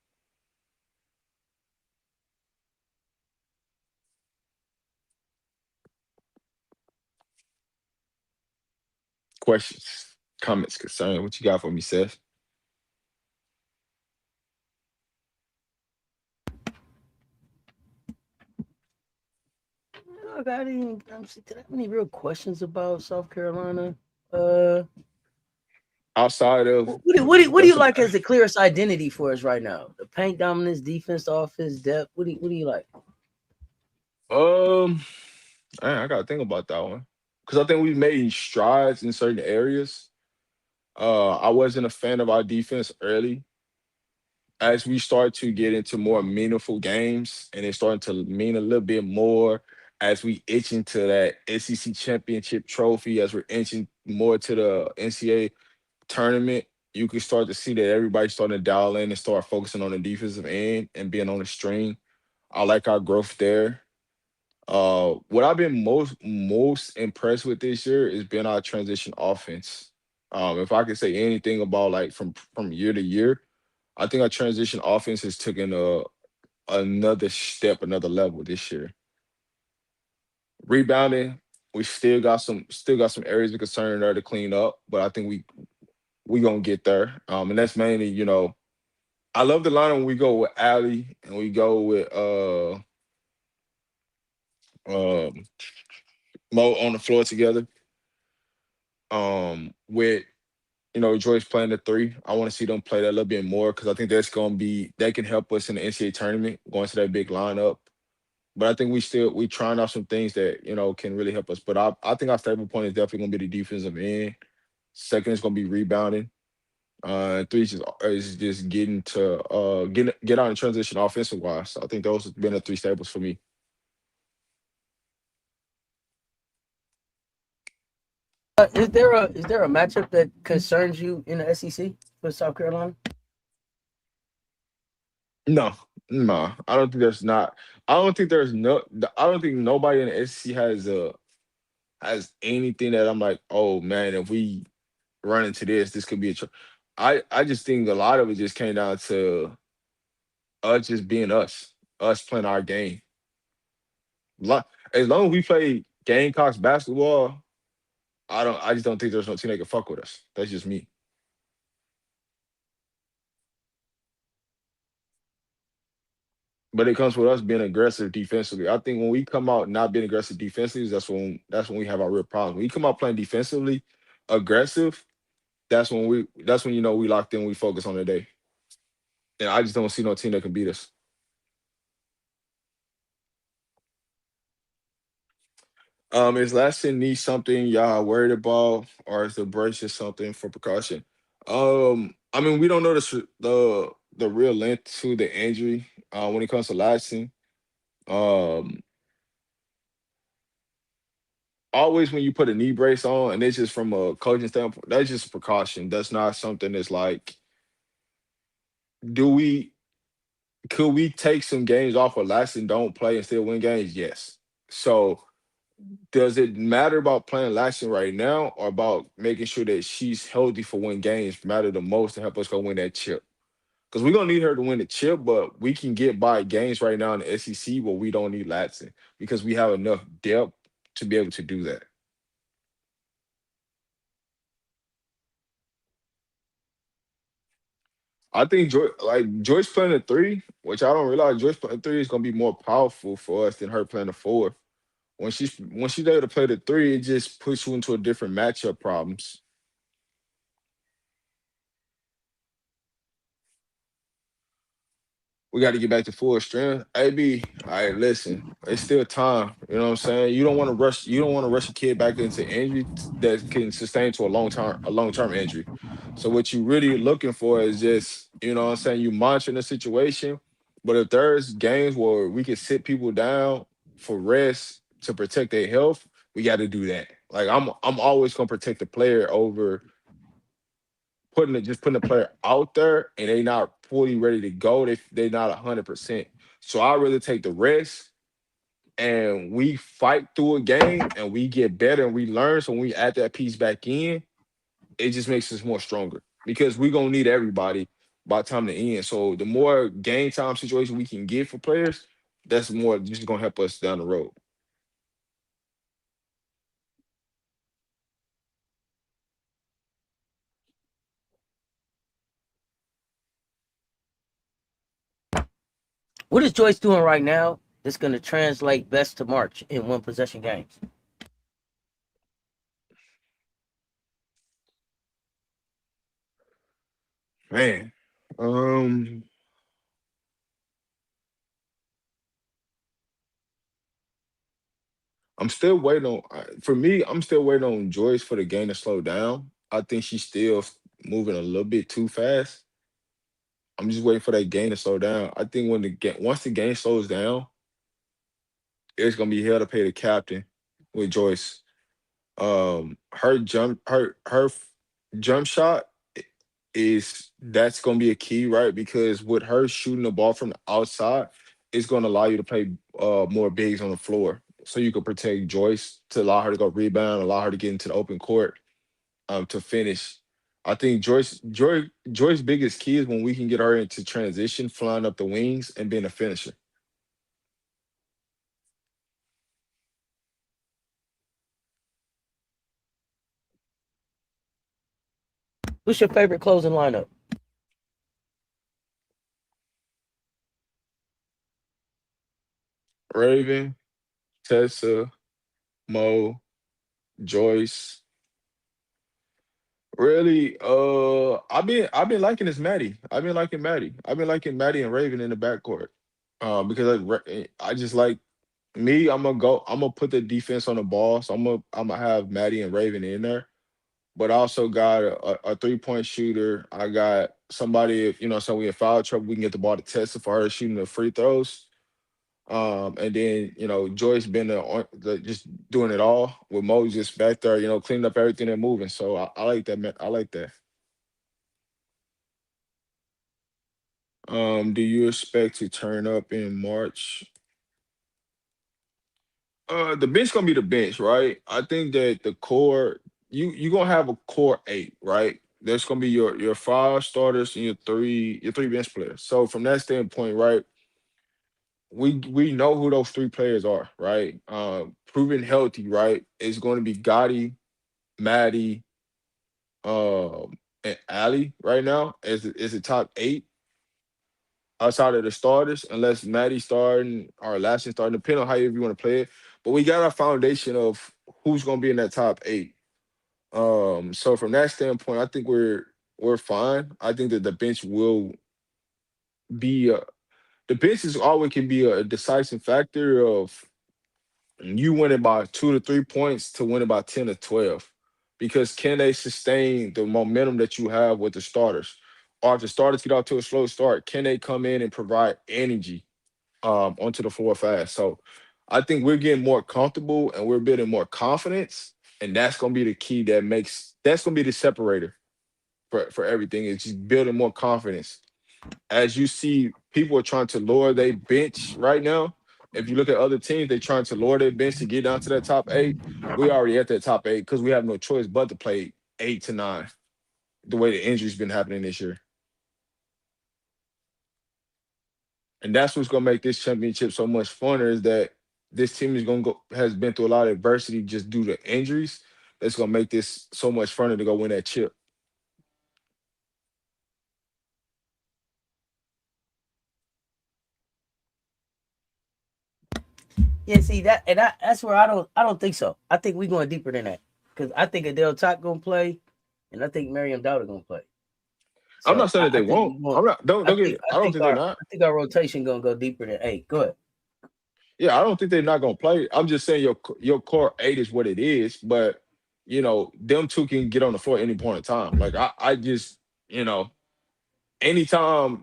Questions, comments, concerns. What you got for me, Seth? I got any? Did I have any real questions about South Carolina? Uh, Outside of what do you that's like as the clearest identity for us right now? The paint dominance, defense, offense, depth. What do you like? um, I gotta think about that one because I think we've made strides in certain areas. I wasn't a fan of our defense early. As we start to get into more meaningful games and it's starting to mean a little bit more as we itch into that SEC championship trophy, as we're inching more to the NCAA tournament, you can start to see that everybody's starting to dial in and start focusing on the defensive end and being on the string. I like our growth there. What I've been most impressed with this year has been our transition offense. If I could say anything about like from year to year, I think our transition offense has taken another step, another level this year. Rebounding, we still got some areas of concern there to clean up, but I think we gonna get there. And that's mainly, I love the line when we go with Allie and we go with um Mo on the floor together. With Joyce playing the three. I want to see them play that a little bit more because I think that can help us in the NCAA tournament going to that big lineup. But I think we trying out some things that can really help us. But I think our stable point is definitely gonna be the defensive end. Second is gonna be rebounding. Three is just getting to get out in transition offensive wise. So I think those have been the three staples for me. Is there a matchup that concerns you in the SEC with South Carolina? No, no, I don't think there's not. I don't think there's no. I don't think nobody in the SEC has anything that I'm like, oh man, if we run into this could be a. I just think a lot of it just came down to us just being us playing our game. As long as we play Gamecocks basketball, I just don't think there's no team that can fuck with us. That's just me. But it comes with us being aggressive defensively. I think when we come out not being aggressive defensively, that's when we have our real problems. When we come out playing defensively, aggressive, that's when we locked in, we focus on the day. And I just don't see no team that can beat us. Is lasting knee something y'all worried about, or is the brace just something for precaution? I mean, we don't know the real length to the injury when it comes to lasting. Um, Always when you put a knee brace on, and it's just from a coaching standpoint, that's just a precaution. That's not something that's like, do we could we take some games off of lasting, don't play and still win games? Yes. So does it matter about playing Laxton right now or about making sure that she's healthy for when games matter the most to help us go win that chip? Because we're gonna need her to win the chip, but we can get by games right now in the SEC where we don't need Laxton because we have enough depth to be able to do that. I think Joyce playing the three, which I don't realize Joyce playing the three is gonna be more powerful for us than her playing the four. When she's able to play the three, it just puts you into a different matchup problems. We got to get back to full strength. AB, all right, listen, it's still time. You know what I'm saying? You don't want to rush. You don't want to rush a kid back into injury that can sustain to a long term injury. So what you really looking for is just, what I'm saying, you monitoring the situation. But if there's games where we can sit people down for rest to protect their health, we got to do that. Like I'm always gonna protect the player over putting the player out there and they not fully ready to go. They not 100%. So I really take the risk and we fight through a game and we get better and we learn. So when we add that piece back in, it just makes us more stronger because we're gonna need everybody by the time to end. So the more game time situation we can get for players, that's more just gonna help us down the road. What is Joyce doing right now that's going to translate best to March in one possession games? Man, um, I'm still waiting on. For me, I'm still waiting on Joyce for the game to slow down. I think she's still moving a little bit too fast. I'm just waiting for that game to slow down. I think when the game once the game slows down, it's gonna be hell to pay the captain with Joyce. Her jump shot is that's gonna be a key, right? Because with her shooting the ball from the outside, it's gonna allow you to play more bigs on the floor. So you can protect Joyce to allow her to go rebound, allow her to get into the open court to finish. I think Joy's biggest key is when we can get her into transition, flying up the wings and being a finisher. What's your favorite closing lineup? Raven, Tessa, Mo, Joyce. Really, I've been liking this Maddie. I've been liking Maddie. I've been liking Maddie and Raven in the backcourt. Because I just like me. I'm gonna put the defense on the ball. So I'm gonna have Maddie and Raven in there. But I also got a 3-point shooter. I got somebody. So we in foul trouble, we can get the ball to Tessa for her shooting the free throws. And then Joyce been just doing it all with Mo just back there, cleaning up everything and moving. So I like that, man. I like that. Do you expect to turn up in March? The bench gonna be the bench, right? I think that the core, you gonna have a core eight, right? There's gonna be your five starters and your three bench players. So from that standpoint, right, we know who those three players are, right? Proven healthy, right? It's going to be Gotti, Maddie, and Ali right now is the top eight outside of the starters, unless Maddie's starting or Lashley starting, depending on how you want to play it. But we got our foundation of who's going to be in that top eight. So from that standpoint, I think we're fine. I think that the bench will be the bench is always can be a decisive factor of you winning by 2 to 3 points to winning by 10 to 12. Because can they sustain the momentum that you have with the starters? Or if the starters get off to a slow start, can they come in and provide energy onto the floor fast? So I think we're getting more comfortable and we're building more confidence. And that's gonna be the key that's gonna be the separator for everything. It's just building more confidence as you see people are trying to lower their bench right now. If you look at other teams, they're trying to lower their bench to get down to that top eight. We already at that top eight because we have no choice but to play 8 to 9. The way the injuries been happening this year, and that's what's gonna make this championship so much funner is that this team is gonna go has been through a lot of adversity just due to injuries. That's gonna make this so much funner to go win that chip. Yeah, see that's where I don't think so. I think we're going deeper than that because I think Adele Top gonna play, and I think Miriam Dowder gonna play. I'm not So saying that they I think won't. I'm not. Don't get it. I don't think they're not. I think our rotation gonna go deeper than 8. Go ahead. Yeah, I don't think they're not gonna play. I'm just saying your core eight is what it is, but them two can get on the floor at any point in time. Like I just anytime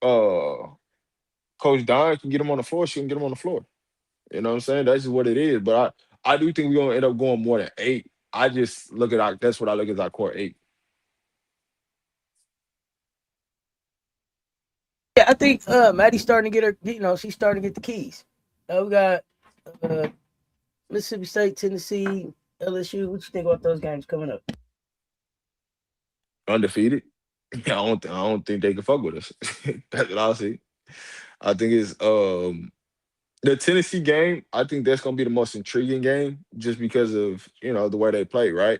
uh Coach Don can get them on the floor, she can get them on the floor. You know what I'm saying? That's just what it is. But I do think we're gonna end up going more than 8. I just look at that's what I look at as our core 8. Yeah, I think Maddie's starting to get her. She's starting to get the keys. We got Mississippi State, Tennessee, LSU. What you think about those games coming up? Undefeated. I don't think they can fuck with us. That's what I see. I think it's the Tennessee game. I think that's gonna be the most intriguing game just because of the way they play, right?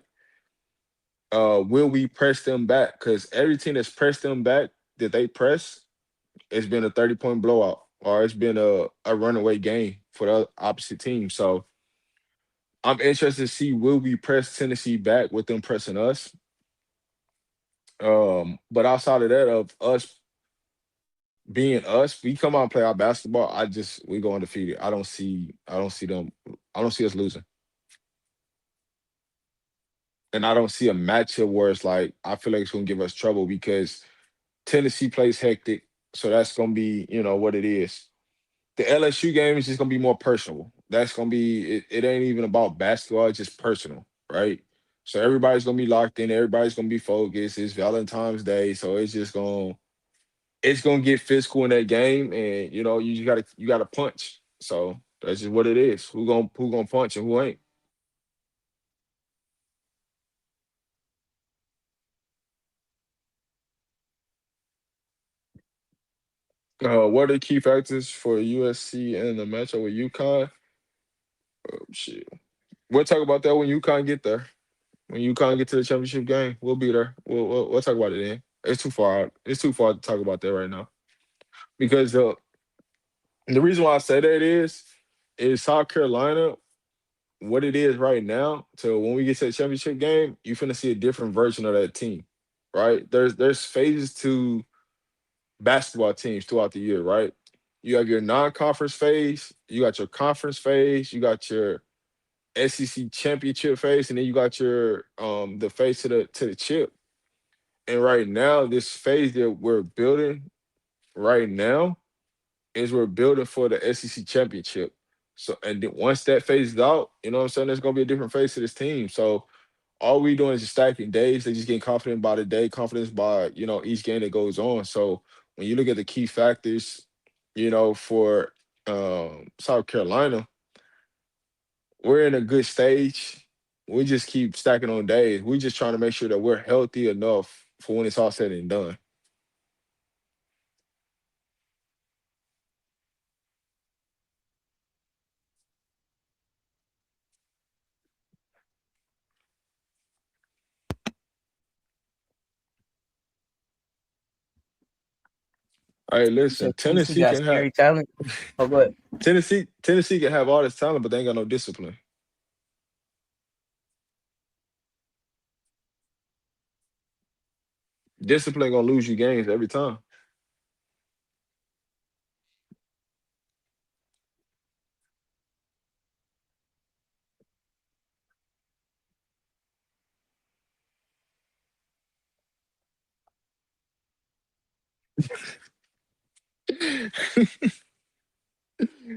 Will we press them back? Because every team that's pressed them back that they press, it's been a 30-point blowout or it's been a runaway game for the opposite team. So I'm interested to see will we press Tennessee back with them pressing us. But outside of that, of us being us, we come out and play our basketball. We go undefeated. I don't see us losing. And I don't see a matchup where it's like I feel like it's gonna give us trouble because Tennessee plays hectic. So that's gonna be, what it is. The LSU game is just gonna be more personal. That's gonna be it ain't even about basketball, it's just personal, right? So everybody's gonna be locked in, everybody's gonna be focused. It's Valentine's Day, so it's gonna get physical in that game, and you gotta punch. So that's just what it is. Who gonna punch and who ain't. What are the key factors for USC and the matchup with UConn? Shit. We'll talk about that when UConn get there. When UConn get to the championship game, we'll be there. We'll talk about it then. It's too far out. It's too far to talk about that right now. Because the reason why I say that is South Carolina, what it is right now, to when we get to the championship game, you're finna see a different version of that team. Right? There's phases to basketball teams throughout the year, right? You have your non-conference phase, you got your conference phase, you got your SEC championship phase, and then you got your the phase to the chip. And right now, this phase that we're building right now is we're building for the SEC championship. So and then once that phase is out, you know what I'm saying, there's gonna be a different face to this team. So all we doing is just stacking days. They just getting confident by the day, confidence by, each game that goes on. So when you look at the key factors, for South Carolina, we're in a good stage. We just keep stacking on days. We just trying to make sure that we're healthy enough for when it's all said and done. Hey, So listen, Tennessee Tennessee got can have scary talent. Oh, go ahead. Tennessee can have all this talent, but they ain't got no discipline. Discipline gonna lose you games every time.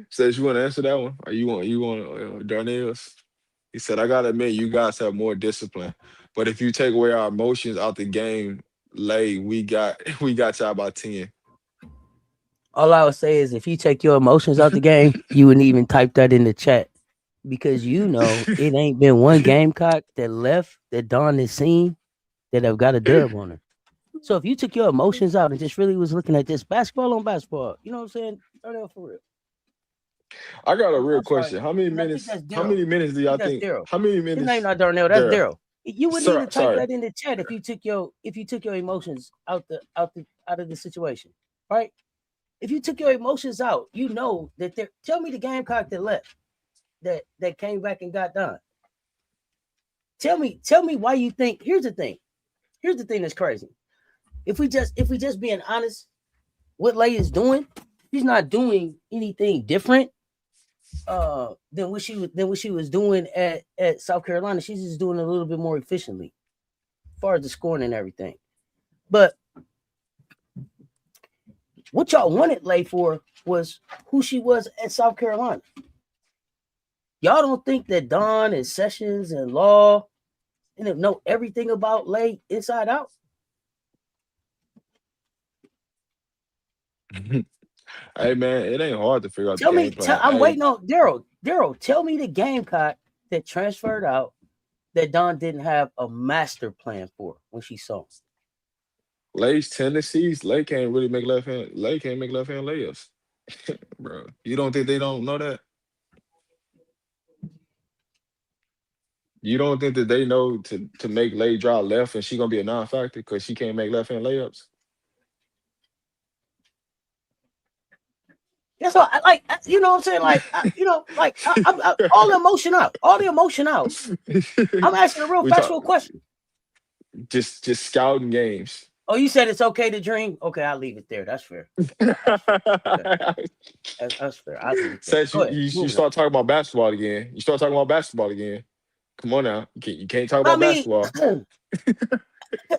Says you want to answer that one, or you want Darnell's? He said, "I gotta admit, you guys have more discipline, but if you take away our emotions out the game, we got we got y'all by 10." All I would say is if you take your emotions out the game, you wouldn't even type that in the chat because it ain't been one Gamecock that left that Dawn has seen that have got a dub on her. So if you took your emotions out and just really was looking at this basketball on basketball, you know what I'm saying? Darnell, for real. I got a real I'm sorry. question. How many And I think minutes? that's How Daryl. many minutes do I y'all think that's think? Daryl. How many His name minutes? not Darnell. That's Daryl. Daryl. You wouldn't Sir, even type sorry. that in the chat if you took your emotions out of the situation, right? If you took your emotions out, you know that there. Tell me the Gamecock that left that came back and got done. Tell me why you think. Here's the thing. Here's the thing that's crazy. If we just being honest, what Lay is doing, she's not doing anything different than what she was doing at South Carolina. She's just doing it a little bit more efficiently, as far as the scoring and everything. But what y'all wanted Lay for was who she was at South Carolina. Y'all don't think that Don and Sessions and Law and know everything about Lay inside out? Hey man, it ain't hard to figure out the Tell game me, plan. I'm Hey, waiting on Daryl. Daryl, tell me the Gamecock that transferred out that Dawn didn't have a master plan for when she saw him. Lay's tendencies, Lay can't really make left hand. Lay can't make left hand layups, bro. You don't think they don't know that? You don't think that they know to make Lay draw left and she gonna be a non-factor because she can't make left hand layups? That's what I like. You know what I'm saying? Like, all the emotion out. All the emotion out. I'm asking a real We factual talk question. just scouting games. Oh, you said it's okay to dream? Okay, I'll leave it there. That's fair. That's fair. I'll leave it there. Says Go ahead. you start talking about basketball again. You start talking about basketball again. Come on now. You can't talk about basketball.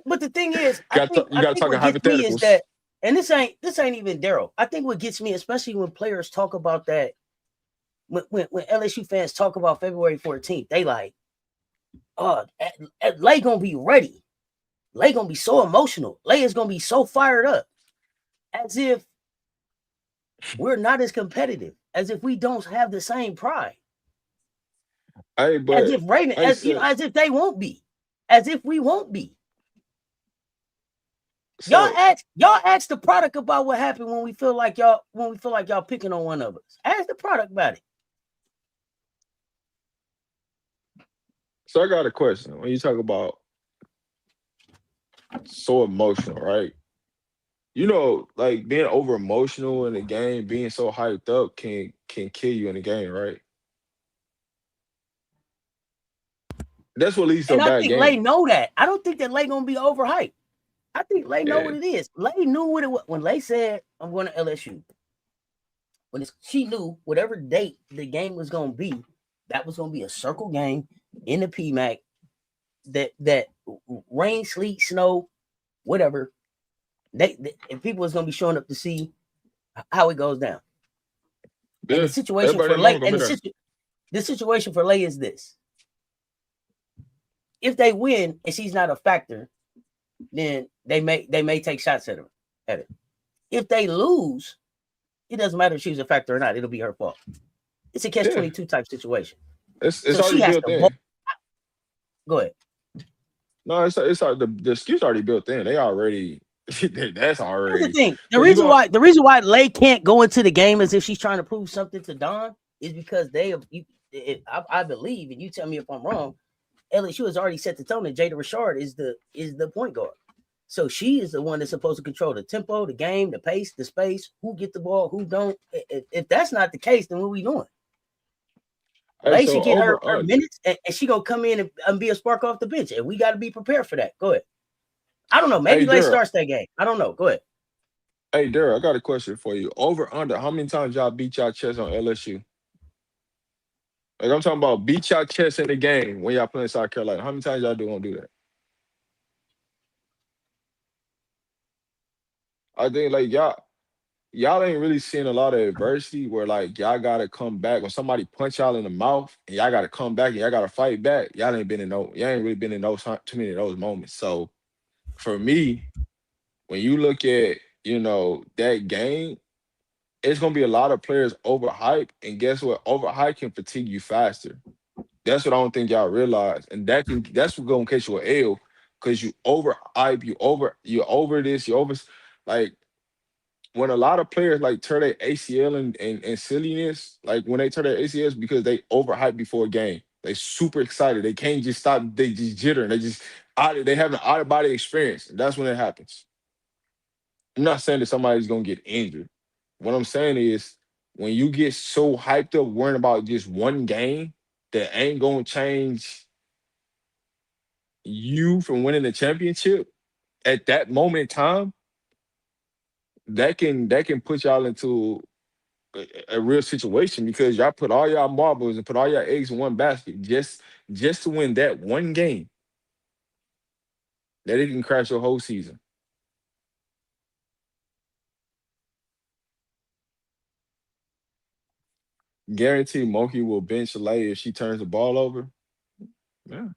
But the thing is, You gotta talk what in gets me is hypotheticals. that, and this ain't even Daryl. I think what gets me, especially when players talk about that, when LSU fans talk about February 14th, they like, oh, Lay gonna be ready. Lay gonna be so emotional. Lay is gonna be so fired up, as if we're not as competitive, as if we don't have the same pride, Hey, but as if Raven, as if they won't be, as if we won't be. Y'all ask the product about what happened when we feel like y'all picking on one of us. Ask the product about it. So I got a question. When you talk about so emotional, right? You know, like being over emotional in the game, being so hyped up can kill you in the game, right? That's what leads to And a I bad think Lay game. know that. I don't think that Lay gonna be overhyped. I think Lay know Yeah. what it is. Lay knew what it was when Lay said, "I'm going to LSU." She knew whatever date the game was gonna be, that was gonna be a circle game in the PMAC. That rain, sleet, snow, whatever. And people was gonna be showing up to see how it goes down. And the situation for Lay, and the situation for Lay is this: if they win and she's not a factor, then they may take shots at it. If they lose, it doesn't matter if she's a factor or not. It'll be her fault. It's a catch-22 type situation. It's so already she has built to in. Go ahead. No, it's the excuse already built in. They already that's already. Here's the thing. The reason why Lay can't go into the game as if she's trying to prove something to Dawn is because I believe, and you tell me if I'm wrong, LSU has already set the tone that Jada Rashard is the point guard. So she is the one that's supposed to control the tempo, the game, the pace, the space, who get the ball, who don't. If that's not the case, then what are we doing? Lay should get her minutes, and she gonna come in and be a spark off the bench, and we got to be prepared for that. Go ahead. I don't know. Maybe Lay starts that game. I don't know. Go ahead. Hey, Daryl, I got a question for you. Over under, how many times y'all beat y'all chest on LSU? Like I'm talking about beat y'all chest in the game when y'all playing South Carolina. How many times y'all gonna do that? I think like y'all ain't really seen a lot of adversity where like y'all gotta come back when somebody punch y'all in the mouth and y'all gotta come back and y'all gotta fight back. Y'all ain't really been in those too many of those moments. So for me, when you look at that game, it's gonna be a lot of players overhyped, and guess what? Overhyped can fatigue you faster. That's what I don't think y'all realize, and that's what gonna catch you an L because you overhype, you over this, you over like when a lot of players like tear their ACL and silliness, like when they tear their ACLs because they overhype before a game. They super excited. They can't just stop. They just jittering. They have an out of body experience. And that's when it happens. I'm not saying that somebody's gonna get injured. What I'm saying is when you get so hyped up worrying about just one game that ain't gonna change you from winning the championship at that moment in time, that can put y'all into a real situation because y'all put all y'all marbles and put all your eggs in one basket just to win that one game. That it can crash your whole season. Guarantee Monkey will bench Lay if she turns the ball over. Yeah.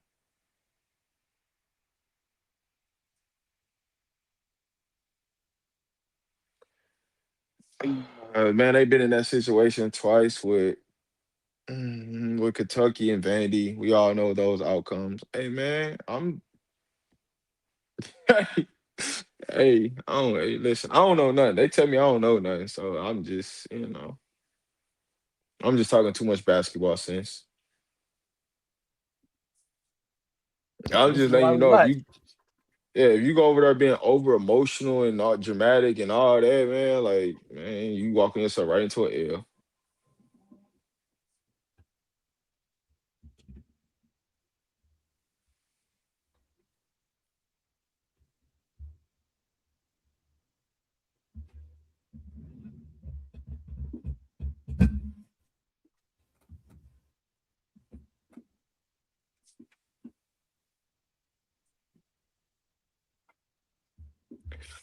Man, they've been in that situation twice with Kentucky and Vandy. We all know those outcomes. Hey, man, hey, hey, listen, I don't know nothing. They tell me I don't know nothing, so I'm just, I'm just talking too much basketball sense. I'm This just is letting why you we know watch. if you go over there being over emotional and all dramatic and all that, man, like, man, you walking yourself right into an L.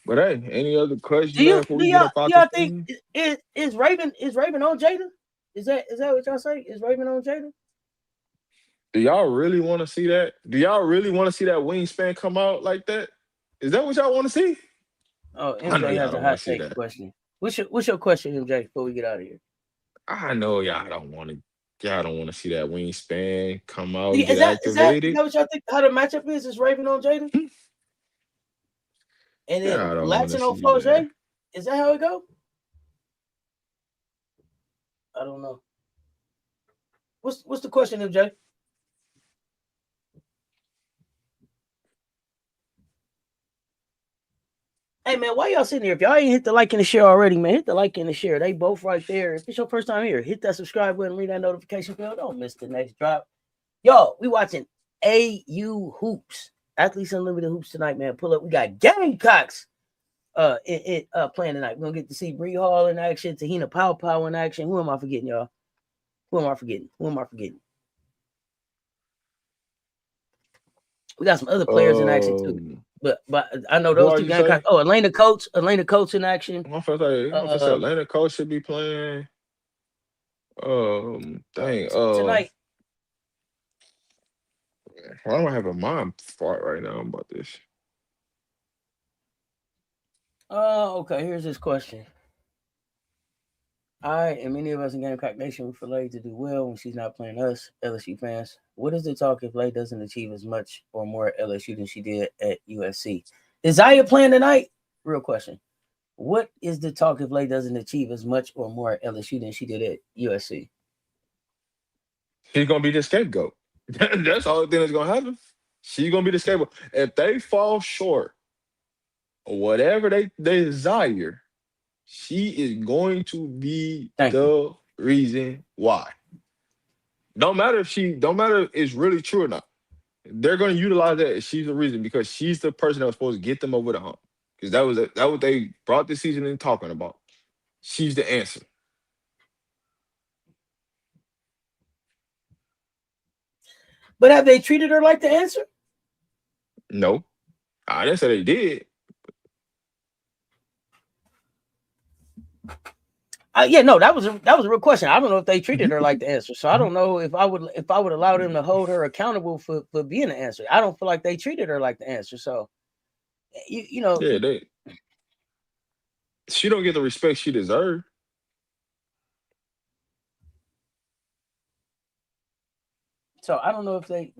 But hey, any other questions, man, before Do we get up out this y'all think thing? is Raven on Jada? Is that what y'all say? Is Raven on Jada? Do y'all really want to see that? Do y'all really want to see that wingspan come out like that? Is that what y'all want to see? Oh, I know MJ y'all has a don't want hot to see take that. question. What's your question, MJ? Before we get out of here, I know y'all don't want to. Y'all don't want to see that wingspan come out and get is that activated. what y'all think? How the matchup is? Is Raven on Jada? And then Y'all don't want to Latson on see that. Flau'jae? Is that how it go? I don't know. What's the question, MJ? Hey man, why y'all sitting here? If y'all ain't hit the like and the share already, man, hit the like and the share. They both right there. If it's your first time here, hit that subscribe button, ring that notification bell. Don't miss the next drop. Yo, we watching AU hoops, Athletes Unlimited hoops tonight, man. Pull up. We got Gamecocks playing tonight. We're gonna get to see Bree Hall in action, Tahina Pow in action. Who am I forgetting, y'all? Who am I forgetting? We got some other players in action too. But I know those Who are two you say? Gamecocks. Oh, Elena Coates in action. My first say Atlanta coach should be playing. Dang. Tonight. I don't have a mind fart right now about this. Okay. Here's this question. I and many of us in Gamecock Nation for Lay to do well when she's not playing us, LSU fans. What is the talk if Lay doesn't achieve as much or more at LSU than she did at USC? Is Zaya playing tonight? Real question. What is the talk if Lay doesn't achieve as much or more at LSU than she did at USC? She's gonna be the scapegoat. That's the only thing that's gonna happen. She's gonna be the scapegoat. If they fall short or whatever they desire, she is going to be the reason why. Don't matter if it's really true or not. They're gonna utilize that. She's the reason because she's the person that was supposed to get them over the hump. Because that what they brought this season in talking about. She's the answer. But have they treated her like the answer? No, I didn't say they did. No, that was a real question. I don't know if they treated her like the answer, so I don't know if I would allow them to hold her accountable for being the answer. I don't feel like they treated her like the answer. So, you know, Yeah, she don't get the respect she deserves. So I don't know if they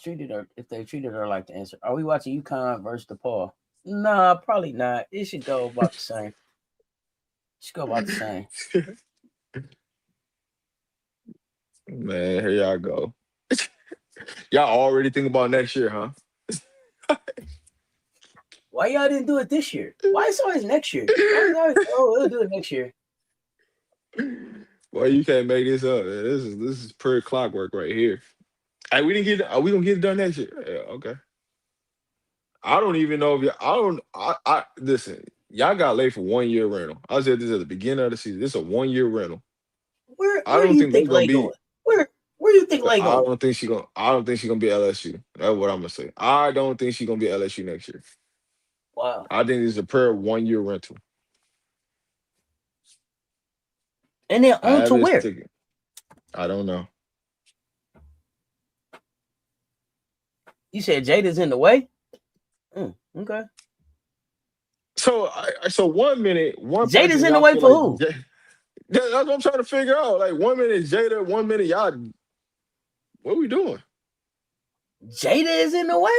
treated her like the answer. Are we watching UConn versus DePaul? Nah, probably not. It should go about the same. Man, here y'all go. Y'all already think about next year, huh? Why y'all didn't do it this year? Why it's always next year? Why is always we'll do it next year? Well, you can't make this up. Man. This is pure clockwork right here. Hey, we didn't get. Are we gonna get it done next year? Yeah, okay. I don't even know if y'all. I listen. Y'all got late for 1 year rental. I said this at the beginning of the season. This is a 1 year rental. Where I do don't you think they're think gonna Lay be. going? Where do you think Lay I going? don't think she gonna. I don't think she's gonna be LSU. That's what I'm gonna say. I don't think she's gonna be LSU next year. Wow. I think this is a pure 1 year rental. And then I on have to this where? ticket. I don't know. You said Jada's in the way? Okay. So 1 minute, one Jada's person in the y'all way feel for like who? that's what I'm trying to figure out. Like 1 minute Jada, 1 minute y'all. What we doing? Jada is in the way.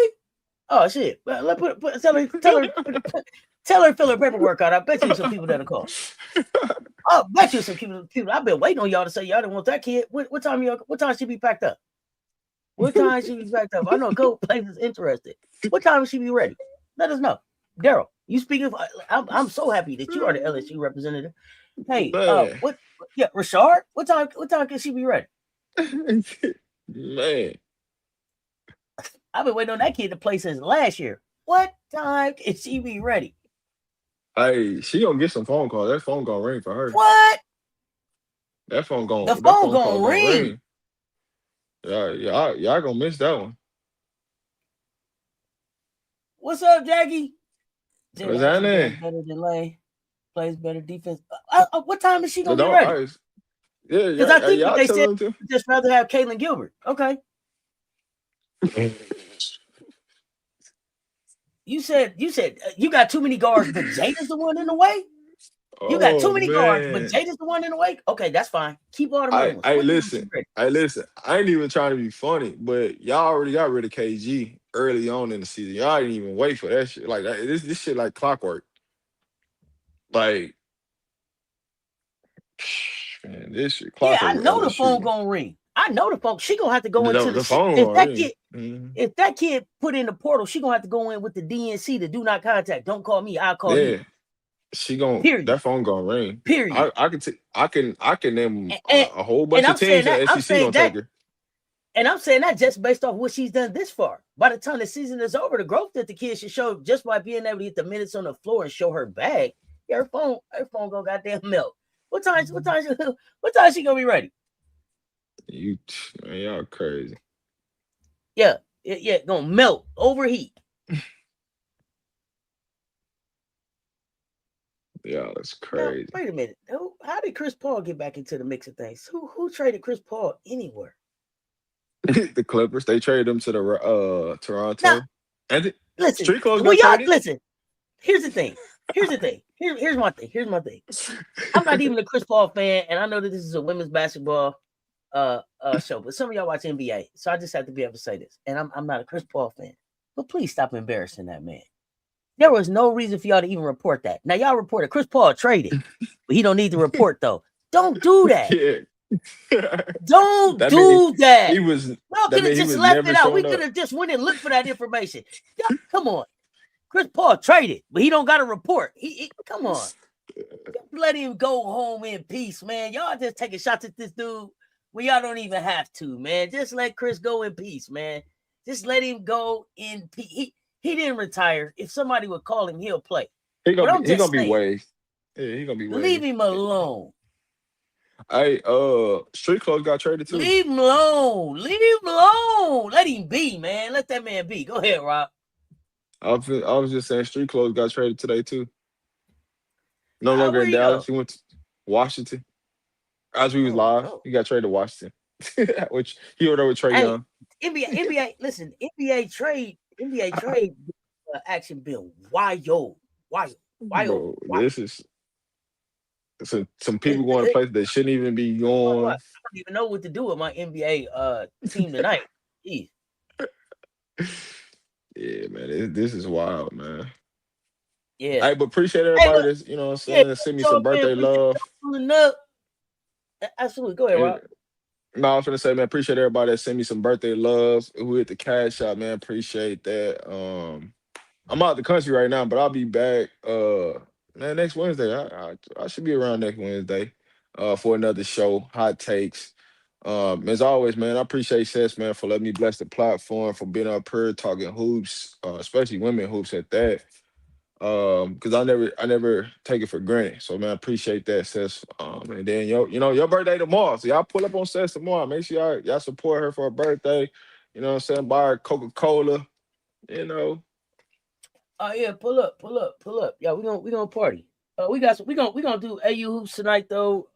Oh shit! Well, tell her fill her paperwork out. I bet you some people that'll call. I bet you some people. I've been waiting on y'all to say y'all didn't want that kid. What time she be packed up? What time she be packed up? I know a couple places interested. What time will she be ready? Let us know. Daryl, you speaking? I'm so happy that you are the LSU representative. Hey, Man. what? Yeah, Rashard. What time can she be ready? Man. I've been waiting on that kid to play since last year. What time can she be ready? Hey, she gonna get some phone calls. That phone gonna ring for her. What? That phone The that phone phone call gonna gonna ring. ring. Yeah, y'all gonna miss that one. What's up, Jackie? What's happening? Better than Lane. Plays better defense. What time is she gonna get ready? Because I think what they said, just rather have Caitlin Gilbert. Okay. You said you got too many guards, but Jada's the one in the way. You got too many guards, but Jada's the one in the way. Okay, that's fine. Keep all the other ones. Hey, listen. I ain't even trying to be funny, but y'all already got rid of KG early on in the season. Y'all didn't even wait for that shit. Like this shit like clockwork. Like, man, this shit clockwork. Yeah, I know the phone gonna ring. I know the phone. She gonna have to go into the phone. If that kid put in the portal, she gonna have to go in with the DNC, the do not contact. Don't call me. I'll call you. She gonna. Period. That phone gonna ring. Period. I can name a whole bunch of teams in the SEC gonna take her. And I'm saying that just based off what she's done this far. By the time the season is over, the growth that the kid should show just by being able to get the minutes on the floor and show her bag. Yeah, her phone gonna goddamn melt. What time she gonna be ready? Y'all crazy. Yeah, gonna melt, overheat. Yeah, that's crazy. Now, wait a minute. How did Chris Paul get back into the mix of things? Who traded Chris Paul anywhere? The Clippers. They traded him to the Toronto. Now, and listen, Street Clothes got traded. Listen. Here's the thing. Here's my thing. I'm not even a Chris Paul fan, and I know that this is a women's basketball show, but some of y'all watch NBA, so I just have to be able to say this. And I'm not a Chris Paul fan, but please stop embarrassing that man. There was no reason for y'all to even report that. Now y'all reported Chris Paul traded, but he don't need to report though. Don't do that. Don't do that. He was. Y'all could have just left it out. We could have just went and looked for that information. Come on. Chris Paul traded, but he don't got a report. He come on. Let him go home in peace, man. Y'all just taking shots at this dude when y'all don't even have to, man. Just let Chris go in peace, man. Just let him go in peace. He didn't retire. If somebody would call him, he'll play. He gonna be waived. Yeah, he gonna be waived. Leave him alone. Hey, Street Clothes got traded too. Leave him alone. Let him be, man. Let that man be. Go ahead, Rob. I was just saying Street Clothes got traded today too. No longer in Dallas. He went to Washington. As we was live, he got traded to Washington. Which he ordered with Trae Young. NBA, listen, NBA trade action been wild. Bro, this is some people going to places they shouldn't even be going. I don't even know what to do with my NBA team tonight. Jeez. Yeah, man, this is wild, man. Yeah. Hey, but appreciate everybody that's, what I'm saying, send me some birthday love. Absolutely. Go ahead, Rob. No, I was gonna say, man, appreciate everybody that sent me some birthday loves. Who hit the cash out, man. Appreciate that. I'm out the country right now, but I'll be back next Wednesday. I should be around next Wednesday for another show, Hot Takes. As always, man, I appreciate Cess, man, for letting me bless the platform, for being up here talking hoops, especially women hoops at that. Because I never take it for granted. So man, I appreciate that, Cess. And then your birthday tomorrow. So y'all pull up on Cess tomorrow. Make sure y'all support her for her birthday. You know what I'm saying? Buy her Coca-Cola. Oh yeah, pull up. Yeah, we gonna party. We gonna do AU hoops tonight though.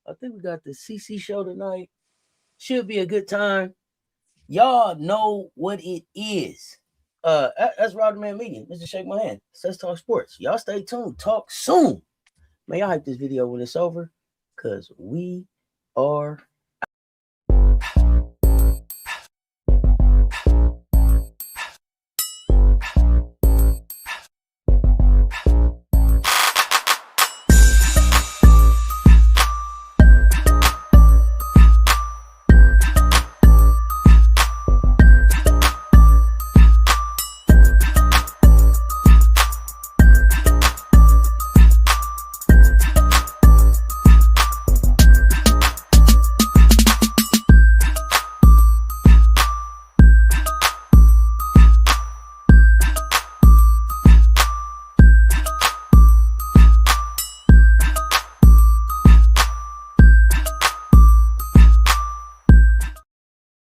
I think we got the CC show tonight. Should be a good time. Y'all know what it is. That's RobDaManMedia. Mr. Shake My Hand. Cess Talk Sports. Y'all stay tuned. Talk soon. Man, y'all hype this video when it's over, because we are